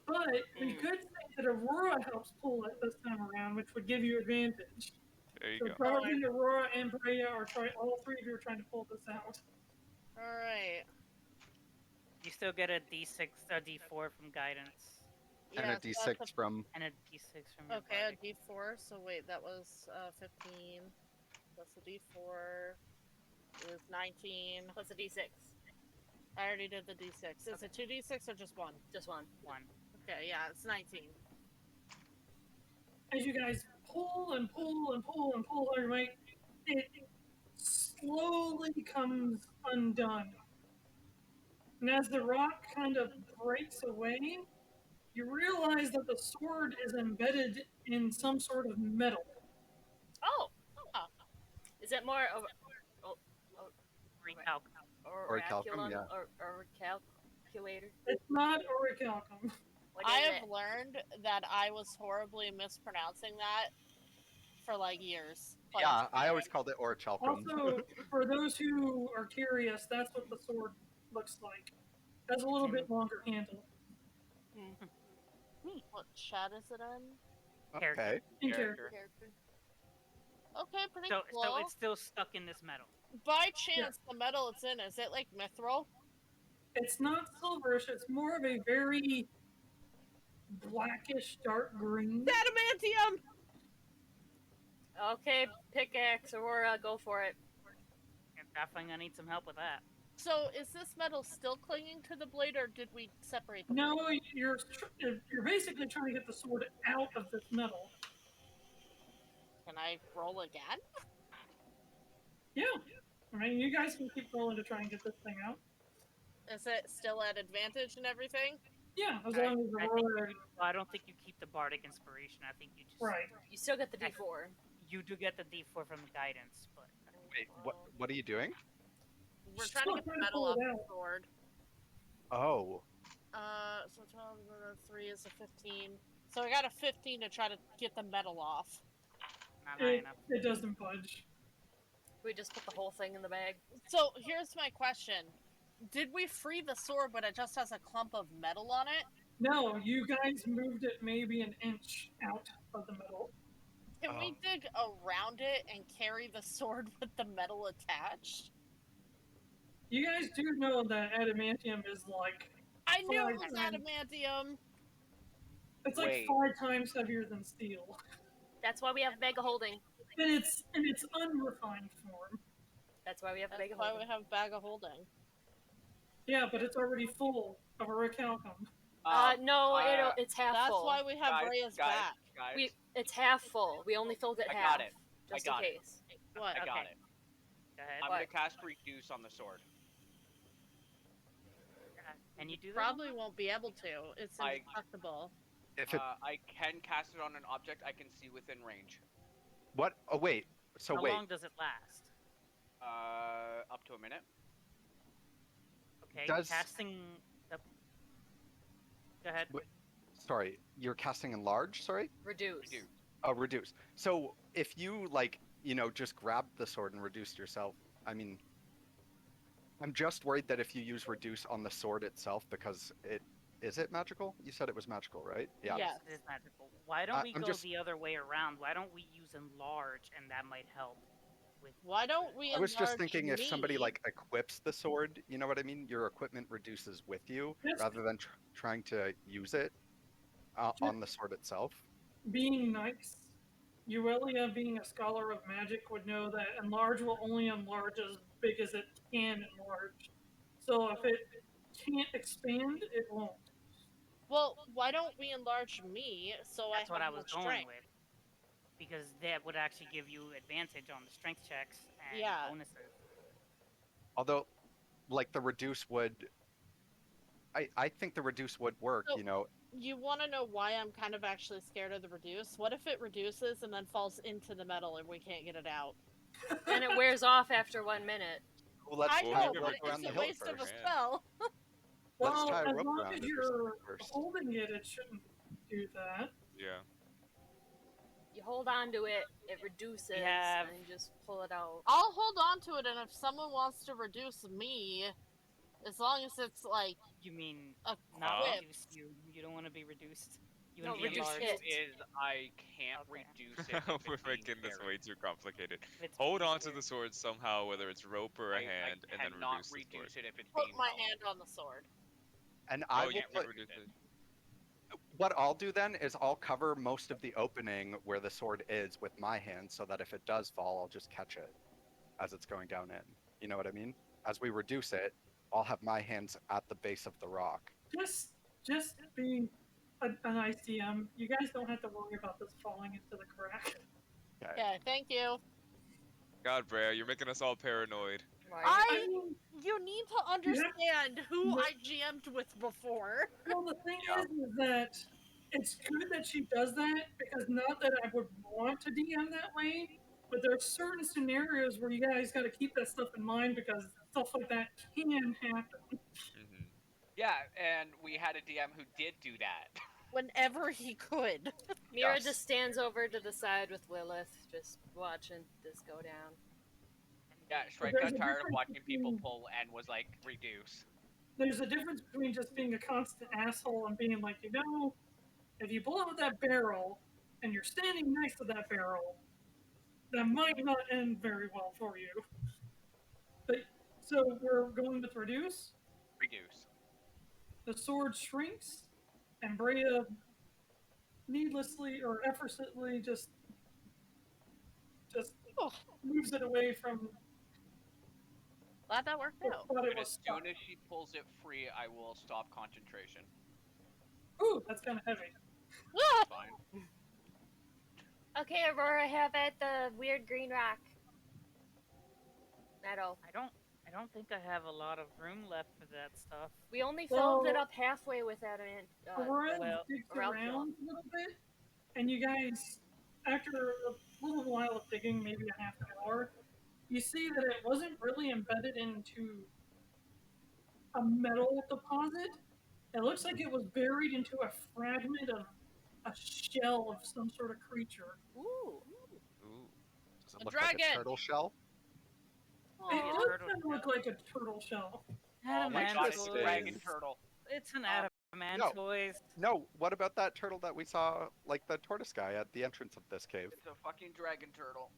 Speaker 2: But we could say that Aurora helps pull it this time around, which would give you advantage.
Speaker 3: There you
Speaker 2: So
Speaker 3: go.
Speaker 2: Jarvin, Aurora, and Breya are all 3 of you are trying to pull this out.
Speaker 6: Alright.
Speaker 4: You still get a D6, a D4 from guidance,
Speaker 7: And a d6 from.
Speaker 4: and a D6 from your
Speaker 6: Okay, a
Speaker 4: bardic.
Speaker 6: D4. So wait, that was 15. Plus a D4 is 19.
Speaker 5: Plus a D6.
Speaker 6: I already did the D6. Is it 2D6 or just 1?
Speaker 5: Just 1.
Speaker 4: 1.
Speaker 6: Okay, yeah, it's 19.
Speaker 2: As you guys pull and pull and pull and pull all your might, it slowly comes undone. And as the rock kind of breaks away, you realize that the sword is embedded in some sort of metal.
Speaker 5: Oh!
Speaker 6: Oh.
Speaker 5: Is it more of
Speaker 4: Recalc.
Speaker 7: Orichalcum, yeah.
Speaker 5: or calculator?
Speaker 2: It's not orichalcum.
Speaker 5: What
Speaker 6: I
Speaker 5: is
Speaker 6: have
Speaker 5: it?
Speaker 6: learned that I was horribly mispronouncing that for like years. playing
Speaker 7: Yeah,
Speaker 6: this
Speaker 7: I
Speaker 6: game.
Speaker 7: always called it orichalcum.
Speaker 2: Also, for those who are curious, that's what the sword looks like. It has a little bit longer handle.
Speaker 6: What chat is it in?
Speaker 7: Okay.
Speaker 2: In
Speaker 1: Character.
Speaker 2: character.
Speaker 6: Okay, pretty
Speaker 4: So
Speaker 6: cool.
Speaker 4: it's still stuck in this metal.
Speaker 6: By chance, the metal it's in, is it like mithril?
Speaker 2: It's not silverish, it's more of a very blackish dark green.
Speaker 6: Adamantium!
Speaker 5: Okay, pickaxe, Aurora, go for it.
Speaker 4: You're definitely gonna need some help with that.
Speaker 6: So, is this metal still clinging to the blade, or did we separate the
Speaker 2: No, you're basically trying to get the sword out of this metal.
Speaker 6: Can I roll again?
Speaker 2: Yeah. I mean, you guys can keep rolling to try and get this thing out.
Speaker 6: Is it still at advantage and everything?
Speaker 2: Yeah, as
Speaker 4: I-
Speaker 2: long as
Speaker 4: I think
Speaker 2: Aurora.
Speaker 4: I don't think you keep the bardic inspiration. I think you just
Speaker 2: Right.
Speaker 5: You still get the D4.
Speaker 4: You do get the D4 from the guidance, but
Speaker 7: Wait, what are you doing?
Speaker 6: We're
Speaker 2: Still
Speaker 6: trying to get the
Speaker 2: trying to
Speaker 6: metal
Speaker 2: pull
Speaker 6: off
Speaker 2: it
Speaker 6: the
Speaker 2: out.
Speaker 6: sword.
Speaker 7: Oh.
Speaker 6: So 12, 3 is a 15. So I got a 15 to try to get the metal off.
Speaker 4: not high
Speaker 2: It,
Speaker 4: enough.
Speaker 2: it doesn't budge.
Speaker 5: We just put the whole thing in the bag.
Speaker 6: So here's my question. Did we free the sword, but it just has a clump of metal on it?
Speaker 2: No, you guys moved it maybe an inch out of the metal.
Speaker 6: Can we dig around it and carry the sword with the metal attached?
Speaker 2: You guys do know that adamantium is like
Speaker 6: I knew it was
Speaker 2: Fine.
Speaker 6: adamantium.
Speaker 2: it's like
Speaker 1: Wait.
Speaker 2: 5 times heavier than steel.
Speaker 5: That's why we have a bag of holding.
Speaker 2: And it's in its unrefined form.
Speaker 5: That's why we have a bag
Speaker 6: That's
Speaker 5: of
Speaker 6: why
Speaker 5: holding.
Speaker 6: we have bag of holding.
Speaker 2: Yeah, but it's already full of orichalcum.
Speaker 5: No, it's half
Speaker 6: That's
Speaker 5: full.
Speaker 6: why we have Breya's back.
Speaker 1: Guys,
Speaker 5: It's half full. We only filled it
Speaker 1: I
Speaker 5: half.
Speaker 1: got it.
Speaker 5: Just
Speaker 1: I got
Speaker 5: in
Speaker 1: it.
Speaker 5: case.
Speaker 6: What?
Speaker 1: I got
Speaker 4: Okay.
Speaker 1: it.
Speaker 4: Go ahead.
Speaker 1: I'm
Speaker 5: What?
Speaker 1: gonna cast Reduce on the sword.
Speaker 4: Can you do that?
Speaker 6: Probably won't be able to. It's
Speaker 1: I-
Speaker 6: indestructible.
Speaker 7: If it
Speaker 1: I can cast it on an object I can see within range.
Speaker 7: what? Oh wait. So
Speaker 4: How
Speaker 7: wait.
Speaker 4: long does it last?
Speaker 1: Up to a minute.
Speaker 4: Okay,
Speaker 7: Does-
Speaker 4: casting. The... Go ahead.
Speaker 7: Sorry, you're casting enlarge. Sorry.
Speaker 5: Reduce.
Speaker 1: Reduce.
Speaker 7: Oh, reduce. So if you like, just grab the sword and reduce yourself. I mean, I'm just worried that if you use reduce on the sword itself, because is it magical? You said it was magical, right? Yeah.
Speaker 6: Yes.
Speaker 4: It is magical. Why don't we
Speaker 7: I'm
Speaker 4: go
Speaker 7: just-
Speaker 4: the other way around? Why don't we use enlarge, and that might help with.
Speaker 6: Why don't we?
Speaker 7: I was just
Speaker 6: enlarge
Speaker 7: thinking if somebody
Speaker 6: me?
Speaker 7: like equips the sword, you know what I mean? Your equipment reduces with you
Speaker 2: Yes.
Speaker 7: rather than trying to use it on the sword itself.
Speaker 2: Being nice, Yuelia, being a scholar of magic, would know that enlarge will only enlarge as big as it can enlarge. So if it can't expand, it won't.
Speaker 6: Well, why don't we enlarge me so
Speaker 4: That's
Speaker 6: I
Speaker 4: what
Speaker 6: have
Speaker 4: I was
Speaker 6: more
Speaker 4: going
Speaker 6: strength?
Speaker 4: with, because that would actually give you advantage on the strength checks and
Speaker 6: Yeah.
Speaker 4: bonuses.
Speaker 7: Although, like the reduce would, I think the reduce would work.
Speaker 6: So-
Speaker 7: You know,
Speaker 6: You want to know why I'm kind of actually scared of the reduce? What if it reduces and then falls into the metal and we can't get it out?
Speaker 5: And it wears off after 1 minute.
Speaker 7: well, let's
Speaker 6: I
Speaker 3: Well,
Speaker 7: tie
Speaker 6: know,
Speaker 7: a
Speaker 3: we
Speaker 6: but
Speaker 7: rope
Speaker 3: can
Speaker 7: around
Speaker 6: it's
Speaker 7: the
Speaker 6: a
Speaker 7: hilt
Speaker 6: waste of a
Speaker 7: first.
Speaker 6: spell.
Speaker 7: Let's
Speaker 2: Well,
Speaker 7: tie a
Speaker 2: as
Speaker 7: rope
Speaker 2: long
Speaker 7: around
Speaker 2: as
Speaker 7: it or
Speaker 2: you're
Speaker 7: something first.
Speaker 2: holding it, it shouldn't do that.
Speaker 3: Yeah.
Speaker 5: You hold on to it, it reduces,
Speaker 4: have-
Speaker 5: and you just pull it out.
Speaker 6: I'll hold on to it, and if someone wants to reduce me, as long as it's like
Speaker 4: You mean
Speaker 6: a
Speaker 4: not
Speaker 6: whip.
Speaker 4: reduce you? You don't want to be reduced. You
Speaker 5: No,
Speaker 4: want to be
Speaker 5: reduce
Speaker 4: enlarged.
Speaker 5: it.
Speaker 1: Is I can't
Speaker 4: Okay.
Speaker 1: reduce it. If
Speaker 3: We're
Speaker 1: it's being
Speaker 3: making this way
Speaker 1: carried.
Speaker 3: too complicated.
Speaker 4: It's
Speaker 3: Hold
Speaker 4: being
Speaker 3: on to the
Speaker 4: carried.
Speaker 3: sword somehow, whether it's rope or a
Speaker 1: I
Speaker 3: hand, and then
Speaker 1: cannot
Speaker 3: reduce the sword.
Speaker 1: reduce it if it's
Speaker 6: put
Speaker 1: being
Speaker 6: my
Speaker 1: held.
Speaker 6: hand on the sword.
Speaker 7: And I
Speaker 3: Oh,
Speaker 7: will
Speaker 3: you
Speaker 7: put.
Speaker 3: can't reduce it.
Speaker 7: What I'll do then is I'll cover most of the opening where the sword is with my hand, so that if it does fall, I'll just catch it as it's going down in. You know what I mean? As we reduce it, I'll have my hands at the base of the rock.
Speaker 2: Just being a nice DM, you guys don't have to worry about this falling into the crack.
Speaker 7: Okay.
Speaker 6: Okay, thank you.
Speaker 3: God, Breya, you're making us all paranoid.
Speaker 5: Right?
Speaker 2: I mean,
Speaker 6: You need to understand who I GM'd with before.
Speaker 2: well, the thing
Speaker 7: Yeah.
Speaker 2: is that it's good that she does that, because not that I would want to DM that way, but there are certain scenarios where you guys got to keep that stuff in mind, because stuff like that can happen.
Speaker 3: Hmm.
Speaker 1: Yeah, and we had a DM who did do that.
Speaker 6: Whenever he could.
Speaker 5: Mirra
Speaker 7: Yes.
Speaker 5: just stands over to the side with Lilith, just watching this go down.
Speaker 1: Yeah, Shrike
Speaker 2: There's
Speaker 1: got
Speaker 2: a
Speaker 1: tired of
Speaker 2: difference
Speaker 1: watching people
Speaker 2: between-
Speaker 1: pull and was like, reduce.
Speaker 2: There's a difference between just being a constant asshole and being like, if you pull out that barrel and you're standing next to that barrel, that might not end very well for you. But so we're going with reduce.
Speaker 1: Reduce.
Speaker 2: The sword shrinks, and Breya needlessly or effortlessly just
Speaker 6: Oh.
Speaker 2: moves it away from
Speaker 6: Glad that worked
Speaker 2: the
Speaker 6: out.
Speaker 2: spot it
Speaker 1: And
Speaker 2: was
Speaker 1: as
Speaker 2: stuck.
Speaker 1: soon as she pulls it free, I will stop concentration.
Speaker 2: Ooh, that's kind of heavy.
Speaker 6: Ah!
Speaker 1: Fine.
Speaker 5: Okay, Aurora, have at the weird green rock. Metal.
Speaker 4: I don't think I have a lot of room left for that stuff.
Speaker 5: We only filled it
Speaker 2: Well-
Speaker 5: up halfway with that.
Speaker 2: Aurora
Speaker 4: well,
Speaker 2: digs
Speaker 5: around
Speaker 2: around a little bit, and you guys, after a little while of digging, maybe a half an hour, you see that it wasn't really embedded into a metal deposit. It looks like it was buried into a fragment of a shell of some sort of creature.
Speaker 5: Ooh.
Speaker 3: Ooh.
Speaker 7: Does it
Speaker 6: A
Speaker 7: look like a
Speaker 6: dragon!
Speaker 7: turtle shell?
Speaker 2: It
Speaker 5: Aw.
Speaker 2: does
Speaker 4: turtle
Speaker 2: kind of look like a turtle shell.
Speaker 1: Oh my god, it's a
Speaker 7: Interesting.
Speaker 1: dragon turtle.
Speaker 4: It's an
Speaker 1: Um,
Speaker 4: adamantoid.
Speaker 7: No. What about that turtle that we saw, like the tortoise guy at the entrance of this cave?
Speaker 1: It's a fucking dragon turtle.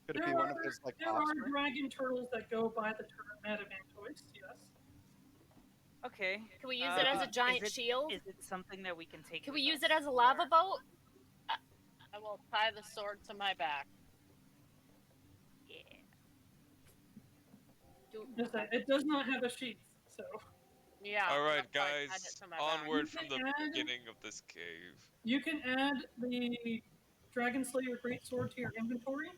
Speaker 7: Could it
Speaker 2: There
Speaker 7: be one of
Speaker 2: are-
Speaker 7: his like
Speaker 2: There are
Speaker 7: offspring?
Speaker 2: dragon turtles that go by the term adamantoids, yes.
Speaker 4: Okay.
Speaker 5: Can we use it as a giant
Speaker 4: is it,
Speaker 5: shield?
Speaker 4: Is it something that we can take?
Speaker 5: Can
Speaker 4: with
Speaker 5: we use
Speaker 4: us,
Speaker 5: it as a lava
Speaker 4: or-
Speaker 5: boat?
Speaker 6: I will tie the sword to my back.
Speaker 4: Yeah.
Speaker 2: Just that it does not have a sheath, so
Speaker 6: Yeah.
Speaker 3: All right,
Speaker 6: that's why I tied
Speaker 3: guys.
Speaker 6: it to my back.
Speaker 3: Onward
Speaker 2: You
Speaker 3: from
Speaker 2: can
Speaker 3: the
Speaker 2: add-
Speaker 3: beginning of this cave.
Speaker 2: you can add the Dragon Slayer Greatsword to your inventory.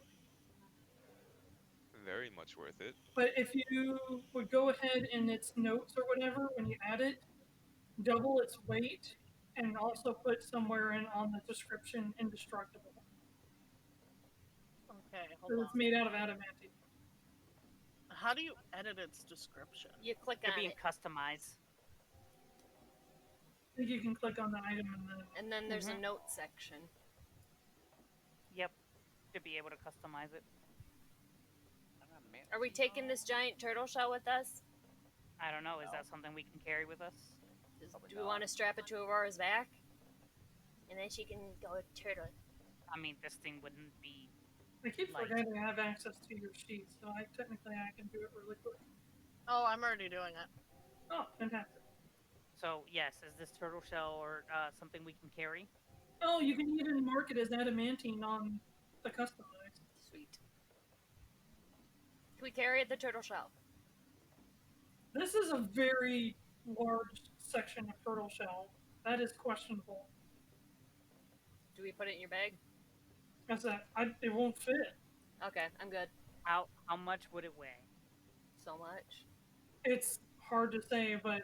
Speaker 3: very much worth it.
Speaker 2: But if you would go ahead in its notes or whatever, when you add it, double its weight, and also put somewhere in on the description indestructible.
Speaker 6: Okay, hold
Speaker 2: So
Speaker 6: on.
Speaker 2: it's made out of adamantine.
Speaker 6: How do you edit its description?
Speaker 5: You click
Speaker 4: Could
Speaker 5: on
Speaker 4: be in
Speaker 5: it,
Speaker 4: customize.
Speaker 2: I think you can click on the item
Speaker 5: and then there's a
Speaker 4: Mhm.
Speaker 5: note section.
Speaker 4: Yep. Should be able to customize it.
Speaker 5: Are we taking this giant turtle shell with us?
Speaker 4: I don't know. Is
Speaker 1: No.
Speaker 4: that something we can carry with us?
Speaker 1: Probably
Speaker 5: Do we
Speaker 1: not.
Speaker 5: want to strap it to Aurora's back? And then she can go turtle.
Speaker 4: I mean, this thing wouldn't be.
Speaker 2: I keep
Speaker 4: Light.
Speaker 2: forgetting I have access to your sheet, so I can do it really quick.
Speaker 6: Oh, I'm already doing it.
Speaker 2: Oh, fantastic.
Speaker 4: So yes, is this turtle shell or something we can carry?
Speaker 2: Oh, you can even mark it as adamantine on the customized.
Speaker 5: Sweet. Can we carry the turtle shell?
Speaker 2: This is a very large section of turtle shell. That is questionable.
Speaker 5: Do we put it in your bag?
Speaker 2: That's that. It won't fit.
Speaker 5: Okay, I'm good.
Speaker 4: How much would it weigh?
Speaker 5: So much.
Speaker 2: It's hard to say, but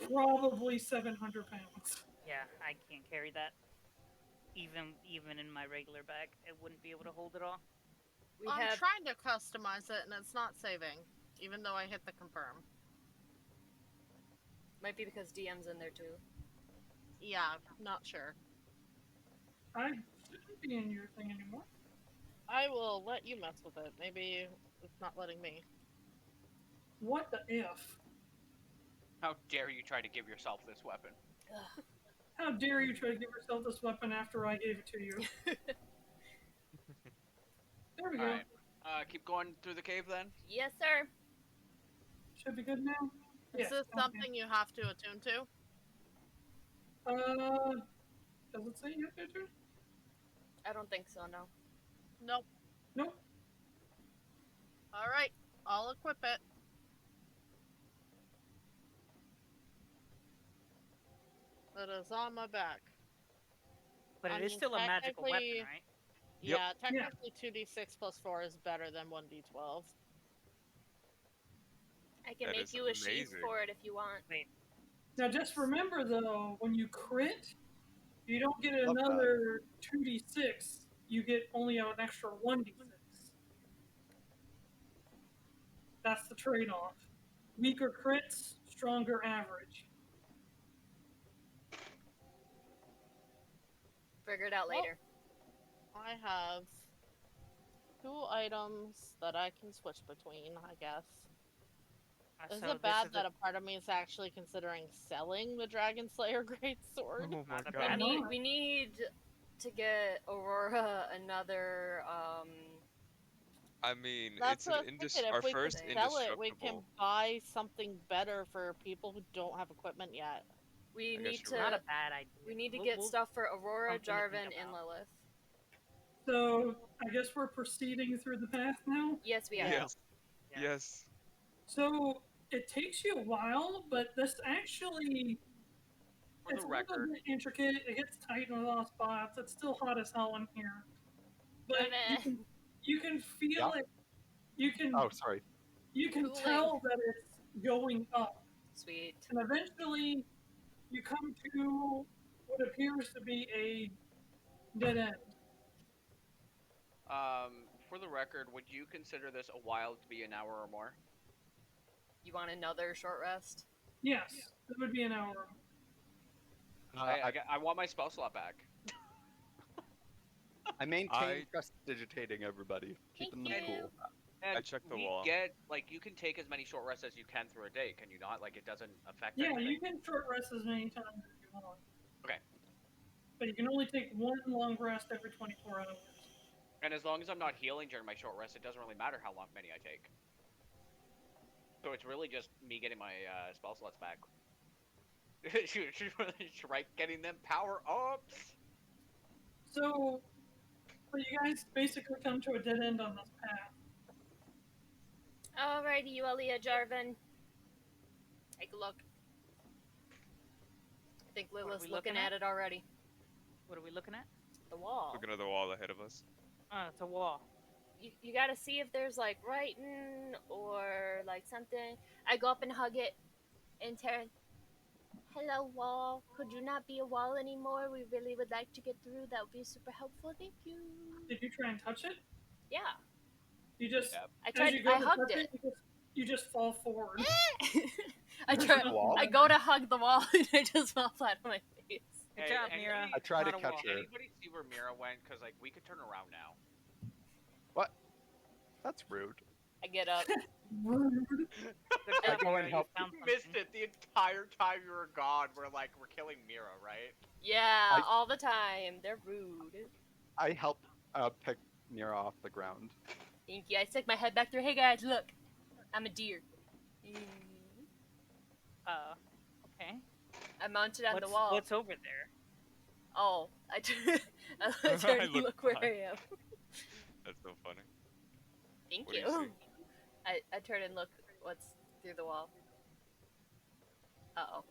Speaker 2: probably 700 pounds.
Speaker 4: Yeah, I can't carry that. Even in my regular bag, it wouldn't be able to hold it all.
Speaker 5: We
Speaker 6: I'm
Speaker 5: have.
Speaker 6: trying to customize it and it's not saving, even though I hit the confirm.
Speaker 5: Might be because DM's in there too.
Speaker 6: Yeah, not sure.
Speaker 2: I shouldn't be in your thing anymore.
Speaker 6: I will let you mess with it. Maybe it's not letting me.
Speaker 2: What the if?
Speaker 1: How dare you try to give yourself this weapon?
Speaker 5: Ugh.
Speaker 2: How dare you try to give yourself this weapon after I gave it to you? There we go.
Speaker 1: Alright. Keep going through the cave then?
Speaker 5: Yes, sir.
Speaker 2: Should be good now.
Speaker 6: Is
Speaker 2: Yes,
Speaker 6: this
Speaker 2: okay.
Speaker 6: something you have to attune to?
Speaker 2: Does it say you have to do?
Speaker 5: I don't think so, no.
Speaker 6: Nope.
Speaker 2: Nope.
Speaker 6: Alright, I'll equip it. It is on my back.
Speaker 4: But
Speaker 6: I
Speaker 4: it is
Speaker 6: mean,
Speaker 4: still a magical weapon,
Speaker 6: technically-
Speaker 4: right?
Speaker 3: Yep.
Speaker 6: Yeah, technically 2d6 plus 4 is better than 1d12.
Speaker 5: I can
Speaker 3: That
Speaker 5: make
Speaker 3: is
Speaker 5: you a sheath
Speaker 3: amazing.
Speaker 5: for it if you want.
Speaker 2: Now just remember though, when you crit, you don't get
Speaker 7: Love that.
Speaker 2: another 2d6. You get only an extra 1d6. That's the trade-off. Weaker crits, stronger average.
Speaker 5: Figure it out
Speaker 6: Well,
Speaker 5: later.
Speaker 6: I have 2 items that I can switch between, I guess. Is
Speaker 4: So
Speaker 6: it bad
Speaker 4: is
Speaker 6: that a part of me is actually considering selling the Dragon Slayer Greatsword?
Speaker 3: Oh my
Speaker 4: Not a
Speaker 3: god.
Speaker 4: bad
Speaker 2: idea.
Speaker 5: We need to get Aurora another
Speaker 3: I mean,
Speaker 6: That's
Speaker 3: it's
Speaker 6: what
Speaker 3: an
Speaker 6: I'm thinking.
Speaker 3: our
Speaker 6: If we could
Speaker 3: first
Speaker 6: sell it, we can
Speaker 3: indestructible.
Speaker 6: buy something better for people who don't have equipment yet.
Speaker 5: we
Speaker 3: I
Speaker 5: need
Speaker 3: guess
Speaker 5: to
Speaker 3: you're
Speaker 4: not a bad idea.
Speaker 5: we need to
Speaker 4: We'll-
Speaker 5: get
Speaker 4: we'll-
Speaker 5: stuff for Aurora,
Speaker 4: something to think
Speaker 5: Jarvin, and
Speaker 4: about.
Speaker 5: Lilith.
Speaker 2: So I guess we're proceeding through the path now.
Speaker 5: Yes, we are.
Speaker 3: Yes.
Speaker 4: Yeah.
Speaker 3: Yes.
Speaker 2: So it takes you a while, but this actually
Speaker 1: For
Speaker 2: it's
Speaker 1: the
Speaker 2: a little
Speaker 1: record,
Speaker 2: bit intricate. It gets tight in a lot of spots. It's still hot as hell in here, but
Speaker 5: Jarvin.
Speaker 2: you can feel
Speaker 7: Yeah.
Speaker 2: it. You can
Speaker 7: Oh, sorry.
Speaker 2: you can
Speaker 5: Cooling.
Speaker 2: tell that it's going up,
Speaker 5: Sweet.
Speaker 2: and eventually you come to what appears to be a dead end.
Speaker 1: for the record, would you consider this a while to be an hour or more?
Speaker 5: You want another short rest?
Speaker 2: Yes, it would be an hour.
Speaker 1: I want my spell slot back.
Speaker 7: I maintain
Speaker 3: I-
Speaker 7: prestidigitating everybody, keeping them
Speaker 5: Thank you.
Speaker 7: cool.
Speaker 1: And
Speaker 3: I checked the
Speaker 1: we
Speaker 3: wall.
Speaker 1: get like you can take as many short rests as you can through a day, can you not? Like it doesn't affect
Speaker 2: Yeah,
Speaker 1: anything.
Speaker 2: you can short rest as many times as you want.
Speaker 1: Okay.
Speaker 2: But you can only take one long rest every 24 hours.
Speaker 1: And as long as I'm not healing during my short rest, it doesn't really matter how many I take. So it's really just me getting my spell slots back. Shrike getting them power ups.
Speaker 2: So you guys basically come to a dead end on this path.
Speaker 5: Alrighty, Yuelia, Jarvin. Take a look. I think
Speaker 4: What are
Speaker 5: Lilith's
Speaker 4: we
Speaker 5: looking
Speaker 4: looking
Speaker 5: at
Speaker 4: at?
Speaker 5: it already.
Speaker 4: What are we looking at?
Speaker 5: The wall.
Speaker 3: Looking at the wall ahead of us.
Speaker 4: Oh, it's a wall.
Speaker 5: you gotta see if there's like writing or like something. I go up and hug it, and Taryn, hello wall. Could you not be a wall anymore? We really would like to get through. That would be super helpful. Thank you.
Speaker 2: Did you try and touch it?
Speaker 5: Yeah.
Speaker 2: You just
Speaker 1: Yep.
Speaker 5: I
Speaker 2: as
Speaker 5: tried.
Speaker 2: you go
Speaker 5: I
Speaker 2: to
Speaker 5: hugged
Speaker 2: touch
Speaker 5: it.
Speaker 2: you just fall forward.
Speaker 5: I try.
Speaker 7: Wall?
Speaker 5: I go to hug the wall, and I just fall flat on my face.
Speaker 4: Good job,
Speaker 1: anybody-
Speaker 4: Mirra.
Speaker 7: I tried to
Speaker 4: Not a
Speaker 7: catch
Speaker 4: wall.
Speaker 7: her.
Speaker 1: Anybody see where Mirra went? Because like we could turn around now.
Speaker 7: What? That's rude.
Speaker 5: I get up.
Speaker 2: Rude.
Speaker 4: Good
Speaker 7: I
Speaker 4: job,
Speaker 7: go
Speaker 4: Mirra,
Speaker 7: and
Speaker 4: you
Speaker 7: help-
Speaker 4: found
Speaker 1: You missed
Speaker 4: something.
Speaker 1: it the entire time you were gone. We're killing Mirra, right?
Speaker 5: Yeah, all the time. They're rude.
Speaker 7: I help pick Mirra off the ground.
Speaker 5: Thank you. I stick my head back there. Hey guys, look, I'm a deer.
Speaker 4: Okay.
Speaker 5: I mounted on the
Speaker 4: What's,
Speaker 5: wall.
Speaker 4: what's over there?
Speaker 5: Oh, I turn and
Speaker 3: look
Speaker 5: look where
Speaker 3: behind.
Speaker 5: I am.
Speaker 3: That's so funny.
Speaker 5: Thank
Speaker 3: What do
Speaker 5: you.
Speaker 3: you see?
Speaker 5: I turn and look what's through the wall. Uh-oh.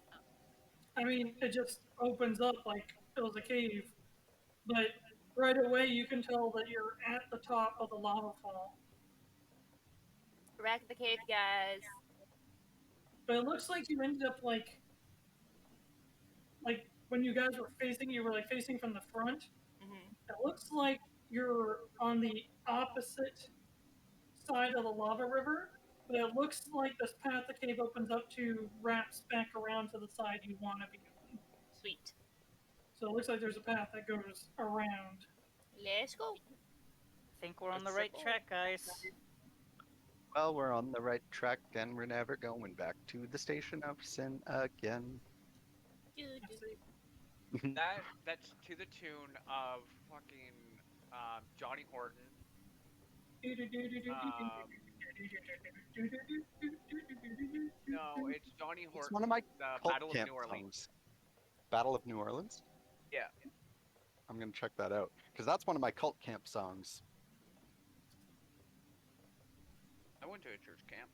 Speaker 2: I mean, it just opens up like it was a cave, but right away you can tell that you're at the top of the lava fall.
Speaker 5: Rack the cave, guys.
Speaker 2: But it looks like you ended up like when you guys were facing, you were like facing from the front.
Speaker 5: Mm-hmm.
Speaker 2: It looks like you're on the opposite side of the lava river, but it looks like this path the cave opens up to wraps back around to the side you want to be on.
Speaker 5: Sweet.
Speaker 2: So it looks like there's a path that goes around.
Speaker 5: Let's go.
Speaker 4: Think we're on the
Speaker 3: That's
Speaker 4: right
Speaker 3: simple.
Speaker 4: track, guys.
Speaker 7: Well, we're on the right track, and we're never going back to the station of sin again.
Speaker 1: That's to the tune of fucking Johnny Horton. No, it's Johnny
Speaker 7: It's
Speaker 1: Horton.
Speaker 7: one of my
Speaker 1: The
Speaker 7: cult
Speaker 1: Battle of
Speaker 7: camp
Speaker 1: New Orleans.
Speaker 7: songs. Battle of New Orleans?
Speaker 1: Yeah.
Speaker 7: I'm gonna check that out, because that's one of my cult camp songs.
Speaker 1: I went to a church camp.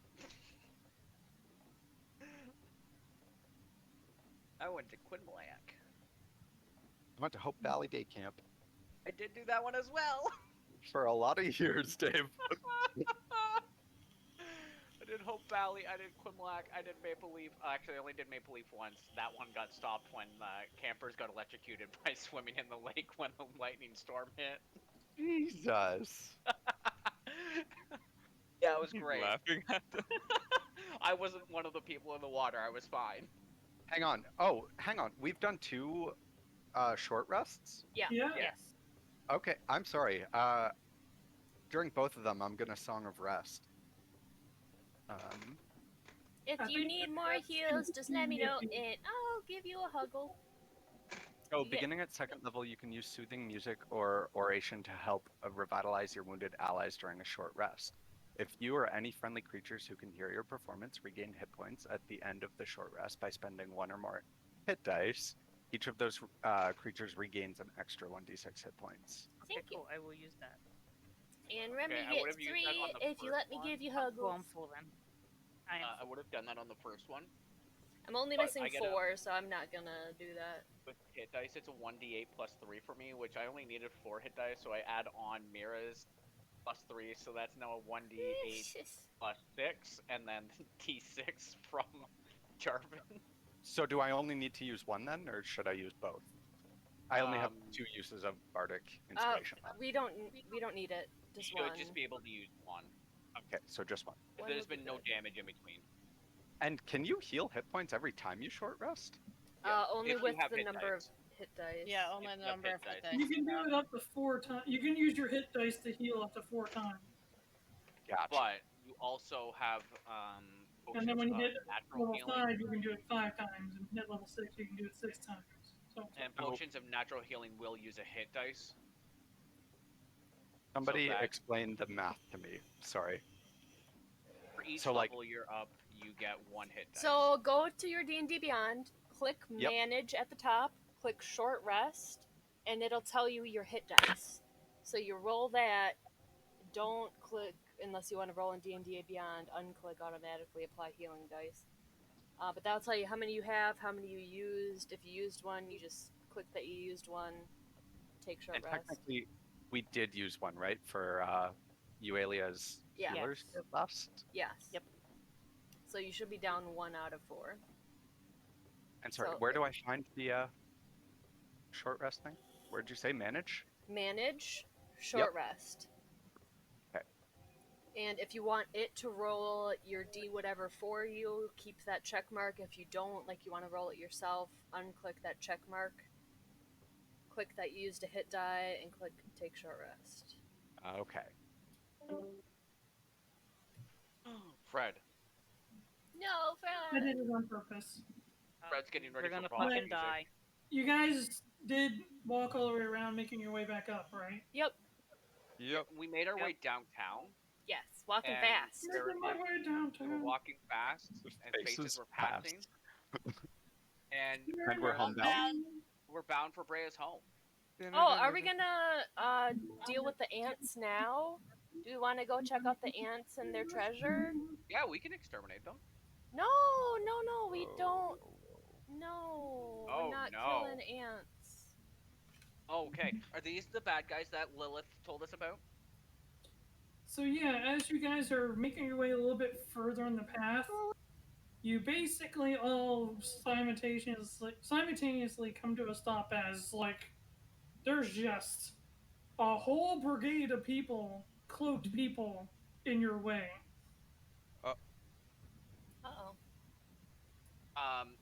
Speaker 1: I went to Quinblack.
Speaker 7: I went to Hope Valley Day Camp
Speaker 1: I did do that one as well.
Speaker 7: for a lot of years, Dave.
Speaker 1: I did Hope Valley, I did Quinblack, I did Maple Leaf. Actually, I only did Maple Leaf once. That one got stopped when campers got electrocuted by swimming in the lake when the lightning storm hit.
Speaker 7: Jesus.
Speaker 1: Yeah, it was
Speaker 3: He's
Speaker 1: great.
Speaker 3: laughing at them.
Speaker 1: I wasn't one of the people in the water. I was fine.
Speaker 7: Hang on. Oh, hang on. We've done 2 short rests?
Speaker 2: Yeah.
Speaker 4: Yes.
Speaker 7: Okay, I'm sorry. During both of them, I'm gonna Song of Rest.
Speaker 5: If
Speaker 2: I
Speaker 5: you
Speaker 2: think
Speaker 5: need more
Speaker 2: that's
Speaker 5: heals, just let me know
Speaker 2: maybe-
Speaker 5: and I'll give you a huggle.
Speaker 7: Oh,
Speaker 5: Yeah.
Speaker 7: beginning at 2nd level, you can use soothing music or oration to help revitalize your wounded allies during a short rest. If you or any friendly creatures who can hear your performance regain hit points at the end of the short rest by spending 1 or more hit dice, each of those creatures regains an extra 1d6 hit points.
Speaker 4: Okay,
Speaker 5: Thank you.
Speaker 4: cool. I will use that.
Speaker 5: And Remy
Speaker 1: Okay, I
Speaker 5: gets
Speaker 1: would've used
Speaker 5: 3
Speaker 1: that on the
Speaker 5: if you
Speaker 1: first
Speaker 5: let me
Speaker 1: one.
Speaker 5: give you
Speaker 4: Well,
Speaker 5: huggles.
Speaker 4: I'm full then. I am.
Speaker 1: I would have done that on the first one.
Speaker 5: I'm only
Speaker 1: but
Speaker 5: missing
Speaker 1: I get a-
Speaker 5: 4, so I'm not gonna do that.
Speaker 1: With hit dice, it's a 1d8 plus 3 for me, which I only needed 4 hit dice, so I add on Mirra's plus 3, so that's now a 1d8 plus 6, and then d6 from Jarvin.
Speaker 7: So do I only need to use 1 then, or should I use both? I only have 2 uses of Bardic Inspiration left.
Speaker 5: We don't need it. Just
Speaker 1: You
Speaker 5: one.
Speaker 1: would just be able to use 1.
Speaker 7: Okay, so just 1.
Speaker 1: If
Speaker 5: One
Speaker 1: there's
Speaker 5: would be
Speaker 1: been no
Speaker 5: good.
Speaker 1: damage in between.
Speaker 7: And can you heal hit points every time you short rest?
Speaker 5: Only
Speaker 1: if you
Speaker 5: with
Speaker 1: have
Speaker 5: the
Speaker 1: hit
Speaker 5: number
Speaker 1: dice.
Speaker 5: of hit dice.
Speaker 6: Yeah, only
Speaker 1: If
Speaker 6: the
Speaker 1: you have
Speaker 6: number
Speaker 1: hit
Speaker 6: of hit
Speaker 1: dice.
Speaker 6: dice.
Speaker 2: You can do it up to 4 times. You can use your hit dice to heal up to 4 times.
Speaker 7: Gotcha.
Speaker 1: But you also have
Speaker 2: And then when you
Speaker 1: potions
Speaker 2: hit
Speaker 1: of natural
Speaker 2: level
Speaker 1: healing
Speaker 2: 5, you can do it 5 times. And hit level 6, you can do it 6 times. So
Speaker 1: and potions of natural healing will use a hit dice.
Speaker 7: Somebody
Speaker 1: that-
Speaker 7: explain the math to me. Sorry.
Speaker 1: For each
Speaker 7: So, like-
Speaker 1: level you're up, you get 1 hit dice.
Speaker 5: So go to your D&D Beyond, click
Speaker 7: Yep.
Speaker 5: Manage at the top, click Short Rest, and it'll tell you your hit dice. So you roll that. Don't click unless you want to roll in D&D Beyond. Unclick automatically apply healing dice. But that'll tell you how many you have, how many you used. If you used one, you just click that you used one. Take short
Speaker 7: And
Speaker 5: rest.
Speaker 7: technically, we did use 1, right? For Yuelia's
Speaker 5: Yeah.
Speaker 7: healers
Speaker 4: Yes.
Speaker 7: get last?
Speaker 5: Yes.
Speaker 4: Yep.
Speaker 5: So you should be down 1 out of 4.
Speaker 7: And sorry,
Speaker 5: So
Speaker 7: where do I find the short rest thing? Where'd you say manage?
Speaker 5: Manage, short rest.
Speaker 7: Okay.
Speaker 5: And if you want it to roll your D whatever for you, keep that check mark. If you don't, like you want to roll it yourself, unclick that check mark. Click that use to hit die and click take short rest.
Speaker 7: Okay.
Speaker 1: Fred.
Speaker 5: No,
Speaker 2: I
Speaker 5: Fred.
Speaker 2: did it on purpose.
Speaker 1: Fred's getting ready
Speaker 4: We're gonna
Speaker 1: for boss
Speaker 4: fucking
Speaker 1: music.
Speaker 4: die.
Speaker 2: You guys did walk all the way around, making your way back up, right?
Speaker 5: Yep.
Speaker 3: Yep.
Speaker 1: We made our
Speaker 4: Yep.
Speaker 1: way downtown.
Speaker 5: Yes. Walking
Speaker 1: And
Speaker 5: fast.
Speaker 1: there
Speaker 2: Making my way
Speaker 1: we were
Speaker 2: downtown.
Speaker 1: walking fast, and faces
Speaker 7: Faces
Speaker 1: were passing. And
Speaker 7: And we're home now.
Speaker 1: we're bound for Breya's home.
Speaker 5: Oh, are we gonna deal with the ants now? Do we want to go check out the ants and their treasure?
Speaker 1: Yeah, we can exterminate them.
Speaker 5: No, we don't. No,
Speaker 1: Oh,
Speaker 5: we're not
Speaker 1: no.
Speaker 5: killing ants.
Speaker 1: Oh, okay. Are these the bad guys that Lilith told us about?
Speaker 2: So yeah, as you guys are making your way a little bit further on the path, you basically all simultaneously come to a stop as, like, there's just a whole brigade of people, cloaked people, in your way.
Speaker 5: Uh-oh.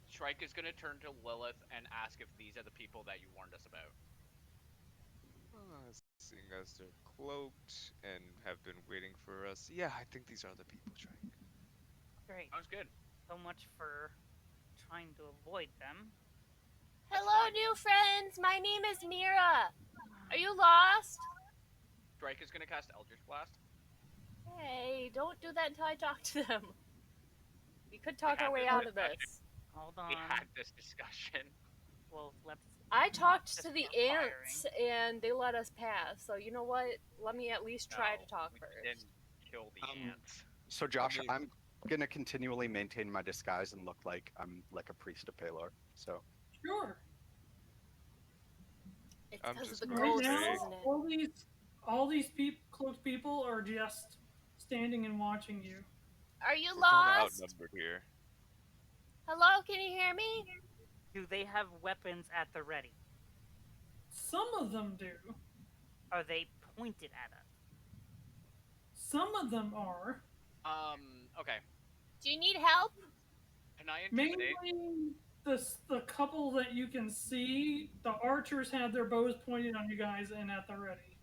Speaker 1: Shrike is gonna turn to Lilith and ask if these are the people that you warned us about.
Speaker 3: Seeing as they're cloaked and have been waiting for us, yeah, I think these are the people, Shrike.
Speaker 4: Great.
Speaker 1: Sounds good.
Speaker 4: So much for trying to avoid them.
Speaker 5: Hello, new friends. My name is Mirra. Are you lost?
Speaker 1: Shrike is gonna cast Eldritch Blast.
Speaker 5: Hey, don't do that until I talk to them. We could talk our
Speaker 1: had
Speaker 5: way
Speaker 1: this
Speaker 5: out of
Speaker 1: discussion.
Speaker 5: this.
Speaker 4: Hold on.
Speaker 1: We had this discussion.
Speaker 4: Well, let's.
Speaker 5: I
Speaker 4: not
Speaker 5: talked
Speaker 4: just
Speaker 5: to the
Speaker 4: start firing.
Speaker 5: ants and they let us pass. So you know what? Let me at least try
Speaker 1: No,
Speaker 5: to talk
Speaker 1: we
Speaker 5: first.
Speaker 1: Didn't kill the
Speaker 7: Um,
Speaker 1: ants.
Speaker 7: So Josh,
Speaker 3: mean-
Speaker 7: I'm gonna continually maintain my disguise and look like I'm like a priest of Palor. So
Speaker 2: Sure.
Speaker 5: It's
Speaker 3: I'm
Speaker 5: because of
Speaker 3: just
Speaker 5: the
Speaker 3: going
Speaker 2: Right
Speaker 3: to
Speaker 5: ghosts,
Speaker 3: say-
Speaker 5: isn't it?
Speaker 2: all these cloaked people are just standing and watching you.
Speaker 5: Are you
Speaker 3: We're kinda
Speaker 5: lost?
Speaker 3: outnumbered here.
Speaker 5: Hello, can you hear me?
Speaker 4: Do they have weapons at the ready?
Speaker 2: Some of them do.
Speaker 4: Are they pointed at us?
Speaker 2: Some of them are.
Speaker 1: Okay.
Speaker 5: Do you need help?
Speaker 1: Can I intimidate?
Speaker 2: Mainly the couple that you can see, the archers had their bows pointed on you guys and at the ready.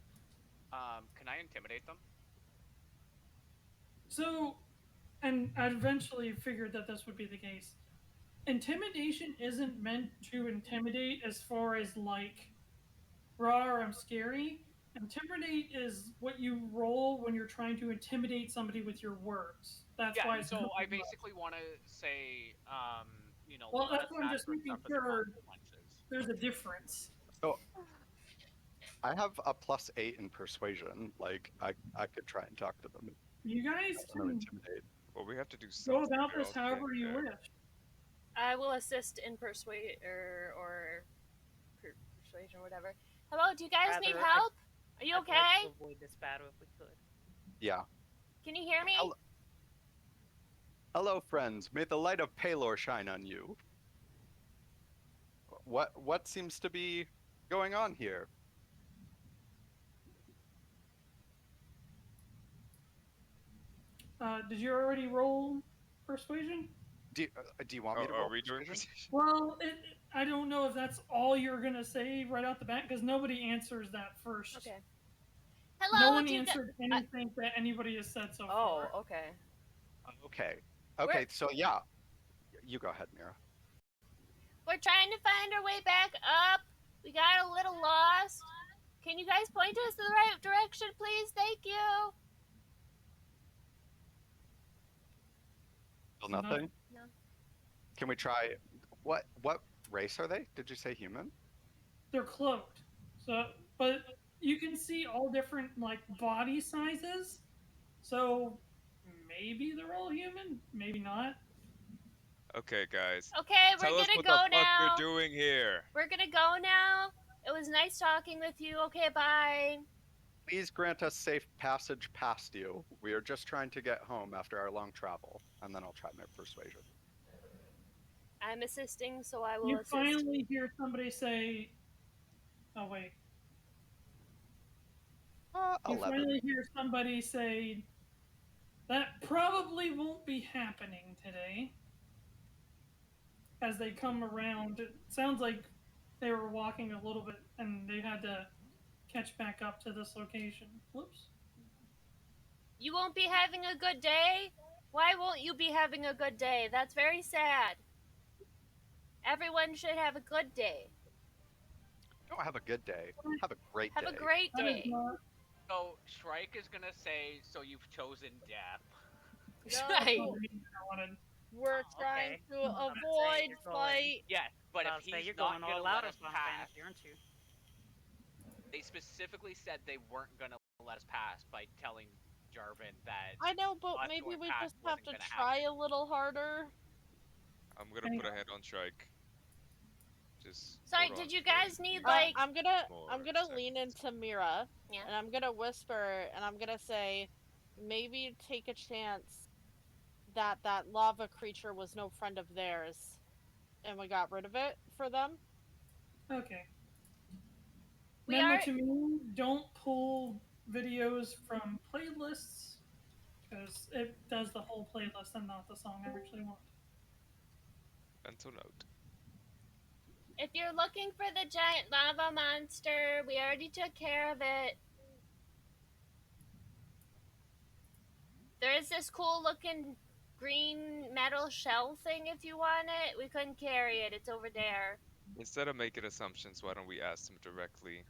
Speaker 1: Can I intimidate them?
Speaker 2: So, and I eventually figured that this would be the case. Intimidation isn't meant to intimidate as far as, like, raw or I'm scary. Intimidate is what you roll when you're trying to intimidate somebody with your words. That's why it's
Speaker 1: so
Speaker 2: called
Speaker 1: I
Speaker 2: rough.
Speaker 1: basically want to say, you know,
Speaker 2: Well,
Speaker 1: let
Speaker 2: that's
Speaker 1: us
Speaker 2: why I'm
Speaker 1: ask
Speaker 2: just
Speaker 1: for
Speaker 2: making
Speaker 1: stuff as
Speaker 2: sure
Speaker 1: consequences.
Speaker 2: there's a difference.
Speaker 7: So I have a +8 in persuasion. Like I could try and talk to them.
Speaker 2: You guys
Speaker 7: I don't
Speaker 2: can
Speaker 7: intimidate.
Speaker 3: Well, we have to do
Speaker 2: go
Speaker 3: something.
Speaker 2: about
Speaker 3: or
Speaker 2: this
Speaker 3: else
Speaker 2: however
Speaker 3: we
Speaker 2: you
Speaker 3: can't-
Speaker 2: wish.
Speaker 5: I will assist in persuasion or whatever. Hello, do you guys need
Speaker 4: Rather,
Speaker 5: help? Are you
Speaker 4: I'd
Speaker 5: okay?
Speaker 4: like to avoid this battle if we could.
Speaker 7: Yeah.
Speaker 5: Can you hear me?
Speaker 7: Hello. Hello, friends. May the light of Palor shine on you. What seems to be going on here?
Speaker 2: Did you already roll persuasion?
Speaker 7: Do you want me to roll
Speaker 3: Are we doing
Speaker 7: persuasion?
Speaker 3: precision?
Speaker 2: Well, I don't know if that's all you're gonna say right out the bat because nobody answers that first.
Speaker 5: Okay.
Speaker 2: No
Speaker 5: Hello,
Speaker 2: one
Speaker 5: do you
Speaker 2: answered anything that anybody has said so
Speaker 5: Oh,
Speaker 2: far.
Speaker 5: okay.
Speaker 7: Okay. Okay. So yeah, you go ahead, Mirra.
Speaker 5: We're trying to find our way back up. We got a little lost. Can you guys point us in the right direction, please? Thank you.
Speaker 7: Still
Speaker 2: No.
Speaker 7: nothing.
Speaker 5: No.
Speaker 7: Can we try? What race are they? Did you say human?
Speaker 2: They're cloaked. So, but you can see all different like body sizes. So maybe they're all human, maybe not.
Speaker 3: Okay, guys.
Speaker 5: Okay, we're
Speaker 3: Tell us
Speaker 5: gonna
Speaker 3: what
Speaker 5: go
Speaker 3: the fuck
Speaker 5: now.
Speaker 3: you're doing here.
Speaker 5: We're gonna go now. It was nice talking with you. Okay, bye.
Speaker 7: Please grant us safe passage past you. We are just trying to get home after our long travel. And then I'll try my persuasion.
Speaker 5: I'm assisting, so I will
Speaker 2: You
Speaker 5: assist.
Speaker 2: finally hear somebody say, "Oh wait." You
Speaker 7: 11.
Speaker 2: finally hear somebody say, "That probably won't be happening today." As they come around, it sounds like they were walking a little bit and they had to catch back up to this location. Whoops.
Speaker 5: You won't be having a good day? Why won't you be having a good day? That's very sad. Everyone should have a good day.
Speaker 7: Don't have a good day. Have a great
Speaker 5: Have
Speaker 7: day.
Speaker 5: a great
Speaker 2: That is
Speaker 5: day.
Speaker 2: not.
Speaker 1: So Shrike is gonna say, "So you've chosen death."
Speaker 5: Right.
Speaker 2: the reason I wanted.
Speaker 6: We're
Speaker 4: Oh,
Speaker 6: trying
Speaker 4: okay.
Speaker 6: to
Speaker 4: I was gonna say,
Speaker 6: avoid
Speaker 4: you're going-
Speaker 6: fight.
Speaker 1: Yes, but
Speaker 4: I'll
Speaker 1: if
Speaker 4: say
Speaker 1: he's
Speaker 4: you're
Speaker 1: not
Speaker 4: going all
Speaker 1: gonna
Speaker 4: out
Speaker 1: let
Speaker 4: on
Speaker 1: us
Speaker 4: Final
Speaker 1: pass,
Speaker 4: Fantasy, aren't you?
Speaker 1: they specifically said they weren't gonna let us pass by telling Jarvin that
Speaker 6: I know, but
Speaker 1: us
Speaker 6: maybe
Speaker 1: going
Speaker 6: we
Speaker 1: past
Speaker 6: just have
Speaker 1: wasn't
Speaker 6: to
Speaker 1: gonna
Speaker 6: try
Speaker 1: happen.
Speaker 6: a little harder.
Speaker 3: I'm gonna put a hand on Shrike. Just
Speaker 5: Sorry,
Speaker 3: hold
Speaker 5: did
Speaker 3: on
Speaker 5: you
Speaker 3: for
Speaker 5: guys
Speaker 3: a
Speaker 5: need
Speaker 3: few
Speaker 5: like?
Speaker 6: I'm gonna
Speaker 3: more
Speaker 6: lean
Speaker 3: seconds.
Speaker 6: into Mirra,
Speaker 5: Yeah.
Speaker 6: and I'm gonna whisper, and I'm gonna say, maybe take a chance that that lava creature was no friend of theirs, and we got rid of it for them.
Speaker 2: Okay.
Speaker 5: We
Speaker 2: Memo
Speaker 5: are.
Speaker 2: to me: don't pull videos from playlists because it does the whole playlist and not the song I actually want.
Speaker 3: Mental note.
Speaker 5: If you're looking for the giant lava monster, we already took care of it. There is this cool looking green metal shell thing if you want it. We couldn't carry it. It's over there.
Speaker 3: Instead of making assumptions, why don't we ask them directly?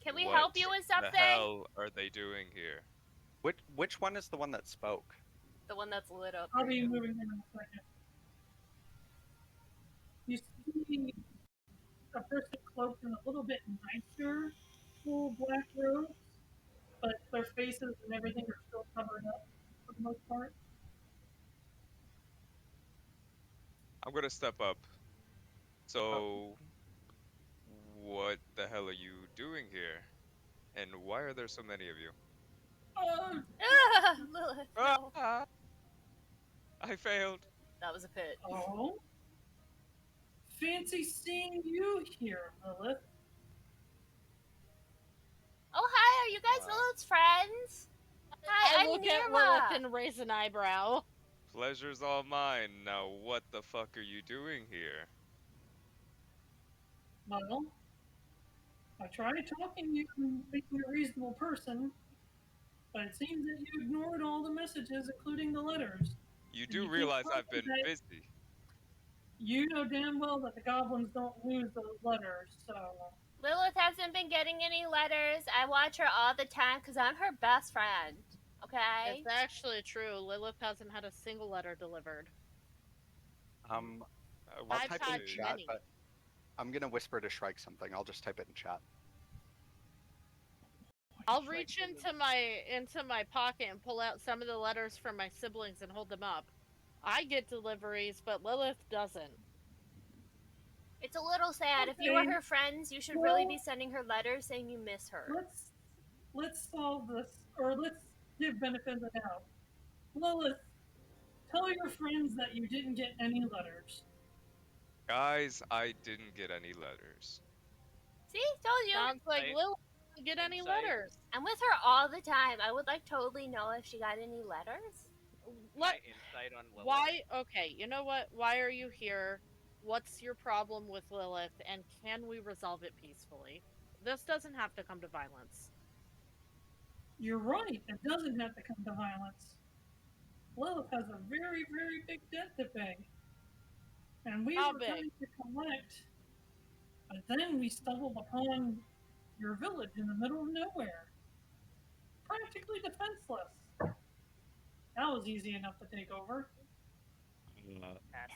Speaker 5: Can we
Speaker 3: What
Speaker 5: help you with something?
Speaker 3: the hell are they doing here?
Speaker 7: Which one is the one that spoke?
Speaker 5: The one that's lit up.
Speaker 2: I'll be moving in a second. You see a person cloaked in a little bit nicer full black robes, but their faces and everything are still covered up for the most part.
Speaker 3: I'm gonna step up. So, what the hell are you doing here? And why are there so many of you?
Speaker 5: Lilith, no.
Speaker 3: Ah! I failed.
Speaker 5: That was a pit.
Speaker 2: Oh, fancy seeing you here, Lilith.
Speaker 5: Oh, hi, are you guys
Speaker 3: Wow.
Speaker 5: Lilith's friends? Hi,
Speaker 6: I
Speaker 5: I'm
Speaker 6: look at
Speaker 5: Mirra.
Speaker 6: Lilith and raise an eyebrow.
Speaker 3: Pleasure's all mine. Now, what the fuck are you doing here?
Speaker 2: Well, I tried talking to you and making you a reasonable person, but it seems that you ignored all the messages, including the letters.
Speaker 3: You
Speaker 2: And
Speaker 3: do
Speaker 2: you keep
Speaker 3: realize I've
Speaker 2: claiming
Speaker 3: been
Speaker 2: that
Speaker 3: busy.
Speaker 2: you know damn well that the goblins don't lose those letters, so
Speaker 5: Lilith hasn't been getting any letters. I watch her all the time because I'm her best friend. Okay?
Speaker 6: It's actually true. Lilith hasn't had a single letter delivered.
Speaker 7: I'll
Speaker 6: I've
Speaker 7: type
Speaker 6: had
Speaker 7: in chat,
Speaker 6: many.
Speaker 7: but I'm gonna whisper to Shrike something. I'll just type it in chat.
Speaker 6: I'll reach into my pocket and pull out some of the letters from my siblings and hold them up. I get deliveries, but Lilith doesn't.
Speaker 5: It's a little sad. If you were her friends, you should really be sending her letters saying you miss her.
Speaker 2: let's solve this, or let's give benefit of the doubt. Lilith, tell your friends that you didn't get any letters.
Speaker 3: Guys, I didn't get any letters.
Speaker 5: See? Told you.
Speaker 6: Sounds like
Speaker 1: Insight.
Speaker 6: Lilith didn't get any
Speaker 1: Insight.
Speaker 6: letters.
Speaker 5: I'm with her all the time. I would like totally know if she got any letters.
Speaker 1: My insight on Lilith.
Speaker 6: Why? Okay, you know what? Why are you here? What's your problem with Lilith? And can we resolve it peacefully? This doesn't have to come to violence.
Speaker 2: You're right, it doesn't have to come to violence. Lilith has a very, very big debt to pay. And we
Speaker 6: How
Speaker 2: were
Speaker 6: big?
Speaker 2: trying to collect, but then we stumbled upon your village in the middle of nowhere. Practically defenseless. That was easy enough to take over.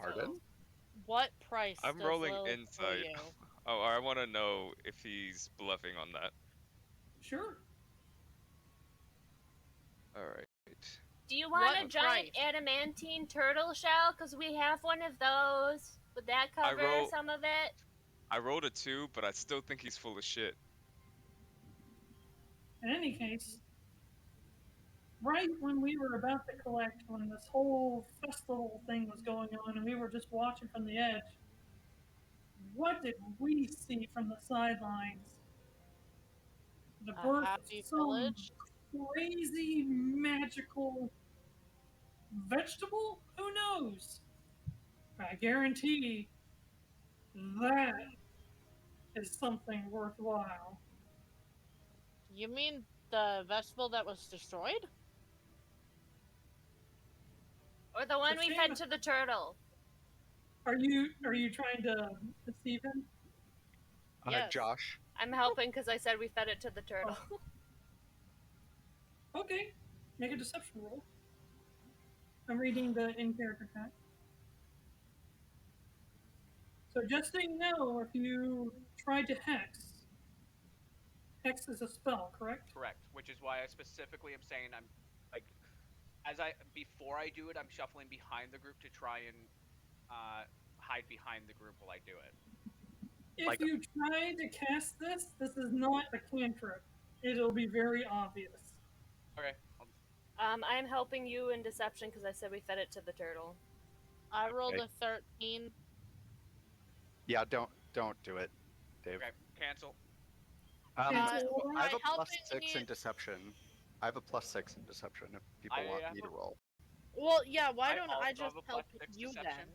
Speaker 7: Pardon?
Speaker 6: What price
Speaker 3: I'm
Speaker 6: does
Speaker 3: rolling
Speaker 6: Lilith owe
Speaker 3: insight.
Speaker 6: you?
Speaker 3: Oh, I want to know if he's bluffing on that.
Speaker 2: Sure.
Speaker 3: Alright.
Speaker 5: Do you want
Speaker 6: What
Speaker 5: a giant adamantine turtle shell? Because we have one of those. Would that cover some of it?
Speaker 3: I rolled a 2, but I still think he's full of shit.
Speaker 2: In any case, right when we were about to collect, when this whole festival thing was going on and we were just watching from the edge, what did we see from the sidelines? The
Speaker 6: A
Speaker 2: birth of
Speaker 6: happy
Speaker 2: some
Speaker 6: village?
Speaker 2: crazy magical vegetable? Who knows? I guarantee that is something worthwhile.
Speaker 6: You mean the vegetable that was destroyed?
Speaker 5: Or the one we
Speaker 2: Kachina.
Speaker 5: fed to the turtle.
Speaker 2: Are you trying to deceive him?
Speaker 6: Yes.
Speaker 7: Josh.
Speaker 5: I'm helping because I said we fed it to the turtle.
Speaker 2: Okay, make a deception roll. I'm reading the in-character text. So just so you know, if you try to hex is a spell, correct?
Speaker 1: Correct. Which is why I specifically am saying I'm like, before I do it, I'm shuffling behind the group to try and hide behind the group while I do it.
Speaker 2: If you try to cast this is not a cantrip. It'll be very obvious.
Speaker 1: Okay.
Speaker 5: I'm helping you in deception because I said we fed it to the turtle.
Speaker 6: I rolled a 13.
Speaker 7: Yeah, don't do it, Dave.
Speaker 1: Okay. Cancel.
Speaker 7: I have
Speaker 6: my
Speaker 7: a plus
Speaker 6: helping
Speaker 7: 6 in
Speaker 6: is-
Speaker 7: deception. I have a plus 6 in deception if people
Speaker 1: I
Speaker 7: want
Speaker 1: have
Speaker 7: me to
Speaker 1: a-
Speaker 7: roll.
Speaker 6: Well, yeah, why
Speaker 1: I
Speaker 6: don't
Speaker 1: also
Speaker 6: I
Speaker 1: have
Speaker 6: just
Speaker 1: a
Speaker 6: help
Speaker 1: plus 6
Speaker 6: you
Speaker 1: deception.
Speaker 6: then?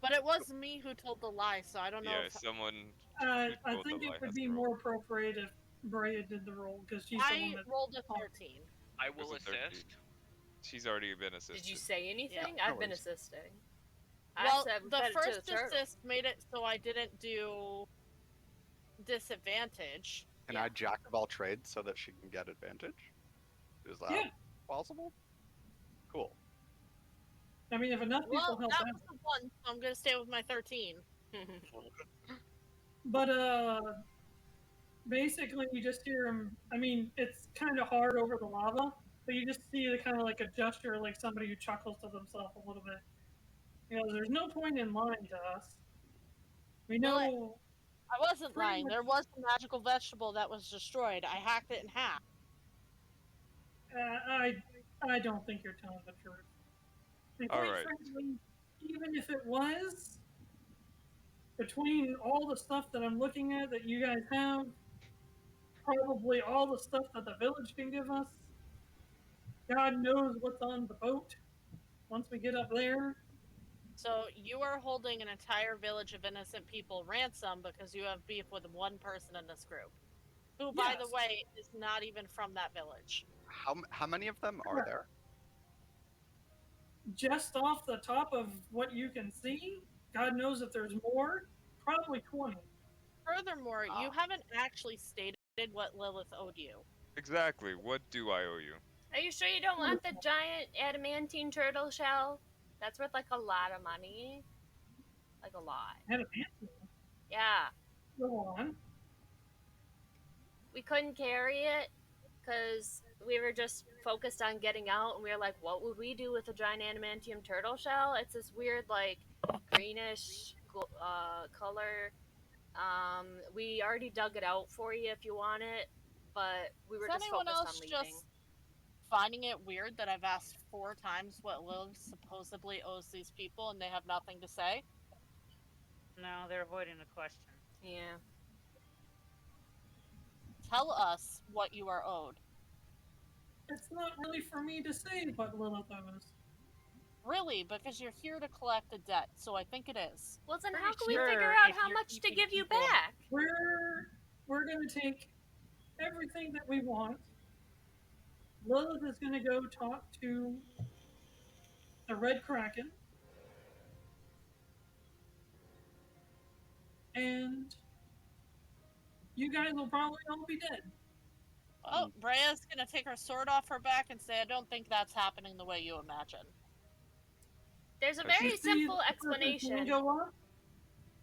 Speaker 6: But it was me who told the lie, so I don't know
Speaker 3: Yeah,
Speaker 6: if
Speaker 3: someone.
Speaker 2: I
Speaker 3: told
Speaker 2: think
Speaker 3: the
Speaker 2: it
Speaker 3: lie
Speaker 2: would
Speaker 3: has
Speaker 2: be
Speaker 3: to roll.
Speaker 2: more appropriate if Breya did the roll because she's the one
Speaker 6: I
Speaker 2: that.
Speaker 6: rolled a 13.
Speaker 1: I
Speaker 3: It was
Speaker 1: will
Speaker 3: a 13.
Speaker 1: assist.
Speaker 3: She's already been assisted.
Speaker 5: Did you say anything?
Speaker 7: no
Speaker 5: I've been
Speaker 7: worries.
Speaker 5: assisting.
Speaker 6: Well,
Speaker 5: I said we
Speaker 6: the
Speaker 5: fed it to
Speaker 6: first
Speaker 5: the turtle.
Speaker 6: assist made it so I didn't do disadvantage.
Speaker 7: Can I jack of all trades so that she can get advantage? Is that
Speaker 2: Yeah.
Speaker 7: possible? Cool.
Speaker 2: I mean, if enough people
Speaker 6: Well,
Speaker 2: help
Speaker 6: that
Speaker 2: out.
Speaker 6: was the one, so I'm gonna stay with my 13.
Speaker 2: But basically you just hear him. I mean, it's kind of hard over the lava, but you just see the kind of like a gesture, like somebody who chuckles to themselves a little bit. You know, there's no point in lying to us. We know.
Speaker 6: Well, I wasn't
Speaker 2: Pretty
Speaker 6: lying.
Speaker 2: much-
Speaker 6: There was a magical vegetable that was destroyed. I hacked it in half.
Speaker 2: I don't think you're telling the truth. And
Speaker 3: All
Speaker 2: quite
Speaker 3: right.
Speaker 2: frankly, even if it was, between all the stuff that I'm looking at that you guys have, probably all the stuff that the village can give us, God knows what's on the boat once we get up there.
Speaker 6: So you are holding an entire village of innocent people ransom because you have beef with one person in this group, who, by the
Speaker 2: Yes.
Speaker 6: way, is not even from that village.
Speaker 7: How many of them are
Speaker 2: Correct.
Speaker 7: there?
Speaker 2: Just off the top of what you can see, God knows if there's more, probably 20.
Speaker 6: Furthermore, you haven't actually stated what Lilith owed you.
Speaker 3: Exactly. What do I owe you?
Speaker 5: Are you sure you don't want the giant adamantine turtle shell? That's worth like a lot of money. Like a lot.
Speaker 2: Adamantine.
Speaker 5: Yeah.
Speaker 2: Go on.
Speaker 5: We couldn't carry it because we were just focused on getting out, and we were like, what would we do with a giant adamantium turtle shell? It's this weird, like, greenish color. We already dug it out for you if you want it, but we were
Speaker 6: Is
Speaker 5: just
Speaker 6: anyone
Speaker 5: focused
Speaker 6: else
Speaker 5: on leaving.
Speaker 6: just finding it weird that I've asked 4 times what Lilith supposedly owes these people and they have nothing to say?
Speaker 4: No, they're avoiding the question.
Speaker 5: Yeah.
Speaker 6: Tell us what you are owed.
Speaker 2: It's not really for me to say what Lilith owes.
Speaker 6: Really, because you're here to collect a debt, so I think it is.
Speaker 5: Well, then
Speaker 4: Pretty
Speaker 5: how can we
Speaker 4: sure
Speaker 5: figure out
Speaker 4: if
Speaker 5: how
Speaker 4: you're
Speaker 5: much to
Speaker 4: keeping
Speaker 5: give you
Speaker 4: people-
Speaker 5: back?
Speaker 2: We're going to take everything that we want. Lilith is going to go talk to the Red Kraken. And you guys will probably all be dead.
Speaker 6: Oh, Breya's gonna take her sword off her back and say, I don't think that's happening the way you imagine.
Speaker 5: There's a
Speaker 7: You
Speaker 5: very
Speaker 2: You see
Speaker 5: simple
Speaker 2: the person's
Speaker 5: explanation.
Speaker 2: hand go up?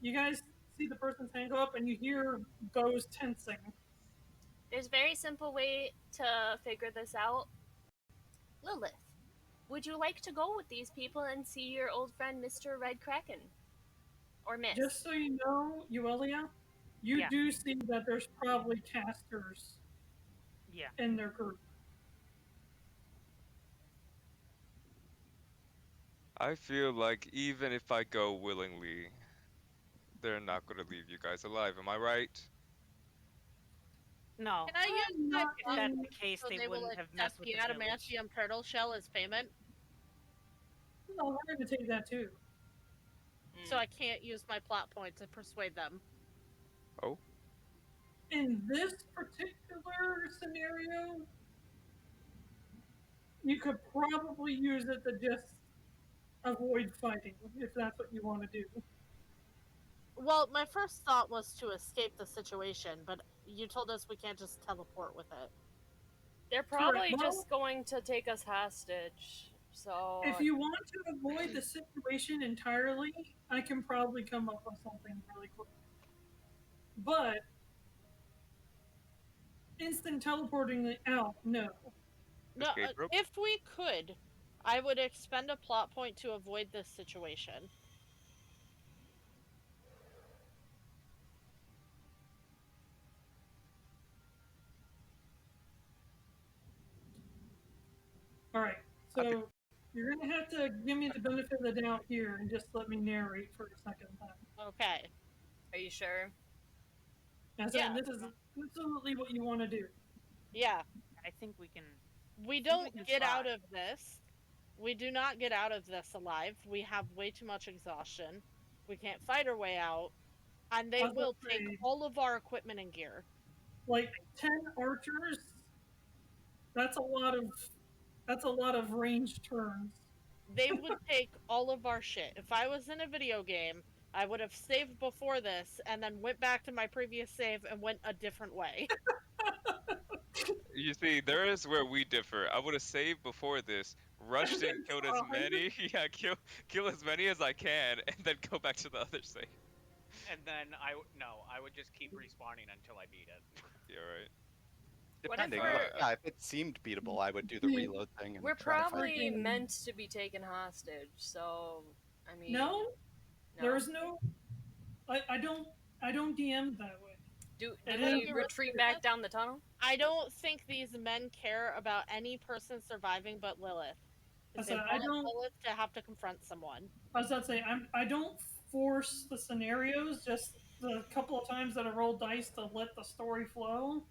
Speaker 2: You guys see the person's hand go up and you hear bows tensing.
Speaker 5: There's a very simple way to figure this out. Lilith, would you like to go with these people and see your old friend Mr. Red Kraken? Or Miss?
Speaker 2: Just so you know, Yuelia, you
Speaker 4: Yeah.
Speaker 2: do see that there's probably casters
Speaker 4: Yeah.
Speaker 2: in their group.
Speaker 3: I feel like even if I go willingly, they're not going to leave you guys alive. Am I right?
Speaker 4: No.
Speaker 6: Can I use my
Speaker 2: Not
Speaker 4: If that's
Speaker 2: in-
Speaker 4: the case,
Speaker 6: so
Speaker 4: they
Speaker 6: they will
Speaker 4: wouldn't have
Speaker 6: accept
Speaker 4: messed with
Speaker 6: the
Speaker 4: the village.
Speaker 6: adamantium turtle shell as payment?
Speaker 2: No, we're going to take that too.
Speaker 6: So I can't use my plot point to persuade them.
Speaker 3: Oh,
Speaker 2: In this particular scenario, you could probably use it to just avoid fighting, if that's what you want to do.
Speaker 6: Well, my first thought was to escape the situation, but you told us we can't just teleport with it.
Speaker 8: They're probably
Speaker 2: Well,
Speaker 8: just going to take us hostage. So
Speaker 2: if you want to avoid the situation entirely, I can probably come up with something really quick. But instant teleporting it out, no.
Speaker 6: No,
Speaker 3: escape rope?
Speaker 6: if we could, I would expend a plot point to avoid this situation.
Speaker 2: All right, so you're gonna have to give me the benefit of the doubt here and just let me narrate for a second time.
Speaker 6: Okay.
Speaker 8: are you sure?
Speaker 2: And
Speaker 6: Yeah.
Speaker 2: this is absolutely what you want to do.
Speaker 6: Yeah.
Speaker 4: I think we can.
Speaker 6: We
Speaker 4: think
Speaker 6: don't
Speaker 4: we can
Speaker 6: get out
Speaker 4: try.
Speaker 6: of this. We do not get out of this alive. We have way too much exhaustion. We can't fight our way out. And they
Speaker 2: I was
Speaker 6: will
Speaker 2: gonna
Speaker 6: take
Speaker 2: say-
Speaker 6: all of our equipment and gear.
Speaker 2: Like 10 archers, that's a lot of ranged turns.
Speaker 6: They would take all of our shit. If I was in a video game, I would have saved before this and then went back to my previous save and went a different way.
Speaker 3: You see, there is where we differ. I would have saved before this, rushed in, killed as many, kill as many as I can, and then go back to the other save.
Speaker 1: And then I would just keep respawning until I beat it.
Speaker 3: Yeah, right.
Speaker 8: What if
Speaker 7: Depending,
Speaker 8: we're-
Speaker 7: like, yeah, if it seemed beatable, I would do the reload thing. And
Speaker 8: We're
Speaker 7: try to find
Speaker 8: probably
Speaker 2: Freaking-
Speaker 8: meant to be taken hostage, so I mean
Speaker 2: No, there's no. I don't DM that way.
Speaker 8: do
Speaker 2: it
Speaker 8: we
Speaker 2: is-
Speaker 8: retreat back down the tunnel?
Speaker 6: I don't think these men care about any person surviving but Lilith.
Speaker 2: I
Speaker 6: They
Speaker 2: said, I
Speaker 6: want
Speaker 2: don't-
Speaker 6: Lilith to have to confront someone.
Speaker 2: I was about to say I don't force the scenarios. Just the couple of times that I roll dice to let the story flow,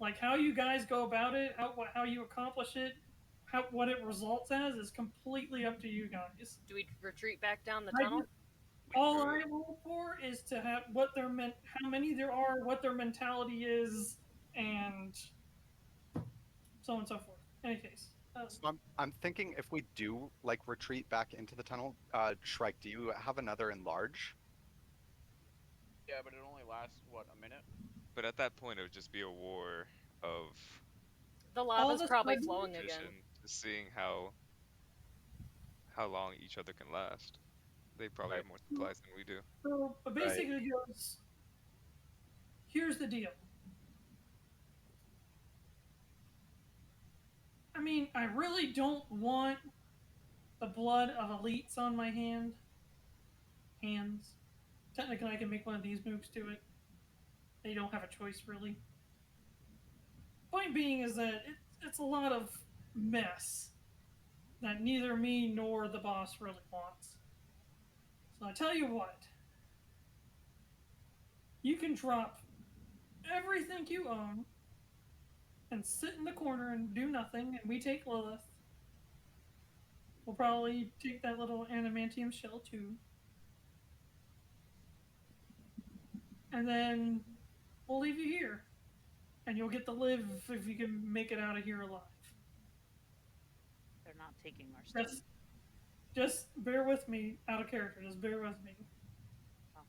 Speaker 2: like how you guys go about it, how you accomplish it, what it results as is completely up to you guys.
Speaker 8: Do we retreat back down the
Speaker 2: I
Speaker 8: tunnel?
Speaker 2: All I roll for is to have what their how many there are, what their mentality is, and so on and so forth. In any case,
Speaker 7: So I'm thinking if we do like retreat back into the tunnel, Shrike, do you have another enlarge?
Speaker 1: Yeah, but it only lasts what, a minute?
Speaker 3: But at that point, it would just be a war of
Speaker 8: The lava's
Speaker 2: the
Speaker 8: probably
Speaker 2: sudden-
Speaker 8: flowing
Speaker 3: attrition,
Speaker 8: again.
Speaker 3: just seeing how long each other can last. They probably have more supplies than we do.
Speaker 2: so basically it goes. Here's the deal. I mean, I really don't want the blood of elites on my hands. Technically, I can make one of these moves to it. They don't have a choice, really. Point being is that it's a lot of mess that neither me nor the boss really wants. So I tell you what. You can drop everything you own and sit in the corner and do nothing, and we take Lilith. We'll probably take that little adamantium shell too. And then we'll leave you here. And you'll get to live if you can make it out of here alive.
Speaker 4: They're not taking our stuff.
Speaker 2: Just bear with me, out of character, just bear with me.
Speaker 4: Oh.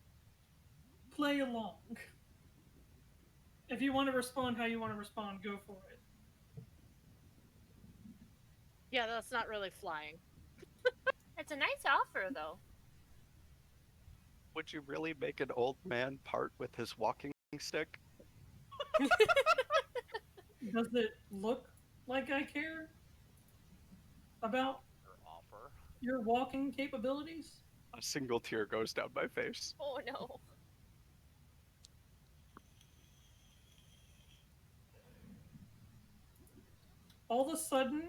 Speaker 2: Play along. If you want to respond how you want to respond, go for it.
Speaker 6: Yeah, that's not really flying.
Speaker 5: It's a nice offer, though.
Speaker 7: Would you really make an old man part with his walking stick?
Speaker 2: Does it look like I care about
Speaker 1: Or offer.
Speaker 2: your walking capabilities?
Speaker 7: A single tear goes down my face.
Speaker 5: Oh no.
Speaker 2: all of a sudden,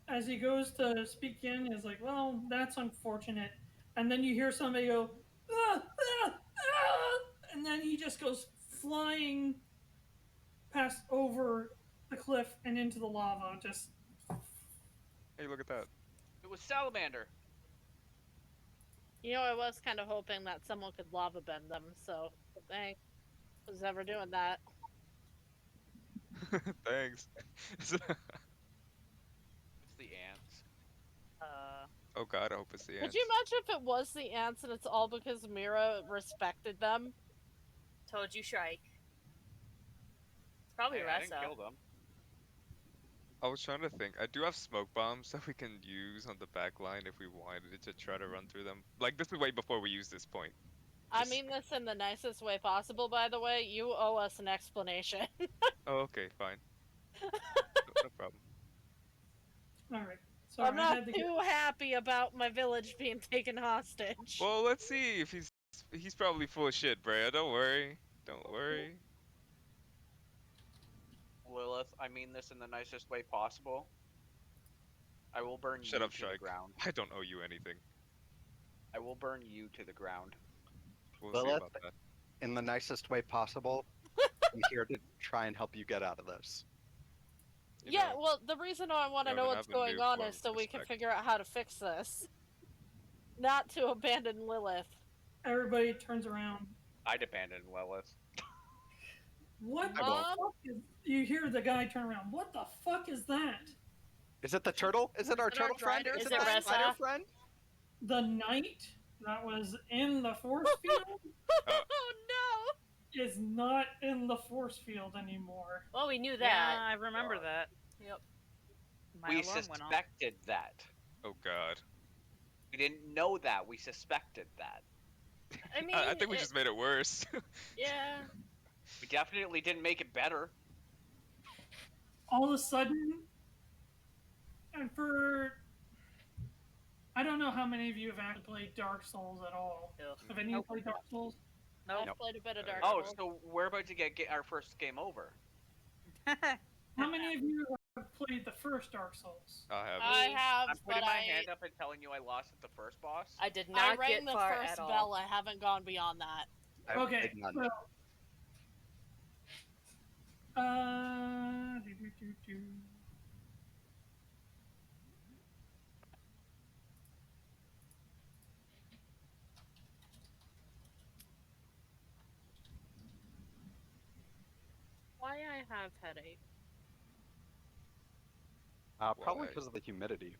Speaker 2: as he goes to speak in, is like, well, that's unfortunate. And then you hear somebody go, ah, ah, ah, and then he just goes flying past over the cliff and into the lava. Just
Speaker 3: Hey, look at that.
Speaker 1: It was Salamander.
Speaker 6: You know, I was kind of hoping that someone could lava bend them, so thanks. Who's ever doing that?
Speaker 3: Thanks.
Speaker 1: It's the ants.
Speaker 3: Oh god, I hope it's the ants.
Speaker 6: Could you imagine if it was the ants and it's all because Mirra respected them?
Speaker 8: Told you, Shrike. It's probably
Speaker 1: Hey, I didn't
Speaker 8: Ressa.
Speaker 1: kill them.
Speaker 3: I was trying to think. I do have smoke bombs that we can use on the back line if we wanted to try to run through them. Like, this is way before we use this point.
Speaker 6: I
Speaker 3: Just-
Speaker 6: mean this in the nicest way possible, by the way. You owe us an explanation.
Speaker 3: Oh, okay, fine. No problem.
Speaker 2: all right. Sorry,
Speaker 6: I'm
Speaker 2: I
Speaker 6: not
Speaker 2: had to
Speaker 6: too happy about my village being taken hostage.
Speaker 3: Well, let's see if he's probably full of shit, Breya. Don't worry. Don't worry.
Speaker 1: Lilith, I mean this in the nicest way possible. I will burn
Speaker 3: Shut
Speaker 1: you
Speaker 3: up,
Speaker 1: to the
Speaker 3: Shrike.
Speaker 1: ground.
Speaker 3: I don't owe you anything.
Speaker 1: I will burn you to the ground.
Speaker 3: We'll see
Speaker 7: Lilith?
Speaker 3: about that.
Speaker 7: In the nicest way possible, I'm here to try and help you get out of this.
Speaker 3: You
Speaker 6: Yeah,
Speaker 3: know,
Speaker 6: well, the reason I want to
Speaker 3: you
Speaker 6: know
Speaker 3: have an
Speaker 6: what's going
Speaker 3: avenue
Speaker 6: on
Speaker 3: for
Speaker 6: is so we can
Speaker 3: respect.
Speaker 6: figure out how to fix this. Not to abandon Lilith.
Speaker 2: everybody turns around.
Speaker 1: I'd abandon Lilith.
Speaker 2: What the
Speaker 6: Mom?
Speaker 2: fuck is, you hear the guy turn around. What the fuck is that?
Speaker 7: Is it the turtle? Is it our
Speaker 6: Is it our
Speaker 7: turtle friend?
Speaker 6: drider
Speaker 7: Is
Speaker 8: Is
Speaker 7: it
Speaker 8: it
Speaker 7: our
Speaker 8: Ressa?
Speaker 7: spider friend?
Speaker 2: The knight that was in the force field
Speaker 6: Oh no!
Speaker 2: is not in the force field anymore.
Speaker 8: Well, we knew
Speaker 4: Yeah,
Speaker 8: that.
Speaker 4: I remember that.
Speaker 8: Yep.
Speaker 4: My
Speaker 1: We
Speaker 4: alarm went off.
Speaker 1: suspected that.
Speaker 3: Oh god.
Speaker 1: We didn't know that. We suspected that.
Speaker 8: I mean,
Speaker 3: I think we just made it worse.
Speaker 8: Yeah.
Speaker 1: We definitely didn't make it better.
Speaker 2: All of a sudden, and for I don't know how many of you have actually played Dark Souls at all.
Speaker 8: Ugh.
Speaker 2: Have any of you played Dark Souls?
Speaker 4: Nope.
Speaker 6: I've played a bit of Dark
Speaker 1: Oh,
Speaker 6: Souls.
Speaker 1: so we're about to get our first game over.
Speaker 2: How many of you have played the first Dark Souls?
Speaker 3: I have
Speaker 6: I
Speaker 3: it.
Speaker 6: have,
Speaker 1: I'm
Speaker 6: but
Speaker 1: putting my hand up and telling you I lost at the first boss.
Speaker 8: I did
Speaker 6: I
Speaker 8: not
Speaker 6: rang
Speaker 8: get
Speaker 6: the
Speaker 8: far
Speaker 6: first
Speaker 8: at all.
Speaker 6: bell. I haven't gone beyond that.
Speaker 7: I've
Speaker 2: Okay,
Speaker 7: played none.
Speaker 2: so do.
Speaker 6: Why I have headache?
Speaker 7: Probably
Speaker 3: Why?
Speaker 7: because of the humidity.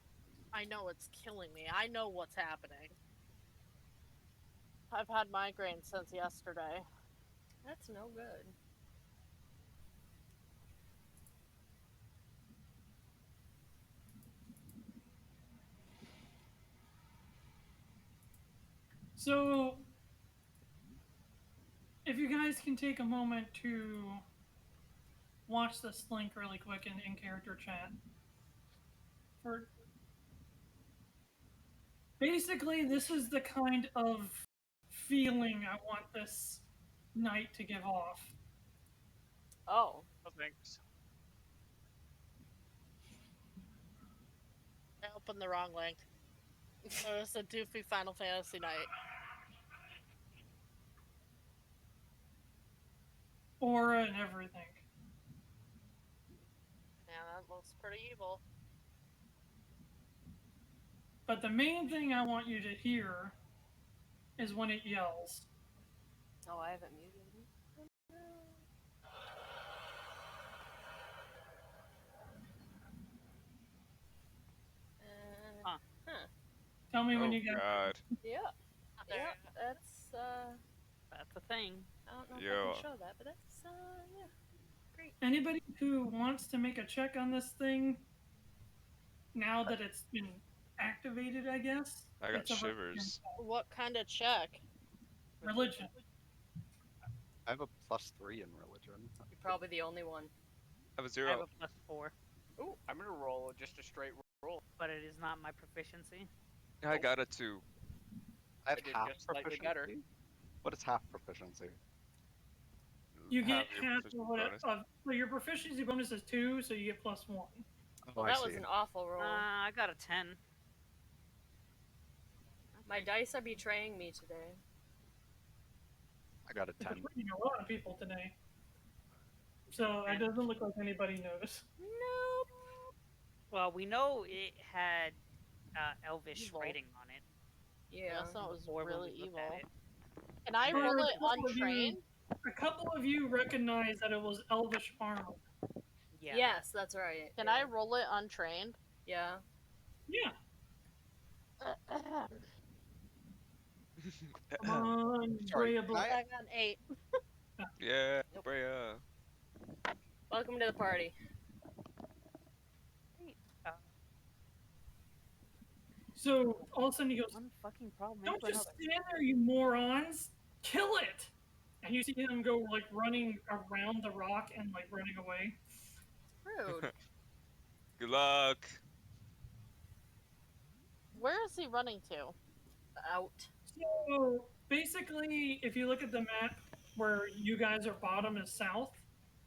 Speaker 6: I know it's killing me. I know what's happening. I've had migraines since yesterday.
Speaker 8: That's no good.
Speaker 2: So, if you guys can take a moment to watch this link really quick in character chat. For basically, this is the kind of feeling I want this night to give off.
Speaker 8: Oh.
Speaker 1: Oh, thanks.
Speaker 6: I opened the wrong link. It was a doofy Final Fantasy night.
Speaker 2: Aura and everything.
Speaker 6: Yeah, that looks pretty evil.
Speaker 2: But the main thing I want you to hear is when it yells.
Speaker 8: Oh, I haven't muted.
Speaker 4: Huh.
Speaker 2: Tell me
Speaker 3: Oh
Speaker 2: when you get.
Speaker 3: god.
Speaker 8: Yeah.
Speaker 6: There.
Speaker 8: Yeah. That's
Speaker 4: That's a thing.
Speaker 8: I don't know if I
Speaker 3: Yo.
Speaker 8: can show that, but that's yeah. Great.
Speaker 2: Anybody who wants to make a check on this thing, now that it's been activated, I guess.
Speaker 3: I got
Speaker 2: it's a
Speaker 3: shivers.
Speaker 6: What kind of check?
Speaker 2: Religion.
Speaker 7: I have a +3 in religion.
Speaker 8: You're probably the only one.
Speaker 3: I have a
Speaker 4: I have
Speaker 3: 0.
Speaker 4: a +4,
Speaker 1: Ooh, I'm gonna roll just a straight roll.
Speaker 4: but it is not my proficiency.
Speaker 3: I got a 2.
Speaker 7: I have
Speaker 1: I did
Speaker 7: half
Speaker 1: just slightly
Speaker 7: proficiency.
Speaker 1: better.
Speaker 7: What is half proficiency?
Speaker 2: You get
Speaker 3: Have your
Speaker 2: half of
Speaker 3: proficiency
Speaker 2: what
Speaker 3: bonus.
Speaker 2: so your proficiency bonus is 2, so you get +1.
Speaker 7: Oh,
Speaker 8: Well,
Speaker 7: I
Speaker 8: that
Speaker 7: see.
Speaker 8: was an awful roll.
Speaker 4: I got a 10.
Speaker 8: My dice are betraying me today.
Speaker 7: I got a
Speaker 2: It's
Speaker 7: 10.
Speaker 2: betraying a lot of people today. So it doesn't look like anybody noticed.
Speaker 8: Nope.
Speaker 4: Well, we know it had Elvish
Speaker 6: Evil.
Speaker 4: writing on it.
Speaker 8: Yeah.
Speaker 6: So it was
Speaker 4: before when
Speaker 6: really
Speaker 4: we looked
Speaker 6: evil.
Speaker 4: at it.
Speaker 6: Can I
Speaker 2: There
Speaker 6: roll
Speaker 2: are a
Speaker 6: it
Speaker 2: couple of you-
Speaker 6: untrained?
Speaker 2: A couple of you recognize that it was Elvish armor.
Speaker 4: Yeah.
Speaker 8: Yes, that's right.
Speaker 6: Can
Speaker 8: yeah.
Speaker 6: I roll it untrained?
Speaker 8: Yeah.
Speaker 2: Yeah. Come on,
Speaker 7: Sorry,
Speaker 2: Breya Black.
Speaker 6: I got an 8.
Speaker 3: Yeah,
Speaker 8: Nope.
Speaker 3: Breya.
Speaker 8: Welcome to the party.
Speaker 4: Great.
Speaker 2: So all of a sudden he goes,
Speaker 4: One fucking problem
Speaker 2: "Don't
Speaker 4: into
Speaker 2: just
Speaker 4: another.
Speaker 2: stand there, you morons! Kill it!" And you see him go like running around the rock and like running away.
Speaker 8: Rude.
Speaker 3: Good luck.
Speaker 6: Where is he running to?
Speaker 8: Out.
Speaker 2: So basically, if you look at the map where you guys are bottom is south,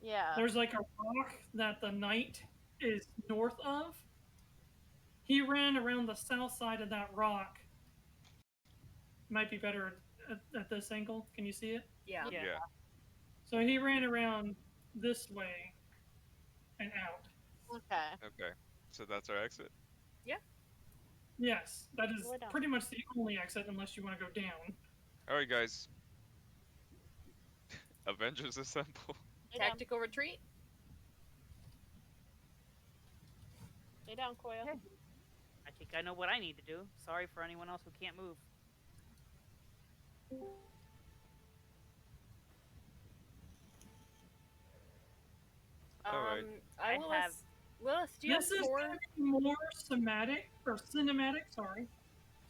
Speaker 6: Yeah.
Speaker 2: there's like a rock that the knight is north of. He ran around the south side of that rock. Might be better at this angle. Can you see it?
Speaker 8: Yeah.
Speaker 4: Yeah.
Speaker 3: Yeah.
Speaker 2: So he ran around this way and out.
Speaker 6: Okay.
Speaker 3: Okay. So that's our exit.
Speaker 2: Yes, that is
Speaker 6: Way down.
Speaker 2: pretty much the only exit unless you want to go down.
Speaker 3: All right, guys. Avengers assemble.
Speaker 6: Stay down.
Speaker 8: Tactical retreat.
Speaker 6: Stay down, Koya.
Speaker 4: Okay. I think I know what I need to do. Sorry for anyone else who can't move.
Speaker 3: Alright.
Speaker 4: I
Speaker 8: Lilith,
Speaker 4: have-
Speaker 8: Lilith, do you
Speaker 2: This
Speaker 8: have
Speaker 2: is
Speaker 8: 4?
Speaker 2: going to be more cinematic, sorry.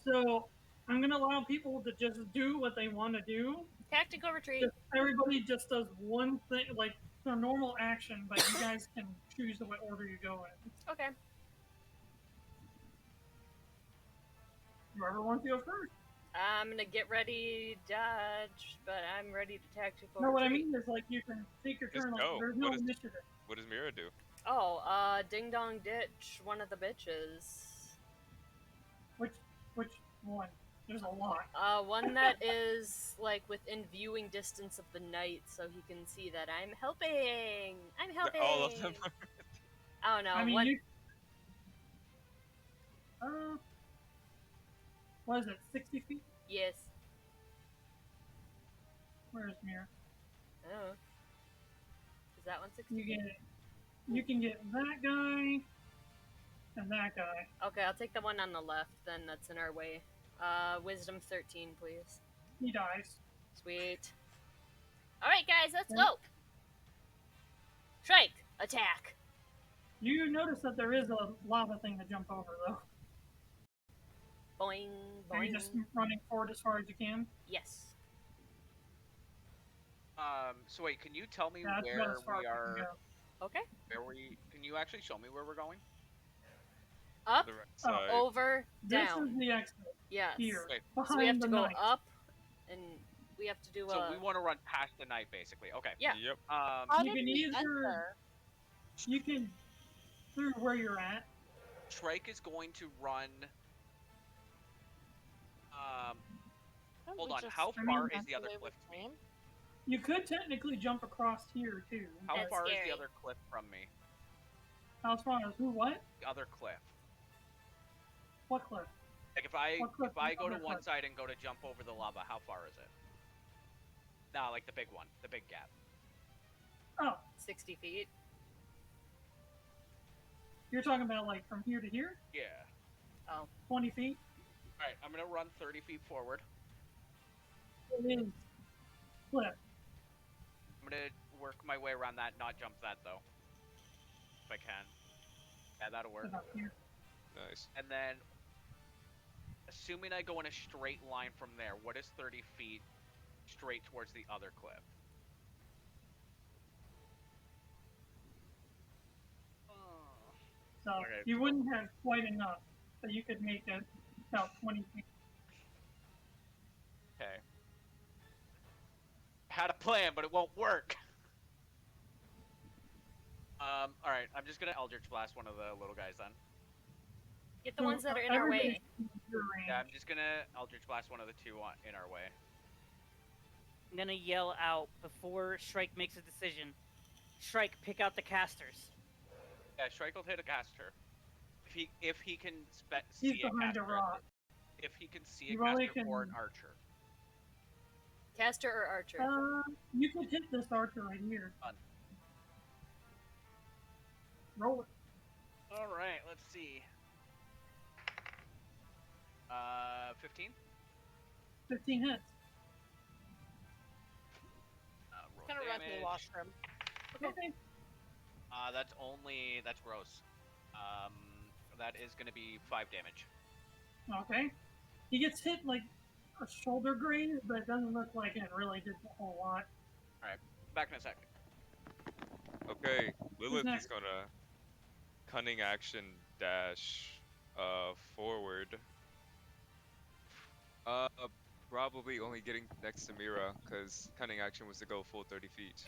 Speaker 2: So I'm going to allow people to just do what they want to do.
Speaker 8: Tactical retreat.
Speaker 2: Just everybody just does one thing, like their normal action, but you guys can choose what order you go in.
Speaker 8: Okay.
Speaker 2: Whoever wants to go first.
Speaker 8: I'm gonna get ready, dodge, but I'm ready to tactical
Speaker 2: No, what I
Speaker 8: retreat.
Speaker 2: mean is like you can take your
Speaker 3: Just
Speaker 2: turn. Like,
Speaker 3: go.
Speaker 2: there's no
Speaker 3: What is-
Speaker 2: initiative.
Speaker 3: What does Mirra do?
Speaker 8: Oh, ding dong ditch one of the bitches.
Speaker 2: Which one? There's a lot.
Speaker 8: One that is like within viewing distance of the knight, so he can see that I'm helping. I'm helping.
Speaker 3: All of them.
Speaker 8: I don't know.
Speaker 2: I mean,
Speaker 8: what?
Speaker 2: you. What is it? 60 feet?
Speaker 8: Yes.
Speaker 2: Where's Mirror?
Speaker 8: Oh. Is that one 60?
Speaker 2: You can get that guy and that guy.
Speaker 8: Okay, I'll take the one on the left. Then that's in our way. Wisdom 13, please.
Speaker 2: He dies.
Speaker 8: Sweet. All right, guys, let's go. Shrike, attack.
Speaker 2: You notice that there is a lava thing to jump over, though.
Speaker 8: Boing,
Speaker 2: Are you
Speaker 8: boing.
Speaker 2: just running forward as far as you can?
Speaker 8: Yes.
Speaker 1: So wait, can you tell me
Speaker 2: That's about
Speaker 1: where
Speaker 2: as far
Speaker 1: we
Speaker 2: as you can
Speaker 1: are?
Speaker 2: go.
Speaker 8: Okay.
Speaker 1: Where we? Can you actually show me where we're going?
Speaker 8: Up,
Speaker 3: The right side.
Speaker 8: over,
Speaker 2: This
Speaker 8: down.
Speaker 2: is the exit
Speaker 8: Yes.
Speaker 2: here,
Speaker 1: Okay.
Speaker 2: behind
Speaker 8: So we have
Speaker 2: the
Speaker 8: to go
Speaker 2: knight.
Speaker 8: up, and we have to do
Speaker 1: So we want to run past the knight, basically. Okay.
Speaker 8: Yeah.
Speaker 3: Yep.
Speaker 6: How
Speaker 2: You
Speaker 6: did
Speaker 2: can
Speaker 6: we
Speaker 2: either-
Speaker 6: enter?
Speaker 2: You can, through where you're at.
Speaker 1: Shrike is going to run.
Speaker 6: Couldn't
Speaker 1: Hold
Speaker 6: we
Speaker 1: on.
Speaker 6: just
Speaker 1: How
Speaker 2: I
Speaker 1: far
Speaker 2: mean,
Speaker 1: is the other
Speaker 6: way
Speaker 1: cliff
Speaker 6: we
Speaker 1: to me?
Speaker 6: came?
Speaker 2: You could technically jump across here too.
Speaker 1: How
Speaker 8: That's
Speaker 1: far is
Speaker 8: scary.
Speaker 1: the other cliff from me?
Speaker 2: How far is who? What?
Speaker 1: The other cliff.
Speaker 2: What cliff?
Speaker 1: Like if I
Speaker 2: What cliff
Speaker 1: if I
Speaker 2: is
Speaker 1: go to
Speaker 2: other
Speaker 1: one
Speaker 2: cliff?
Speaker 1: side and go to jump over the lava, how far is it? Nah, like the big one, the big gap.
Speaker 2: Oh,
Speaker 8: 60 feet.
Speaker 2: you're talking about like from here to here?
Speaker 1: Yeah.
Speaker 2: 20 feet?
Speaker 1: All right, I'm gonna run 30 feet forward.
Speaker 2: It is cliff.
Speaker 1: I'm gonna work my way around that, not jump that though. If I can. Yeah, that'll work.
Speaker 2: About here.
Speaker 3: Nice.
Speaker 1: And then, assuming I go in a straight line from there, what is 30 feet straight towards the other cliff?
Speaker 2: So
Speaker 1: Okay.
Speaker 2: you wouldn't have quite enough, but you could make it about 20 feet.
Speaker 1: Okay. I had a plan, but it won't work. I'm just gonna Eldritch Blast one of the little guys then.
Speaker 8: Get the ones that are in our way.
Speaker 1: Yeah, I'm just gonna Eldritch Blast one of the two in our way.
Speaker 4: I'm gonna yell out before Shrike makes a decision. Shrike, pick out the casters.
Speaker 1: Yeah, Shrike will hit a caster. If he can
Speaker 2: He's
Speaker 1: see a
Speaker 2: behind
Speaker 1: caster.
Speaker 2: a rock.
Speaker 1: If he can see a
Speaker 2: You only
Speaker 1: caster
Speaker 2: can-
Speaker 1: or an archer.
Speaker 8: Caster or archer?
Speaker 2: You could hit this archer right here.
Speaker 1: Fun.
Speaker 2: Roll it.
Speaker 1: All right, let's see. 15.
Speaker 2: 15 hits.
Speaker 1: Roll
Speaker 6: Gonna run to the
Speaker 1: damage.
Speaker 6: washroom.
Speaker 2: Okay.
Speaker 1: That's gross. That is gonna be 5 damage.
Speaker 2: Okay. He gets hit like a shoulder graze, but it doesn't look like it really did a whole lot.
Speaker 1: All right, back in a sec.
Speaker 3: Okay, Lilith
Speaker 2: next?
Speaker 3: is gonna cunning action dash forward. Probably only getting next to Mirra, because cunning action was to go full 30 feet.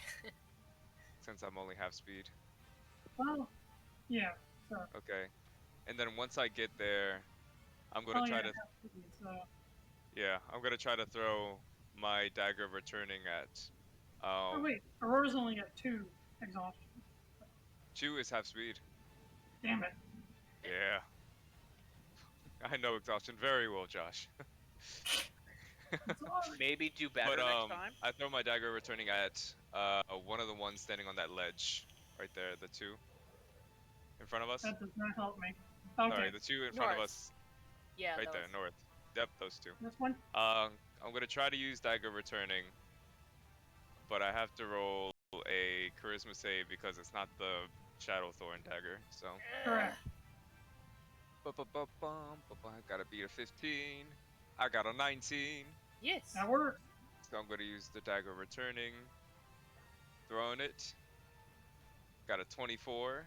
Speaker 3: Since I'm only half speed.
Speaker 2: Well, yeah. So.
Speaker 3: Okay. And then once I get there, I'm gonna try to yeah, I'm gonna try to throw my dagger returning at
Speaker 2: Oh wait, Aurora's only got 2 exhaustion.
Speaker 3: 2 is half speed.
Speaker 2: Damn it.
Speaker 3: Yeah. I know exhaustion very well, Josh.
Speaker 1: Maybe do better
Speaker 3: But
Speaker 1: next time.
Speaker 3: I throw my dagger returning at one of the ones standing on that ledge right there, the 2 in front of us.
Speaker 2: That does not help me. Okay.
Speaker 3: Sorry, the 2 in front of
Speaker 8: North.
Speaker 3: us.
Speaker 8: Yeah,
Speaker 3: Right
Speaker 8: those.
Speaker 3: there, north. Yep, those 2.
Speaker 2: This one?
Speaker 3: I'm gonna try to use dagger returning, but I have to roll a charisma save because it's not the Shadowthorn dagger. So.
Speaker 2: Correct.
Speaker 3: I gotta beat a 15. I got a 19.
Speaker 8: Yes.
Speaker 2: That works.
Speaker 3: So I'm gonna use the dagger returning. Throwing it. Got a 24.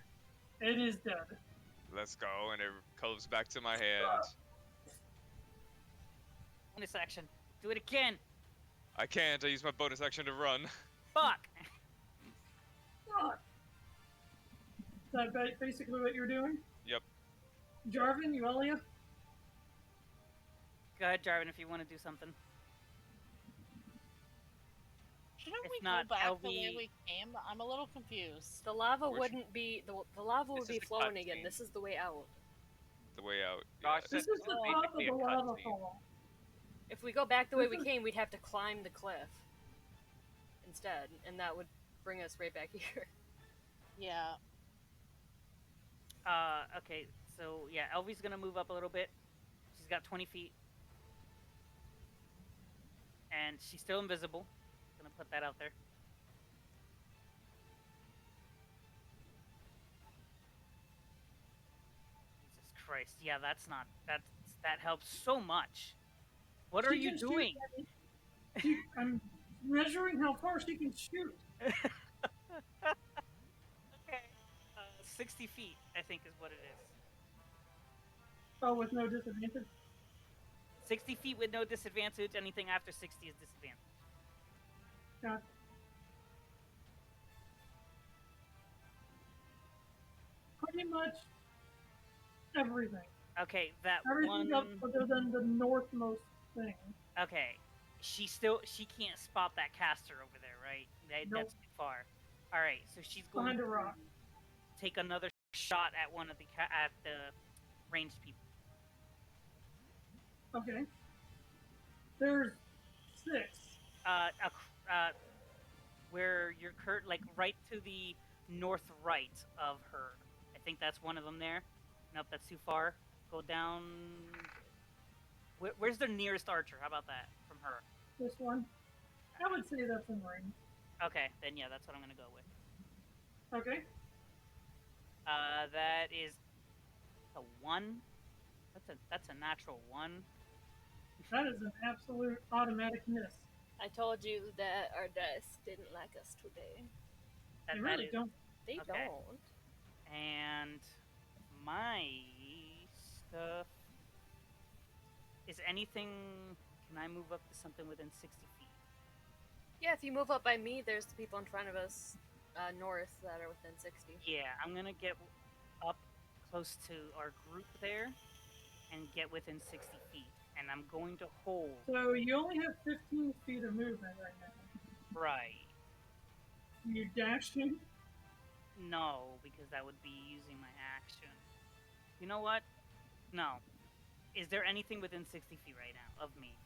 Speaker 2: It is dead.
Speaker 3: Let's go, and it comes back to my hand.
Speaker 4: Bonus action. Do it again.
Speaker 3: I can't. I use my bonus action to run.
Speaker 4: Fuck.
Speaker 2: Fuck. Is that basically what you're doing?
Speaker 3: Yep.
Speaker 2: Jarvin, Yuelia?
Speaker 4: Go ahead, Jarvin, if you want to do something.
Speaker 6: Shouldn't
Speaker 4: If
Speaker 6: we
Speaker 4: not,
Speaker 6: go back the
Speaker 4: LV
Speaker 6: way we came? I'm a little confused.
Speaker 8: The lava
Speaker 3: Which-
Speaker 8: wouldn't be the lava would
Speaker 1: This
Speaker 8: be
Speaker 1: is the
Speaker 8: flowing again.
Speaker 1: cutscene.
Speaker 8: This is the way out.
Speaker 3: The way out.
Speaker 1: Gosh,
Speaker 3: yes.
Speaker 2: This
Speaker 1: This
Speaker 2: is the
Speaker 1: is
Speaker 2: top of
Speaker 1: basically
Speaker 2: the
Speaker 1: a
Speaker 2: lava
Speaker 1: cutscene.
Speaker 2: fall.
Speaker 8: If we go back the way we
Speaker 2: This is-
Speaker 8: came, we'd have to climb the cliff instead, and that would bring us right back here.
Speaker 6: Yeah.
Speaker 4: Okay, so yeah, Elvie's gonna move up a little bit. She's got 20 feet. And she's still invisible. Gonna put that out there. Jesus Christ. Yeah, that helps so much. What are
Speaker 2: She
Speaker 4: you
Speaker 2: can shoot
Speaker 4: doing?
Speaker 2: I'm measuring how far she can shoot.
Speaker 4: Okay. 60 feet, I think, is what it is.
Speaker 2: Oh, with no disadvantage?
Speaker 4: 60 feet with no disadvantage. Anything after 60 is disadvantage.
Speaker 2: Got pretty much everything.
Speaker 4: Okay, that
Speaker 2: Everything
Speaker 4: one.
Speaker 2: up other than the northmost thing.
Speaker 4: Okay, she can't spot that caster over there, right?
Speaker 2: Nope.
Speaker 4: That's too far. All right, so she's going
Speaker 2: Behind a
Speaker 4: to
Speaker 2: rock.
Speaker 4: take another shot at one of the at the ranged people.
Speaker 2: Okay. There's 6.
Speaker 4: Where you're like right to the north right of her. I think that's one of them there. Nope, that's too far. Go down. Where's the nearest archer? How about that from her?
Speaker 2: This one. I would say that's in range.
Speaker 4: Okay, then yeah, that's what I'm gonna go with.
Speaker 2: Okay.
Speaker 4: That is a 1. That's a natural 1.
Speaker 2: That is an absolute automatic miss.
Speaker 8: I told you that our dice didn't like us today.
Speaker 2: They really don't.
Speaker 8: They
Speaker 4: Okay.
Speaker 8: don't.
Speaker 4: And my stuff is anything. Can I move up to something within 60 feet?
Speaker 8: Yeah, if you move up by me, there's the people in front of us. north that are within 60.
Speaker 4: Yeah, I'm gonna get up close to our group there and get within 60 feet. And I'm going to hold.
Speaker 2: So you only have 15 feet of movement right now.
Speaker 4: Right.
Speaker 2: You dashing?
Speaker 4: No, because that would be using my action. You know what? No. Is there anything within 60 feet right now of me?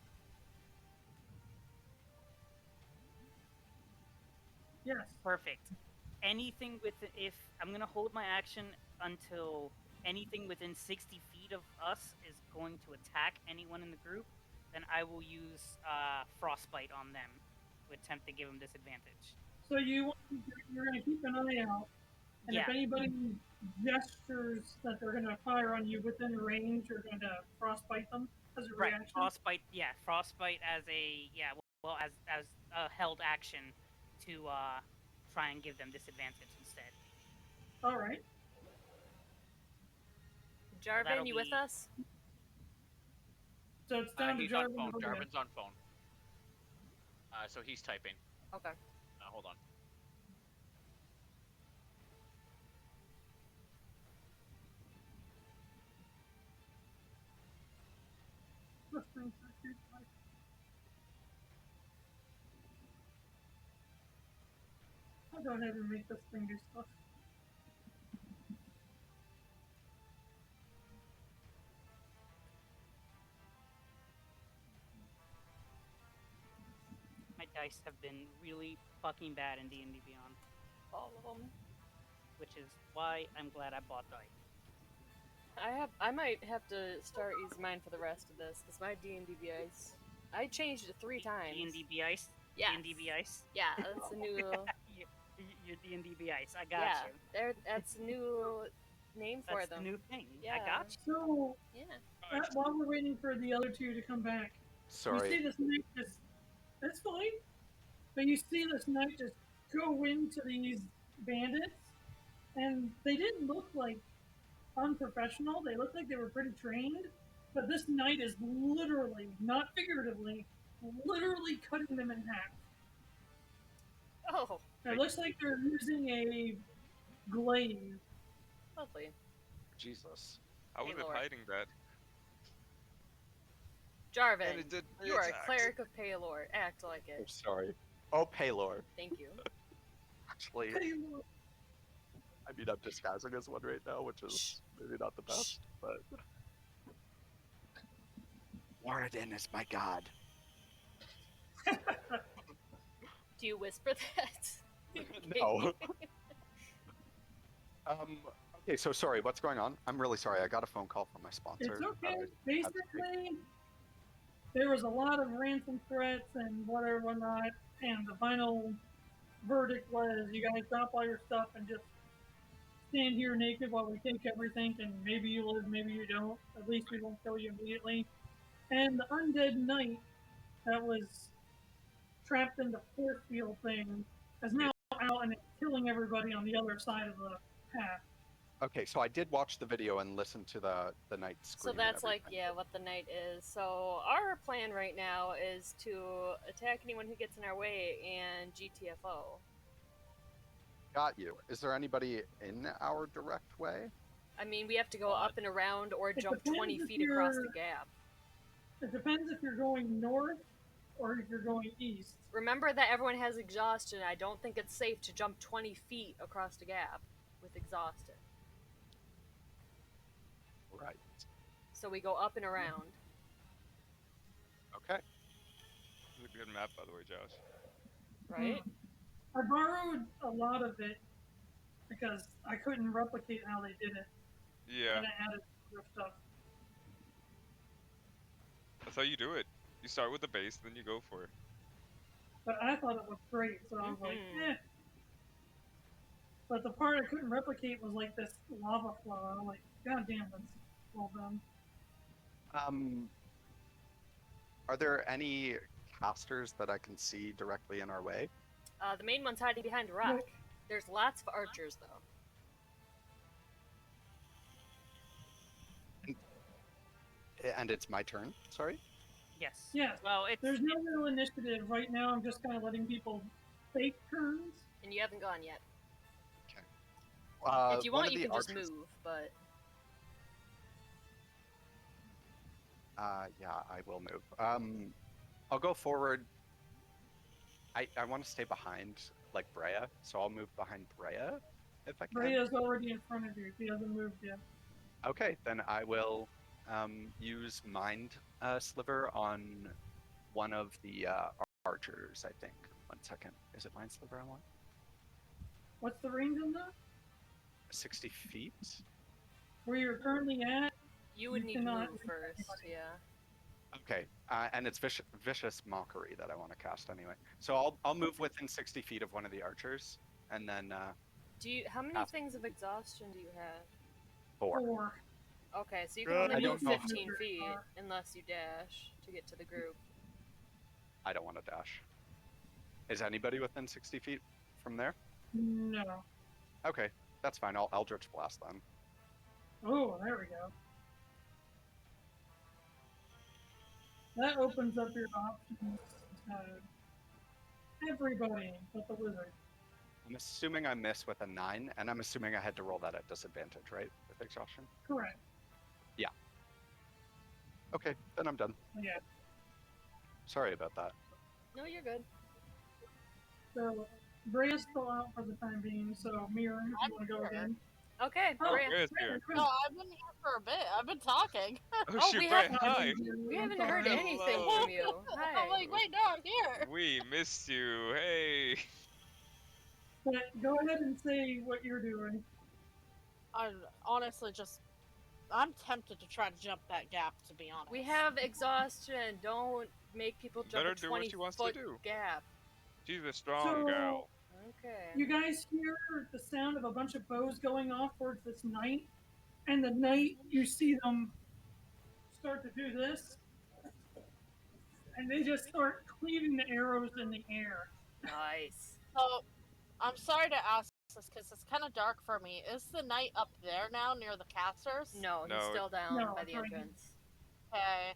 Speaker 2: Yes.
Speaker 4: Perfect. Anything if I'm gonna hold my action until anything within 60 feet of us is going to attack anyone in the group, then I will use Frostbite on them to attempt to give them disadvantage.
Speaker 2: So you're going to keep an eye out, and
Speaker 4: Yeah.
Speaker 2: if anybody gestures that they're going to fire on you within range, you're going to frostbite them as a
Speaker 4: Right.
Speaker 2: reaction.
Speaker 4: Frostbite as a as a held action to try and give them disadvantage instead.
Speaker 2: All right.
Speaker 8: Jarvin, you with us?
Speaker 2: So it's down to
Speaker 1: He's
Speaker 2: Jarvin.
Speaker 1: on phone. Jarvin's on phone. So he's typing.
Speaker 8: Okay.
Speaker 1: Hold on.
Speaker 2: I'll go ahead and make this thing do stuff.
Speaker 4: My dice have been really fucking bad in D&D Beyond.
Speaker 8: All of them.
Speaker 4: Which is why I'm glad I bought dice.
Speaker 8: I might have to start using mine for the rest of this, because my D&D ice, I changed it 3 times.
Speaker 4: D&D Ice?
Speaker 8: Yeah.
Speaker 4: D&D Ice?
Speaker 8: Yeah, that's a new...
Speaker 4: Your D&D Ice, I got you.
Speaker 8: That's a new name for
Speaker 4: That's
Speaker 8: them.
Speaker 4: the new thing.
Speaker 8: Yeah.
Speaker 4: I got you.
Speaker 2: So,
Speaker 8: yeah.
Speaker 2: while we're waiting for the other two to come back,
Speaker 7: Sorry.
Speaker 2: you see this knight just... It's fine. But you see this knight just go into these bandits, and they didn't look like unprofessional. They looked like they were pretty trained. But this knight is literally, not figuratively, literally cutting them in half.
Speaker 8: Oh.
Speaker 2: It looks like they're using a glaive.
Speaker 8: Lovely.
Speaker 7: Jesus.
Speaker 3: I was
Speaker 8: Lord.
Speaker 3: hiding that.
Speaker 8: Jarvin,
Speaker 3: And it did
Speaker 8: you are a
Speaker 3: attack.
Speaker 8: cleric of Paylor. Act like
Speaker 7: I'm
Speaker 8: it.
Speaker 7: sorry. Oh, Paylor.
Speaker 8: Thank you.
Speaker 7: Actually, I mean, I'm disguising as one right now, which is maybe not the best, but... Warden is my god.
Speaker 8: Do you whisper that?
Speaker 7: No. Okay, so sorry, what's going on? I'm really sorry, I got a phone call from my sponsor.
Speaker 2: It's okay. Basically, there was a lot of ransom threats and whatnot, and the final verdict was you guys drop all your stuff and just stand here naked while we take everything, and maybe you live, maybe you don't. At least we won't kill you immediately. And the undead knight that was trapped in the force field thing is now out and it's killing everybody on the other side of the path.
Speaker 7: Okay, so I did watch the video and listen to the knight scream.
Speaker 8: So that's like, what the knight is. So our plan right now is to attack anyone who gets in our way and GTFO.
Speaker 7: Got you. Is there anybody in our direct way?
Speaker 8: I mean, we have to go up and around or jump 20 feet across the gap.
Speaker 2: It depends if you're going north or if you're going east.
Speaker 8: Remember that everyone has exhaustion. I don't think it's safe to jump 20 feet across the gap with exhaustion.
Speaker 7: Right.
Speaker 8: So we go up and around.
Speaker 7: Okay.
Speaker 3: This is a good map, by the way, Josh.
Speaker 8: Right?
Speaker 2: I borrowed a lot of it because I couldn't replicate how they did it.
Speaker 3: Yeah.
Speaker 2: And I added other stuff.
Speaker 3: That's how you do it. You start with the base, then you go for it.
Speaker 2: But I thought it was great, so I was like, eh. But the part I couldn't replicate was like this lava flow. I'm like, god damn, that's well done.
Speaker 7: Are there any casters that I can see directly in our way?
Speaker 8: The main one's hiding behind a rock. There's lots of archers, though.
Speaker 7: And it's my turn, sorry?
Speaker 4: Yes.
Speaker 2: Yeah.
Speaker 4: Well,
Speaker 2: There's no real initiative right now. I'm just kind of letting people take turns.
Speaker 8: And you haven't gone yet. If you
Speaker 7: one
Speaker 8: want,
Speaker 7: of
Speaker 8: you
Speaker 7: the
Speaker 8: can just
Speaker 7: archers-
Speaker 8: move, but
Speaker 7: Yeah, I will move. I'll go forward. I want to stay behind, like, Breya, so I'll move behind Breya, if I can.
Speaker 2: Breya's already in front of you. He hasn't moved yet.
Speaker 7: Okay, then I will use Mind Sliver on one of the archers, I think. 1 second. Is it Mind Sliver I want?
Speaker 2: What's the range on that?
Speaker 7: 60 feet?
Speaker 2: Where you're currently at?
Speaker 8: you would
Speaker 2: You
Speaker 8: need to
Speaker 2: cannot
Speaker 8: move
Speaker 2: reach
Speaker 8: first.
Speaker 2: anybody.
Speaker 8: Yeah.
Speaker 7: Okay, and it's Vicious Mockery that I want to cast anyway. So I'll move within 60 feet of one of the archers, and then
Speaker 8: How many
Speaker 7: Ask-
Speaker 8: things of exhaustion do you have?
Speaker 7: 4.
Speaker 2: 4.
Speaker 8: Okay, so you
Speaker 3: Good.
Speaker 8: can only
Speaker 7: I
Speaker 8: move
Speaker 7: don't know.
Speaker 8: 15 feet unless you dash to get to the group.
Speaker 7: I don't want to dash. Is anybody within 60 feet from there?
Speaker 2: No.
Speaker 7: Okay, that's fine. I'll Eldritch Blast then.
Speaker 2: Oh, there we go. That opens up your options to everybody but the wizard.
Speaker 7: I'm assuming I miss with a 9, and I'm assuming I had to roll that at disadvantage, right? With exhaustion?
Speaker 2: Correct.
Speaker 7: Okay, then I'm done.
Speaker 2: Yeah.
Speaker 7: Sorry about that.
Speaker 8: No, you're good.
Speaker 2: So, Breya's still out for the time being, so Mirra, if you want to go
Speaker 6: here.
Speaker 2: again.
Speaker 8: Okay,
Speaker 2: Oh,
Speaker 8: Breya.
Speaker 3: Breya's here.
Speaker 6: No, I've been here for a bit. I've been talking.
Speaker 3: Oh, shoot,
Speaker 8: we
Speaker 3: Breya,
Speaker 8: haven't-
Speaker 3: hi!
Speaker 8: We haven't heard
Speaker 3: Hello.
Speaker 8: anything from you. Hi.
Speaker 6: I'm like, wait, no, I'm here.
Speaker 3: We missed you. Hey.
Speaker 2: But go ahead and say what you're doing.
Speaker 6: I'm honestly I'm tempted to try to jump that gap, to be honest.
Speaker 8: We have exhaustion. Don't make people jump
Speaker 3: Better
Speaker 8: a
Speaker 3: do what she wants to
Speaker 8: 20-foot
Speaker 3: do.
Speaker 8: gap.
Speaker 3: She's a strong
Speaker 2: So-
Speaker 3: gal.
Speaker 8: Okay.
Speaker 2: You guys hear the sound of a bunch of bows going off towards this knight, and the knight, you see them start to do this, and they just start cleaving the arrows in the air.
Speaker 8: Nice.
Speaker 6: So, I'm sorry to ask this because it's kind of dark for me. Is the knight up there now near the casters?
Speaker 8: No, he's
Speaker 3: No.
Speaker 8: still down
Speaker 2: No,
Speaker 8: by the
Speaker 2: right.
Speaker 8: entrance.
Speaker 6: Okay.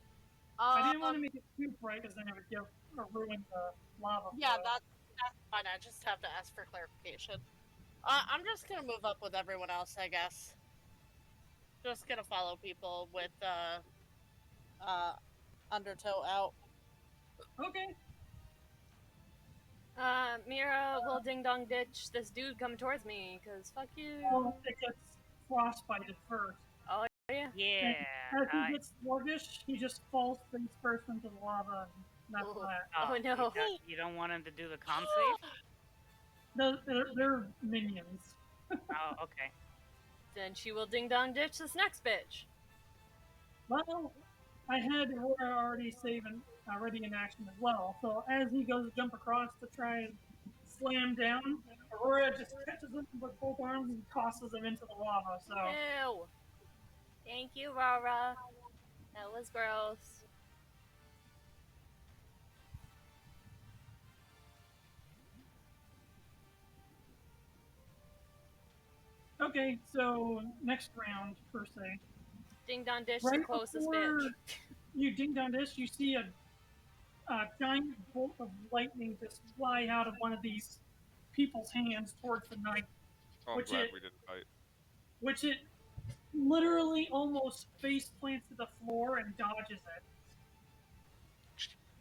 Speaker 2: I didn't want to make it too bright because then it would give or ruin the lava
Speaker 6: Yeah,
Speaker 2: flow.
Speaker 6: that's fine. I just have to ask for clarification. I'm just gonna move up with everyone else, I guess. Just gonna follow people with Undertow out.
Speaker 2: Okay.
Speaker 8: Mirra will ding dong ditch this dude coming towards me, cause fuck you.
Speaker 2: Well, it gets frostbited first.
Speaker 8: Oh yeah.
Speaker 4: Yeah.
Speaker 2: As he gets sluggish, he just falls face first into the lava, and that's
Speaker 8: Ooh.
Speaker 2: that.
Speaker 8: Oh, no.
Speaker 4: You don't want him to do the con save?
Speaker 2: No, they're minions.
Speaker 4: Oh, okay.
Speaker 8: Then she will ding dong ditch this next bitch.
Speaker 2: Well, I had Aurora already in action as well. So as he goes to jump across to try and slam down, Aurora just catches him with both arms and tosses him into the lava. So
Speaker 8: Ew. Thank you, Rara. That was gross.
Speaker 2: okay, so next round per se.
Speaker 8: Ding dong ditch the
Speaker 2: Right
Speaker 8: closest
Speaker 2: before
Speaker 8: bitch.
Speaker 2: you ding dong this, you see a giant bolt of lightning just fly out of one of these people's hands towards the knight,
Speaker 3: Oh, I'm
Speaker 2: Which
Speaker 3: glad
Speaker 2: it-
Speaker 3: we didn't fight.
Speaker 2: which it literally almost face plants to the floor and dodges it.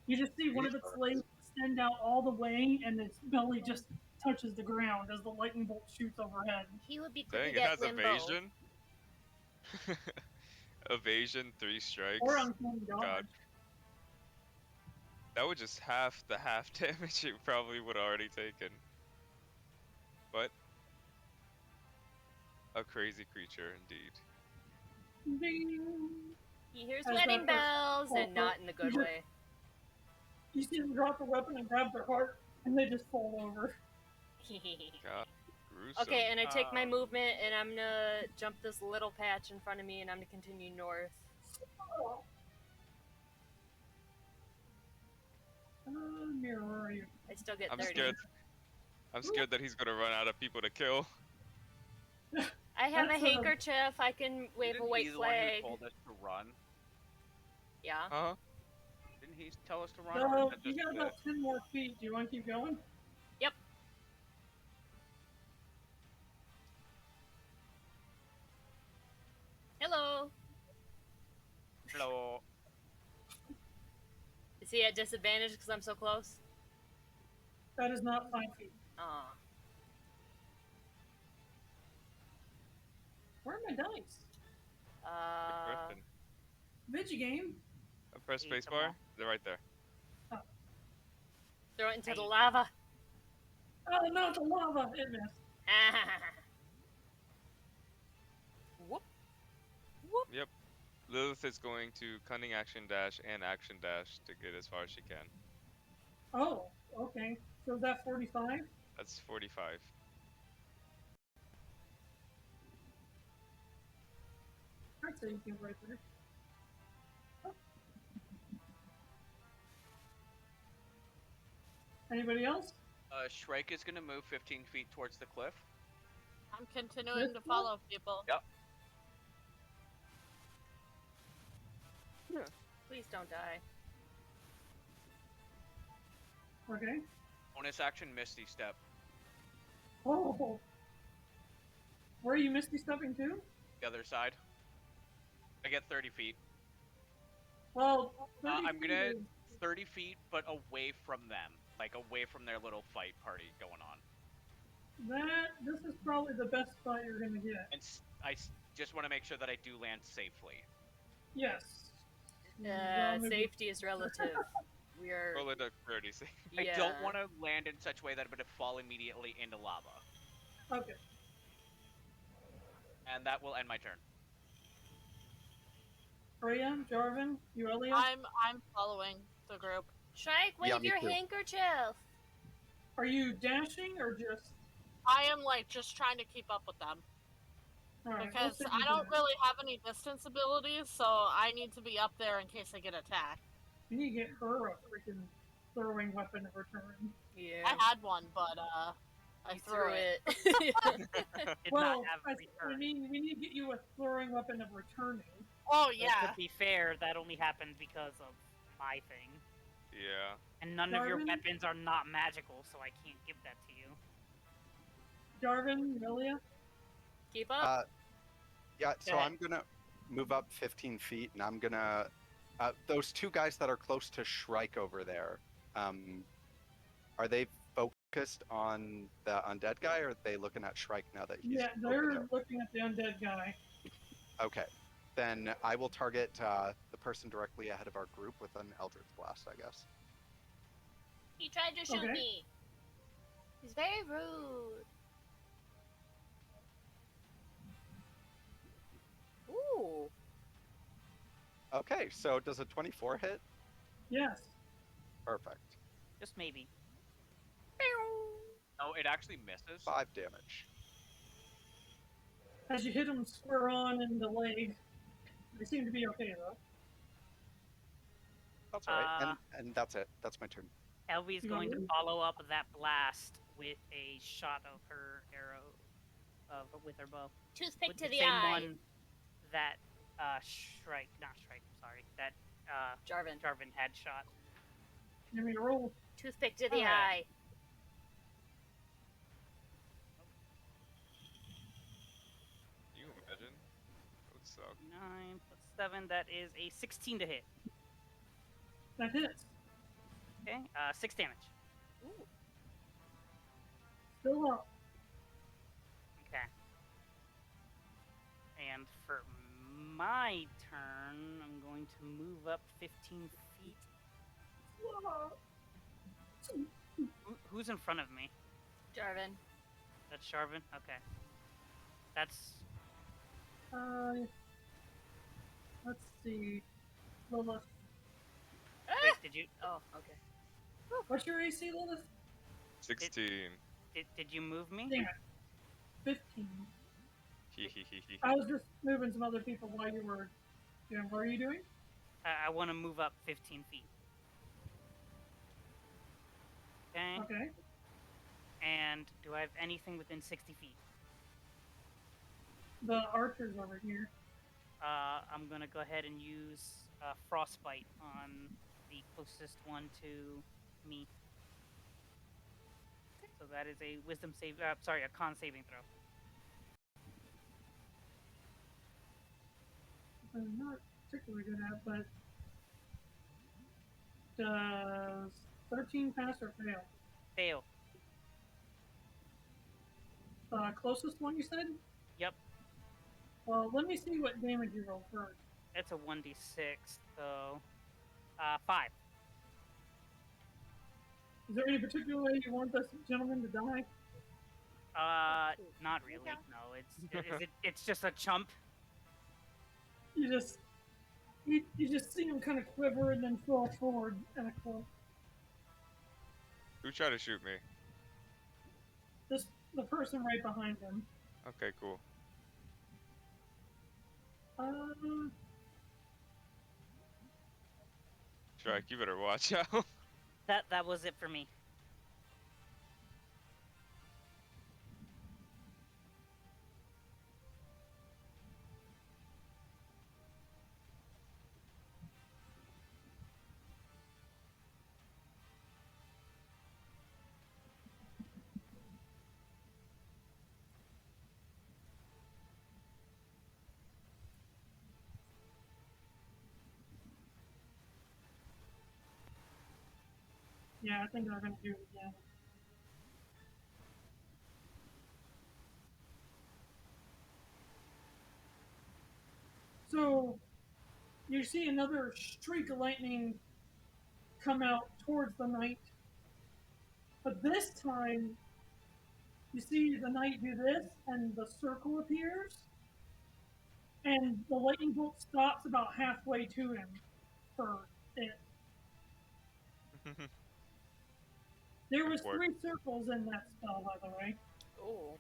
Speaker 2: You just see one of its legs extend out all the way, and its belly just touches the ground as the lightning bolt shoots overhead.
Speaker 8: He would be
Speaker 3: Dang,
Speaker 8: good
Speaker 3: it
Speaker 8: at
Speaker 3: has
Speaker 8: limbo.
Speaker 3: evasion. Evasion, 3 strikes.
Speaker 2: Or uncanny dodge.
Speaker 3: God. That would just half the half damage it probably would have already taken. But a crazy creature indeed.
Speaker 2: Ding!
Speaker 8: He hears
Speaker 2: As
Speaker 8: wedding
Speaker 2: that first
Speaker 8: bells, and
Speaker 2: fall,
Speaker 8: not in the good
Speaker 2: you
Speaker 8: way.
Speaker 2: You see them drop the weapon and grab their heart, and they just fall over.
Speaker 3: God, gruesome.
Speaker 8: Okay, and I take my movement, and I'm gonna jump this little patch in front of me, and I'm gonna continue north.
Speaker 2: Mirra, where are you?
Speaker 8: I still get
Speaker 3: I'm
Speaker 8: 30.
Speaker 3: scared. I'm scared that he's gonna run out of people to kill.
Speaker 8: I have a
Speaker 2: That's,
Speaker 8: handkerchief. I can wave
Speaker 1: Didn't
Speaker 8: a white
Speaker 1: he the one who
Speaker 8: flag.
Speaker 1: told us to run?
Speaker 8: Yeah.
Speaker 3: Huh?
Speaker 1: Didn't he tell us to run?
Speaker 2: So,
Speaker 1: Or is that
Speaker 2: you
Speaker 1: just
Speaker 2: got about 10 more feet. Do you want to keep going?
Speaker 8: he at disadvantage because I'm so close?
Speaker 2: That is not 5 feet.
Speaker 8: Aw.
Speaker 2: Where are my dice?
Speaker 3: Good question.
Speaker 2: Vigigame.
Speaker 3: Press
Speaker 4: Eat them
Speaker 3: spacebar.
Speaker 4: all.
Speaker 3: They're right there.
Speaker 8: Throw it into the
Speaker 4: Hey.
Speaker 8: lava.
Speaker 2: Oh no, it's a lava. It missed.
Speaker 8: Whoop.
Speaker 3: Yep. Lilith is going to cunning action dash and action dash to get as far as she can.
Speaker 2: Oh, okay. So is that 45?
Speaker 3: That's 45.
Speaker 2: I'd say you can right there. Anybody else?
Speaker 1: Shrike is gonna move 15 feet towards the cliff.
Speaker 6: I'm continuing to follow people.
Speaker 1: Yep.
Speaker 8: Please don't die.
Speaker 2: Okay.
Speaker 1: Bonus action, Misty Step.
Speaker 2: Oh. Where are you misty stepping to?
Speaker 1: The other side. I get 30 feet.
Speaker 2: Well, 30
Speaker 1: I'm
Speaker 2: feet
Speaker 1: gonna
Speaker 2: is-
Speaker 1: 30 feet, but away from them, like away from their little fight party going on.
Speaker 2: This is probably the best spot you're gonna get.
Speaker 1: And just want to make sure that I do land safely.
Speaker 2: Yes. Well, maybe-
Speaker 8: Safety is relative. We are.
Speaker 3: Roll a dexterity save.
Speaker 8: Yeah.
Speaker 1: I don't want to land in such a way that I'm gonna fall immediately into lava,
Speaker 2: Okay.
Speaker 1: and that will end my turn.
Speaker 2: Breya, Jarvin, Yuelia.
Speaker 6: I'm following the group.
Speaker 5: Shrike, wave
Speaker 7: Yeah, me
Speaker 5: your
Speaker 7: too.
Speaker 5: handkerchief.
Speaker 2: Are you dashing or just?
Speaker 6: I am like just trying to keep up with them
Speaker 2: All right,
Speaker 6: because
Speaker 2: let's see if
Speaker 6: I
Speaker 2: you
Speaker 6: don't
Speaker 2: do
Speaker 6: really have any distance abilities, so I need to be up there in case I get attacked.
Speaker 2: that. You need to get her a freaking throwing weapon of return.
Speaker 8: Yeah.
Speaker 6: I had one, but I
Speaker 8: You
Speaker 6: threw it.
Speaker 4: Did
Speaker 2: Well,
Speaker 4: not have
Speaker 2: I
Speaker 4: return.
Speaker 2: mean, we need to get you a throwing weapon of returning.
Speaker 6: Oh
Speaker 4: But
Speaker 6: yeah.
Speaker 4: to be fair, that only happened because of my thing.
Speaker 3: Yeah.
Speaker 4: And none of your
Speaker 2: Jarvin?
Speaker 4: weapons are not magical, so I can't give that to you.
Speaker 2: Jarvin, Yuelia.
Speaker 8: Keep up.
Speaker 7: Yeah, so
Speaker 4: Okay.
Speaker 7: I'm gonna move up 15 feet, and I'm gonna those two guys that are close to Shrike over there. Are they focused on the undead guy, or are they looking at Shrike now that he's
Speaker 2: Yeah,
Speaker 7: over
Speaker 2: they're
Speaker 7: there?
Speaker 2: looking at the undead guy.
Speaker 7: Okay, then I will target the person directly ahead of our group with an Eldritch Blast, I guess.
Speaker 5: He tried to shoot
Speaker 2: Okay.
Speaker 5: me. He's very rude.
Speaker 8: Ooh.
Speaker 7: Okay, so does a 24 hit?
Speaker 2: Yes.
Speaker 7: Perfect.
Speaker 4: Just maybe.
Speaker 1: No, it actually misses.
Speaker 7: 5 damage.
Speaker 2: As you hit him square on in the leg, they seem to be okay though.
Speaker 7: That's alright, and that's it. That's my turn.
Speaker 4: Elvie's
Speaker 2: You
Speaker 4: going
Speaker 2: want
Speaker 4: to
Speaker 2: me?
Speaker 4: follow up that blast with a shot of her arrow, with her bow.
Speaker 5: Toothpick
Speaker 4: With
Speaker 5: to the
Speaker 4: same
Speaker 5: eye.
Speaker 4: one that Shrike, sorry, that
Speaker 8: Jarvin.
Speaker 4: Jarvin had shot.
Speaker 2: Give me a roll.
Speaker 5: Toothpick to the
Speaker 4: Alright.
Speaker 5: eye.
Speaker 3: Can you imagine? That would suck.
Speaker 4: 9 plus 7, that is a 16 to hit.
Speaker 2: That hits.
Speaker 4: Okay, 6 damage.
Speaker 2: Still up.
Speaker 4: Okay. And for my turn, I'm going to move up 15 feet. Who's in front of me?
Speaker 8: Jarvin.
Speaker 4: That's Jarvin? Okay. That's...
Speaker 2: Let's see. Lilith.
Speaker 4: Wait, did you...
Speaker 8: Oh, okay.
Speaker 2: What's your AC, Lilith?
Speaker 3: 16.
Speaker 4: Did you move me?
Speaker 2: Dang it. 15.
Speaker 3: Hehehehe.
Speaker 2: I was just moving some other people while you were doing. What are you doing?
Speaker 4: I want to move up 15 feet. Okay.
Speaker 2: Okay.
Speaker 4: And do I have anything within 60 feet?
Speaker 2: The archer's over here.
Speaker 4: I'm gonna go ahead and use Frostbite on the closest one to me. So that is a Wisdom save. Sorry, a Con saving throw.
Speaker 2: I'm not particularly good at, but Does 13 pass or fail?
Speaker 4: Fail.
Speaker 2: Closest one you said?
Speaker 4: Yep.
Speaker 2: Well, let me see what damage you roll first.
Speaker 4: It's a 1d6, so 5.
Speaker 2: Is there any particular way you want this gentleman to die?
Speaker 4: Not really. No, it's just a chump.
Speaker 2: You just see him kind of quiver and then fall forward and a clump.
Speaker 3: Who tried to shoot me?
Speaker 2: The person right behind him.
Speaker 3: Okay, cool. Shrike, you better watch out.
Speaker 4: That was it for me.
Speaker 2: Yeah, I think they're going to do it again. So, you see another streak of lightning come out towards the knight. But this time, you see the knight do this, and the circle appears. And the lightning bolt stops about halfway to him for it. There was 3 circles in that spell, by the way.
Speaker 8: Oh.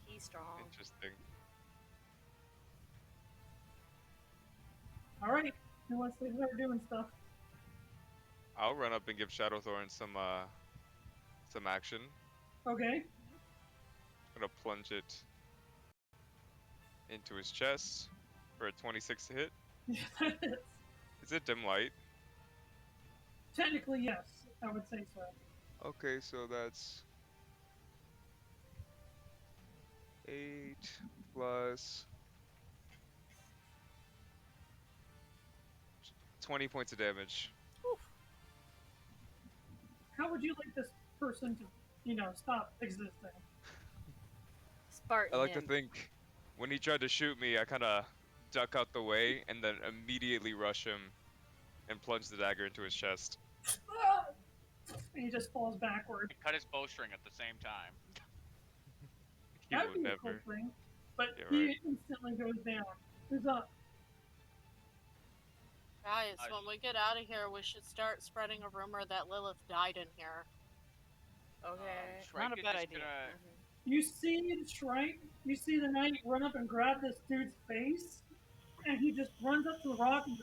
Speaker 8: He's strong.
Speaker 3: Interesting.
Speaker 2: Alright, who wants to start doing stuff?
Speaker 3: I'll run up and give Shadowthorn some action.
Speaker 2: Okay.
Speaker 3: I'm gonna plunge it into his chest for a 26 to hit. Is it dim light?
Speaker 2: Technically, yes. I would say so.
Speaker 3: Okay, so that's 8 plus 20 points of damage.
Speaker 8: Oof.
Speaker 2: How would you like this person to, stop existing?
Speaker 8: Spartan
Speaker 3: I like to
Speaker 8: him.
Speaker 3: think when he tried to shoot me, I kind of duck out the way and then immediately rush him and plunge the dagger into his chest.
Speaker 2: And he just falls backward.
Speaker 1: And cut his bowstring at the same time.
Speaker 3: He
Speaker 2: That'd
Speaker 3: will
Speaker 2: be a cool
Speaker 3: never.
Speaker 2: thing. But
Speaker 3: Yeah,
Speaker 2: he
Speaker 3: right.
Speaker 2: instantly goes down. Who's up?
Speaker 6: Guys, when we get out of here, we should start spreading a rumor that Lilith died in here.
Speaker 8: Okay.
Speaker 1: Shrike
Speaker 4: Not a
Speaker 1: is
Speaker 4: bad
Speaker 1: just
Speaker 4: idea.
Speaker 1: gonna-
Speaker 2: You see the Shrike, you see the knight run up and grab this dude's face, and he just runs up to the rock and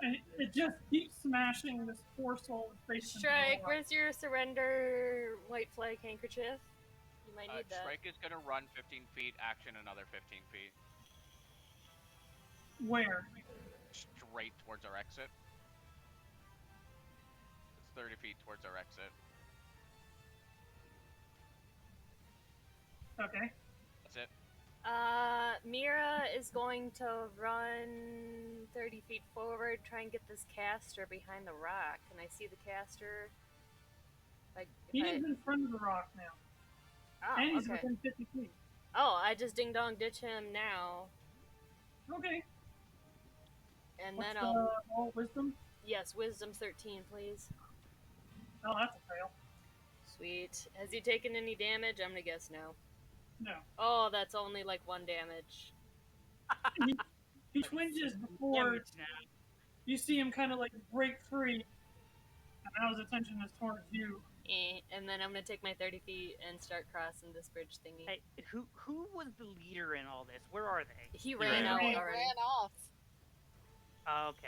Speaker 2: and it just keeps smashing this poor soul's face. into the
Speaker 8: Shrike,
Speaker 2: rock.
Speaker 8: where's your surrender white flag handkerchief? You might need that.
Speaker 1: Shrike is gonna run 15 feet, action another 15 feet.
Speaker 2: Where?
Speaker 1: Straight towards our exit. It's 30 feet towards our exit.
Speaker 2: Okay.
Speaker 1: That's it.
Speaker 8: Mirra is going to run 30 feet forward, try and get this caster behind the rock. Can I see the caster? Like,
Speaker 2: He is in front of the rock now. And
Speaker 8: Oh,
Speaker 2: he's
Speaker 8: okay.
Speaker 2: within 50 feet.
Speaker 8: Oh, I just ding dong ditch him now,
Speaker 2: Okay.
Speaker 8: and
Speaker 2: What's
Speaker 8: then
Speaker 2: the
Speaker 8: I'll.
Speaker 2: roll wisdom?
Speaker 8: Yes, wisdom 13, please.
Speaker 2: Oh, that's a fail.
Speaker 8: Sweet. Has he taken any damage? I'm gonna guess no.
Speaker 2: No.
Speaker 8: Oh, that's only like 1 damage.
Speaker 2: He twinges before
Speaker 4: Damage now.
Speaker 2: you see him kind of like break free. And now his attention is towards you.
Speaker 8: And then I'm gonna take my 30 feet and start crossing this bridge thingy.
Speaker 4: Hey, who was the leader in all this? Where are they?
Speaker 8: He ran
Speaker 3: ran
Speaker 8: out
Speaker 2: away.
Speaker 6: He
Speaker 8: already.
Speaker 6: ran off.
Speaker 4: Okay.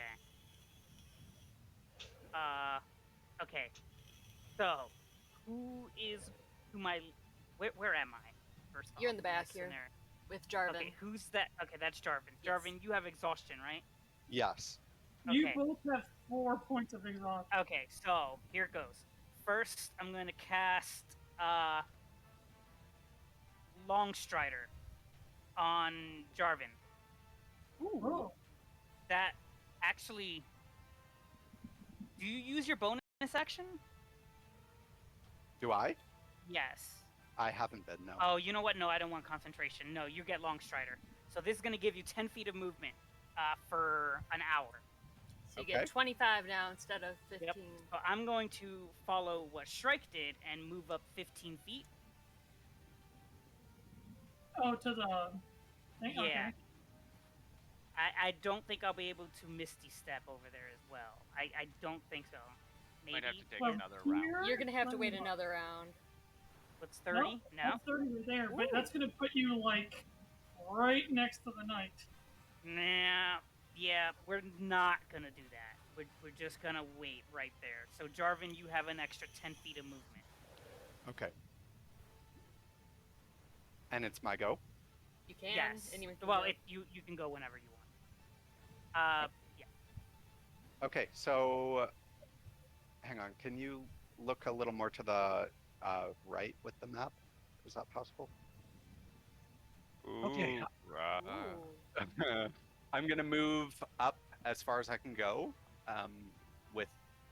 Speaker 4: Okay. So, where am I? First off,
Speaker 8: You're in the back
Speaker 4: this
Speaker 8: here.
Speaker 4: scenario?
Speaker 8: With Jarvin.
Speaker 4: Okay, who's that? Okay, that's Jarvin.
Speaker 8: Yes.
Speaker 4: Jarvin, you have exhaustion, right?
Speaker 7: Yes.
Speaker 2: You
Speaker 4: Okay.
Speaker 2: both have 4 points of exhaustion.
Speaker 4: Okay, so here it goes. First, I'm going to cast Longstrider on Jarvin. Ooh.
Speaker 2: Oh,
Speaker 4: That actually. Do you use your bonus action?
Speaker 7: Do I?
Speaker 4: Yes.
Speaker 7: I haven't been, no.
Speaker 4: Oh, you know what? No, I don't want concentration. No, you get Long Strider. So this is going to give you 10 feet of movement for an hour.
Speaker 8: So you
Speaker 7: Okay.
Speaker 8: get 25 now instead of 15.
Speaker 4: Yep. So I'm going to follow what Shrike did and move up 15 feet.
Speaker 2: oh, to the thing?
Speaker 4: Yeah.
Speaker 2: Okay.
Speaker 4: I don't think I'll be able to Misty Step over there as well. I don't think so. Maybe.
Speaker 1: Might have to take
Speaker 2: Well,
Speaker 1: another round.
Speaker 2: here,
Speaker 8: You're gonna have to
Speaker 2: let
Speaker 8: wait
Speaker 2: me look.
Speaker 8: another round.
Speaker 4: What's 30?
Speaker 2: Nope,
Speaker 4: No?
Speaker 2: That's 30 right there, but
Speaker 8: Ooh.
Speaker 2: that's going to put you, like, right next to the knight.
Speaker 4: Nah. Yeah, we're not going to do that. We're just going to wait right there. So, Jarvin, you have an extra 10 feet of movement.
Speaker 7: Okay. And it's my go?
Speaker 8: You can.
Speaker 4: Yes.
Speaker 8: Anyone can
Speaker 4: Well,
Speaker 8: go.
Speaker 4: you can go whenever you want. Yeah.
Speaker 7: Okay, so hang on. Can you look a little more to the right with the map? Is that possible? Okay.
Speaker 3: Ooh, right.
Speaker 8: Ooh.
Speaker 7: I'm gonna move up as far as I can go, with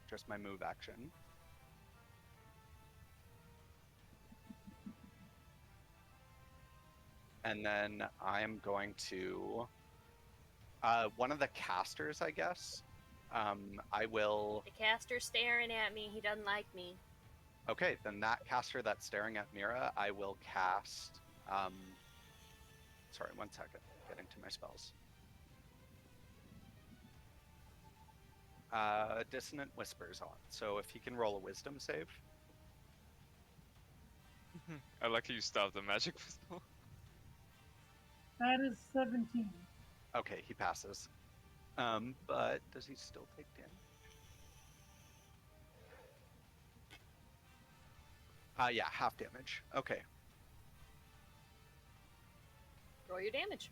Speaker 7: just my move action. And then I'm going to one of the casters, I guess. I will.
Speaker 8: The caster's staring at me. He doesn't like me.
Speaker 7: Okay, then that caster that's staring at Mirra, I will cast. Sorry, 1 second. Getting to my spells. Dissonant Whispers on. So if he can roll a Wisdom save.
Speaker 3: I like how you stopped the magic pistol.
Speaker 2: That is 17.
Speaker 7: Okay, he passes. But does he still take damage? Yeah, half damage. Okay.
Speaker 8: Roll your damage.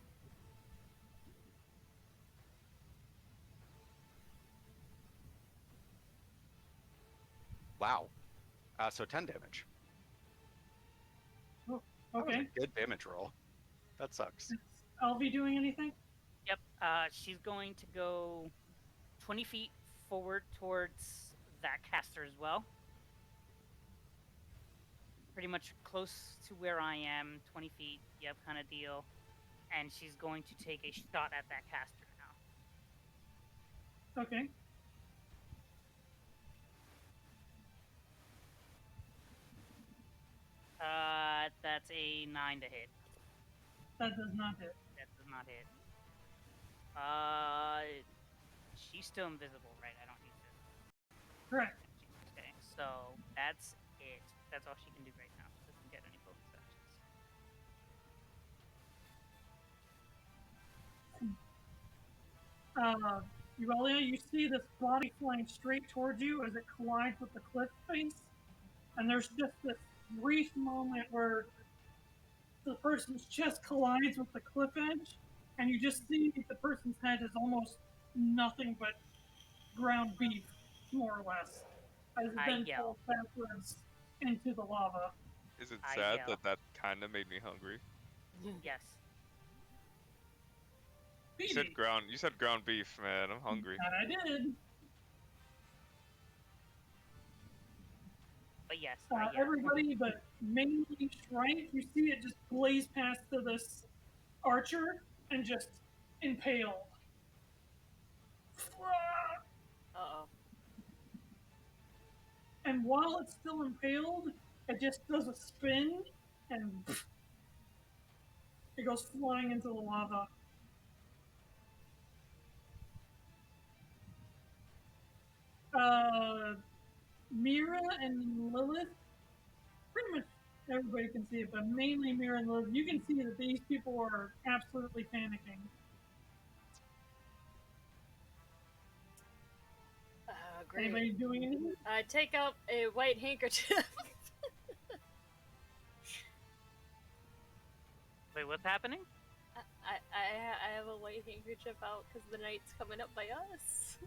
Speaker 7: Wow. So 10 damage. That was
Speaker 2: Okay.
Speaker 7: a good damage roll. That sucks.
Speaker 2: Is Alvi doing anything?
Speaker 4: Yep. She's going to go 20 feet forward towards that caster as well. Pretty much close to where I am, 20 feet, yep, kind of deal. And she's going to take a shot at that caster now.
Speaker 2: Okay.
Speaker 4: That's a 9 to hit.
Speaker 2: That does not hit.
Speaker 4: That does not hit. She's still invisible, right? I don't need to.
Speaker 2: Correct.
Speaker 4: Okay, so that's it. That's all she can do right now. She doesn't get any bonus actions.
Speaker 2: Yuelia, you see this body flying straight towards you as it collides with the cliff face, and there's just this brief moment where the person's chest collides with the cliff edge, and you just see the person's head is almost nothing but ground beef, more or less, as it then falls backwards into the lava.
Speaker 3: Is it
Speaker 4: I
Speaker 3: sad
Speaker 4: yell.
Speaker 3: that kind of made me hungry?
Speaker 4: Yes.
Speaker 3: You
Speaker 2: Pedi,
Speaker 3: said ground beef, man. I'm hungry.
Speaker 2: that I did.
Speaker 4: But yes, I yell.
Speaker 2: Everybody but mainly Shrike, you see it just blaze past to this archer and just impale.
Speaker 8: Uh-oh.
Speaker 2: And while it's still impaled, it just does a spin and it goes flying into the lava. Mirra and Lilith, pretty much everybody can see it, but mainly Mirra and Lilith, you can see that these people are absolutely panicking.
Speaker 8: Great.
Speaker 2: Anybody doing anything?
Speaker 8: Take out a white handkerchief.
Speaker 4: Wait, what's happening?
Speaker 8: I have a white handkerchief out because the night's coming up by us.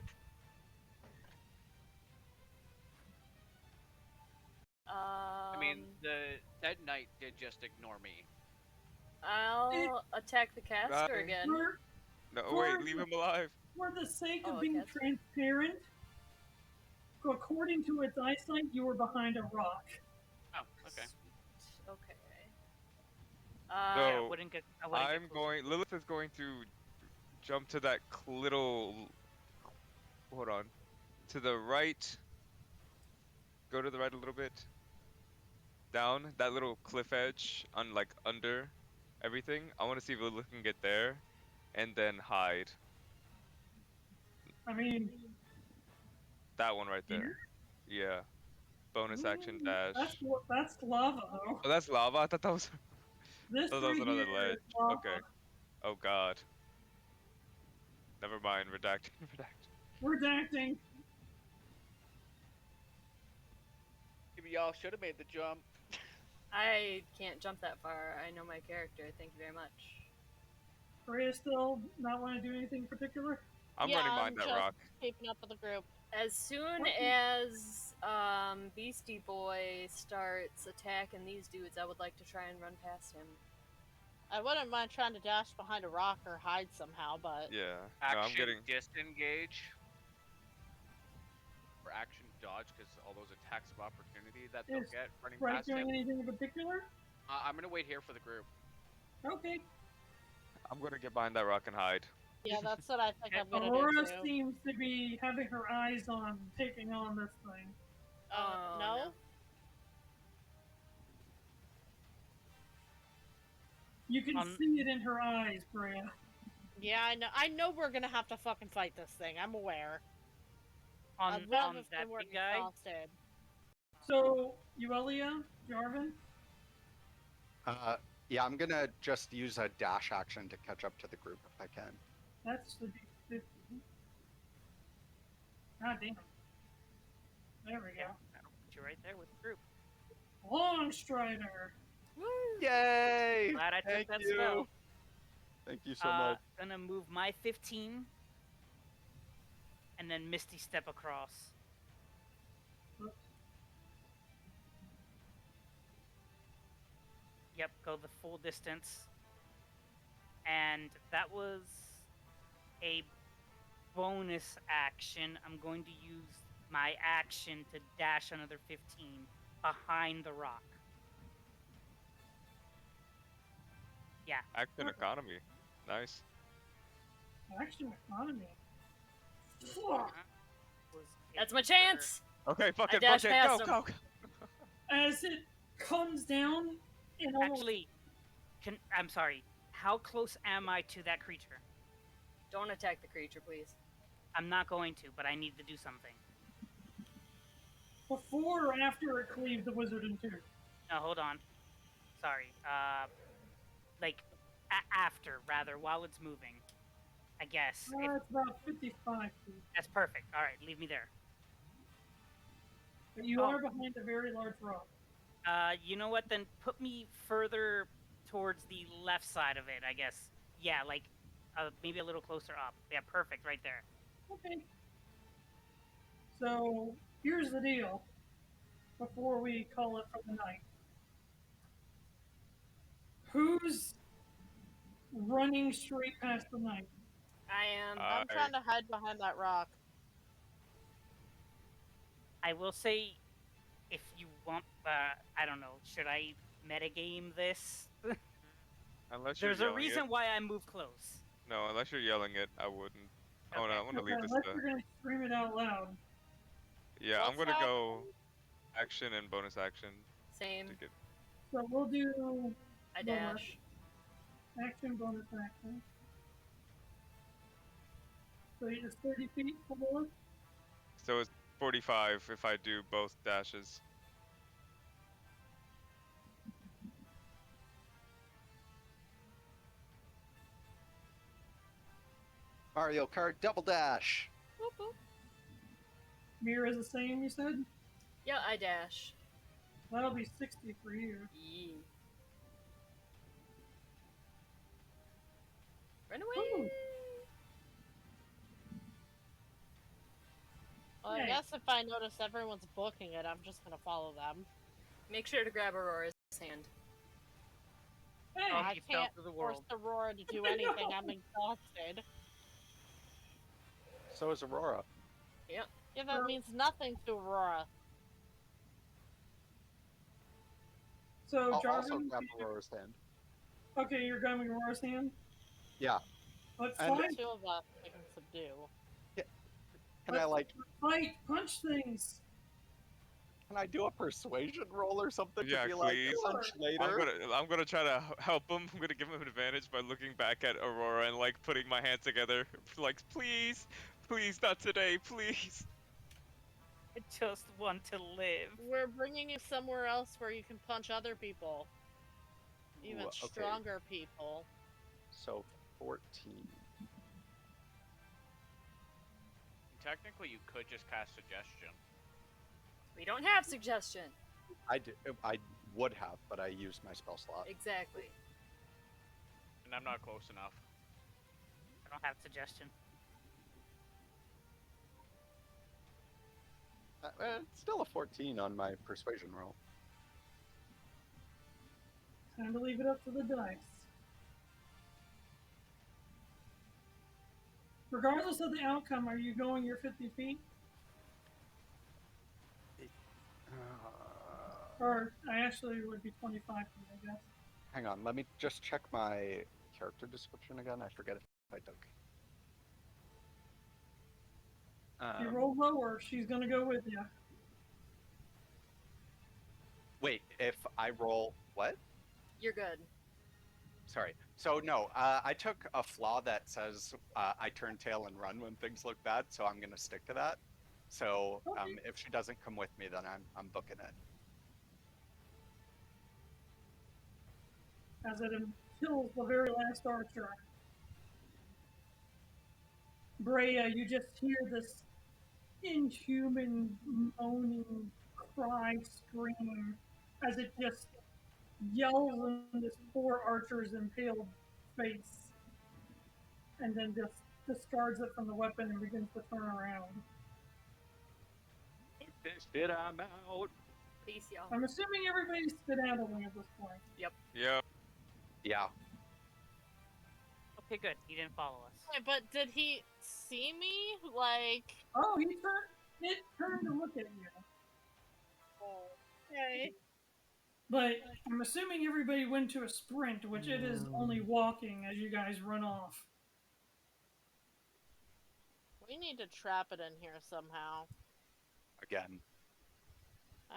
Speaker 1: I mean, that knight did just ignore me.
Speaker 8: I'll attack the caster
Speaker 3: Robyn.
Speaker 8: again.
Speaker 3: No,
Speaker 2: For
Speaker 3: wait, leave him alive.
Speaker 2: For the sake
Speaker 8: Oh,
Speaker 2: of being
Speaker 8: okay.
Speaker 2: transparent, according to its eyesight, you were behind a rock.
Speaker 1: Oh, okay.
Speaker 8: Sweet. Okay.
Speaker 3: So
Speaker 4: Yeah, I wouldn't get
Speaker 3: I'm
Speaker 4: closer.
Speaker 3: going. Lilith is going to jump to that little. Hold on. To the right. Go to the right a little bit. Down that little cliff edge, on like under everything. I want to see if Lilith can get there, and then hide.
Speaker 2: I mean,
Speaker 3: That one right
Speaker 2: here?
Speaker 3: there. Yeah. Bonus action dash.
Speaker 2: That's lava, though.
Speaker 3: Oh, that's lava. I thought that was.
Speaker 2: This
Speaker 3: Oh, that was
Speaker 2: right
Speaker 3: another
Speaker 2: here
Speaker 3: ledge.
Speaker 2: is lava.
Speaker 3: Okay. Oh God. Never mind. Redact. Redact.
Speaker 2: Redacting.
Speaker 1: Maybe y'all should have made the jump.
Speaker 8: I can't jump that far. I know my character. Thank you very much.
Speaker 2: Breya still not want to do anything in particular?
Speaker 3: I'm running behind that
Speaker 6: just
Speaker 3: rock.
Speaker 6: keeping up with the group.
Speaker 8: As soon as Beastie Boy starts attacking these dudes, I would like to try and run past him.
Speaker 6: I wouldn't mind trying to dash behind a rock or hide somehow, but
Speaker 3: Yeah.
Speaker 1: Action
Speaker 3: No, I'm getting.
Speaker 1: disengage. Or action dodge, because all those attacks of opportunity that they'll
Speaker 2: Is
Speaker 1: get running
Speaker 2: Right
Speaker 1: past
Speaker 2: doing
Speaker 1: him.
Speaker 2: anything in particular?
Speaker 1: I'm gonna wait here for the group.
Speaker 2: Okay.
Speaker 3: I'm gonna get behind that rock and hide.
Speaker 6: yeah, that's what I think I'm gonna
Speaker 2: Aurora
Speaker 6: do too.
Speaker 2: seems to be having her eyes on taking on this thing.
Speaker 8: Oh,
Speaker 6: no?
Speaker 8: no.
Speaker 2: You can see it in her eyes, Breya.
Speaker 6: Yeah, I know. I know we're gonna have to fucking fight this thing. I'm aware.
Speaker 4: On
Speaker 6: I'd rather if
Speaker 4: that
Speaker 6: they weren't
Speaker 4: big guy.
Speaker 6: exhausted.
Speaker 2: So, Yuelia, Jarvin,
Speaker 7: Yeah, I'm gonna just use a dash action to catch up to the group if I can.
Speaker 2: that's the 50. God damn. There we
Speaker 4: Yeah,
Speaker 2: go.
Speaker 4: that'll put you right there with the group.
Speaker 2: Long Strider.
Speaker 7: Yay!
Speaker 4: Glad I took
Speaker 7: Thank
Speaker 4: that
Speaker 7: you.
Speaker 4: spell.
Speaker 7: Thank you so much.
Speaker 4: Gonna move my 15, and then Misty step across. Yep, go the full distance. And that was a bonus action. I'm going to use my action to dash another 15 behind the rock. Yeah.
Speaker 3: Action economy. Nice.
Speaker 2: Action economy.
Speaker 4: Was
Speaker 8: That's my chance!
Speaker 3: Okay, fuck
Speaker 8: I
Speaker 3: it,
Speaker 8: dash
Speaker 3: fuck it,
Speaker 8: past
Speaker 3: go,
Speaker 8: him.
Speaker 3: go, go.
Speaker 2: As it comes down in almost
Speaker 4: Actually, I'm sorry. How close am I to that creature?
Speaker 8: Don't attack the creature, please.
Speaker 4: I'm not going to, but I need to do something.
Speaker 2: before or after it cleaved the wizard in two.
Speaker 4: No, hold on. Sorry. Like after, rather, while it's moving. I guess.
Speaker 2: It's about 55 feet.
Speaker 4: That's perfect. All right, leave me there.
Speaker 2: But you
Speaker 4: Oh.
Speaker 2: are behind a very large rock.
Speaker 4: You know what? Then put me further towards the left side of it, I guess. Yeah, like maybe a little closer up. Yeah, perfect, right there.
Speaker 2: Okay. So here's the deal. Before we call it for the night, who's running straight past the knight?
Speaker 8: I am.
Speaker 6: I'm trying to hide behind that rock.
Speaker 4: I will say, if you want, I don't know, should I metagame this?
Speaker 3: Unless you're
Speaker 4: There's a
Speaker 3: yelling
Speaker 4: reason
Speaker 3: it.
Speaker 4: why I move close.
Speaker 3: No, unless you're yelling it, I wouldn't. Oh no,
Speaker 4: Okay.
Speaker 3: I want to leave this.
Speaker 2: Unless you're going to scream it out loud.
Speaker 3: Yeah, I'm
Speaker 6: What's
Speaker 3: gonna
Speaker 6: that?
Speaker 3: go action and bonus action
Speaker 8: Same.
Speaker 3: to get.
Speaker 2: So we'll do
Speaker 8: I dash.
Speaker 2: action, bonus action. So you're 30 feet forward.
Speaker 3: So it's 45 if I do both dashes.
Speaker 7: Mario Kart Double Dash.
Speaker 8: Boop, boop.
Speaker 2: Mirror is the same, you said?
Speaker 8: Yeah, I dash.
Speaker 2: That'll be 60 for you.
Speaker 8: Yee. Run away!
Speaker 2: Ooh.
Speaker 6: Well, I
Speaker 2: Hey.
Speaker 6: guess if I notice everyone's booking it, I'm just gonna follow them.
Speaker 8: Make sure to grab Aurora's hand.
Speaker 2: Hey,
Speaker 4: Oh,
Speaker 6: I
Speaker 4: you fell
Speaker 6: can't
Speaker 4: through the
Speaker 6: force
Speaker 4: world.
Speaker 6: Aurora to do anything. I'm exhausted.
Speaker 7: So is Aurora.
Speaker 5: Yep.
Speaker 6: Yeah, that means nothing to Aurora.
Speaker 2: So
Speaker 7: I'll
Speaker 2: Jarvin,
Speaker 7: also grab Aurora's hand.
Speaker 2: okay, you're grabbing Aurora's hand.
Speaker 7: Yeah.
Speaker 2: Let's
Speaker 7: And-
Speaker 2: fight.
Speaker 6: Two of us we can subdue.
Speaker 7: Can I like?
Speaker 2: Fight, punch things.
Speaker 7: Can I do a persuasion roll or something
Speaker 3: Yeah,
Speaker 7: to be like
Speaker 3: please.
Speaker 7: punch later?
Speaker 3: I'm gonna try to help him. I'm gonna give him an advantage by looking back at Aurora and like putting my hands together, like please, please, not today, please.
Speaker 4: I just want to live.
Speaker 6: We're bringing you somewhere else where you can punch other people. Even
Speaker 7: Ooh, okay.
Speaker 6: stronger people.
Speaker 7: So 14.
Speaker 1: Technically, you could just cast Suggestion.
Speaker 8: We don't have suggestion.
Speaker 7: I would have, but I used my spell slot.
Speaker 8: Exactly.
Speaker 1: And I'm not close enough.
Speaker 4: I don't have suggestion.
Speaker 7: It's still a 14 on my persuasion roll.
Speaker 2: Time to leave it up to the dice. Regardless of the outcome, are you going your 50 feet? Or I actually would be 25 feet, I guess.
Speaker 7: Hang on, let me just check my character description again. I forget if I took.
Speaker 2: If you roll lower, she's gonna go with you.
Speaker 7: Wait, if I roll what?
Speaker 8: You're good.
Speaker 7: Sorry. So no, I took a flaw that says I turn tail and run when things look bad, so I'm gonna stick to that. So if she doesn't come with me, then I'm booking it.
Speaker 2: As it kills the very last archer. Breya, you just hear this inhuman moaning cry, scream, as it just yells in this poor archer's impaled face, and then just discards it from the weapon and begins to turn around.
Speaker 7: This shit, I'm out.
Speaker 8: Peace, y'all.
Speaker 2: I'm assuming everybody's skedaddling at this point.
Speaker 3: Yep.
Speaker 7: Yeah.
Speaker 4: Okay, good. He didn't follow us.
Speaker 6: Wait, but did he see me? Like...
Speaker 2: Oh, it turned to look at you.
Speaker 6: Okay.
Speaker 2: But I'm assuming everybody went to a sprint, which it is only walking as you guys run off.
Speaker 6: We need to trap it in here somehow.
Speaker 7: Again.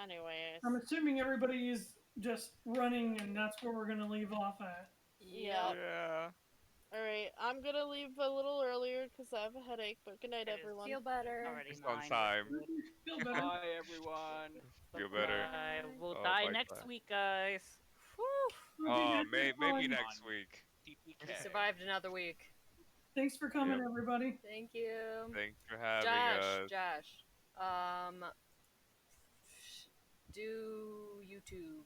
Speaker 6: Anyways.
Speaker 2: I'm assuming everybody is just running, and that's where we're going to leave off at.
Speaker 6: Yeah.
Speaker 3: Yeah.
Speaker 6: Alright, I'm gonna leave a little earlier because I have a headache, but good night, everyone.
Speaker 8: Feel better.
Speaker 4: Already
Speaker 3: Just on
Speaker 4: 9.
Speaker 3: time.
Speaker 2: Feel better.
Speaker 1: Bye, everyone.
Speaker 3: Feel better.
Speaker 4: We'll
Speaker 3: Oh,
Speaker 4: die
Speaker 3: bye,
Speaker 4: next
Speaker 3: bye.
Speaker 4: week, guys.
Speaker 2: Okay,
Speaker 3: Oh,
Speaker 2: guys,
Speaker 3: maybe
Speaker 2: fine.
Speaker 3: next week.
Speaker 8: We
Speaker 1: TPK.
Speaker 8: survived another week.
Speaker 2: Thanks for coming,
Speaker 3: Yep.
Speaker 2: everybody.
Speaker 8: Thank you.
Speaker 3: Thanks for having us.
Speaker 8: Josh. Do YouTube.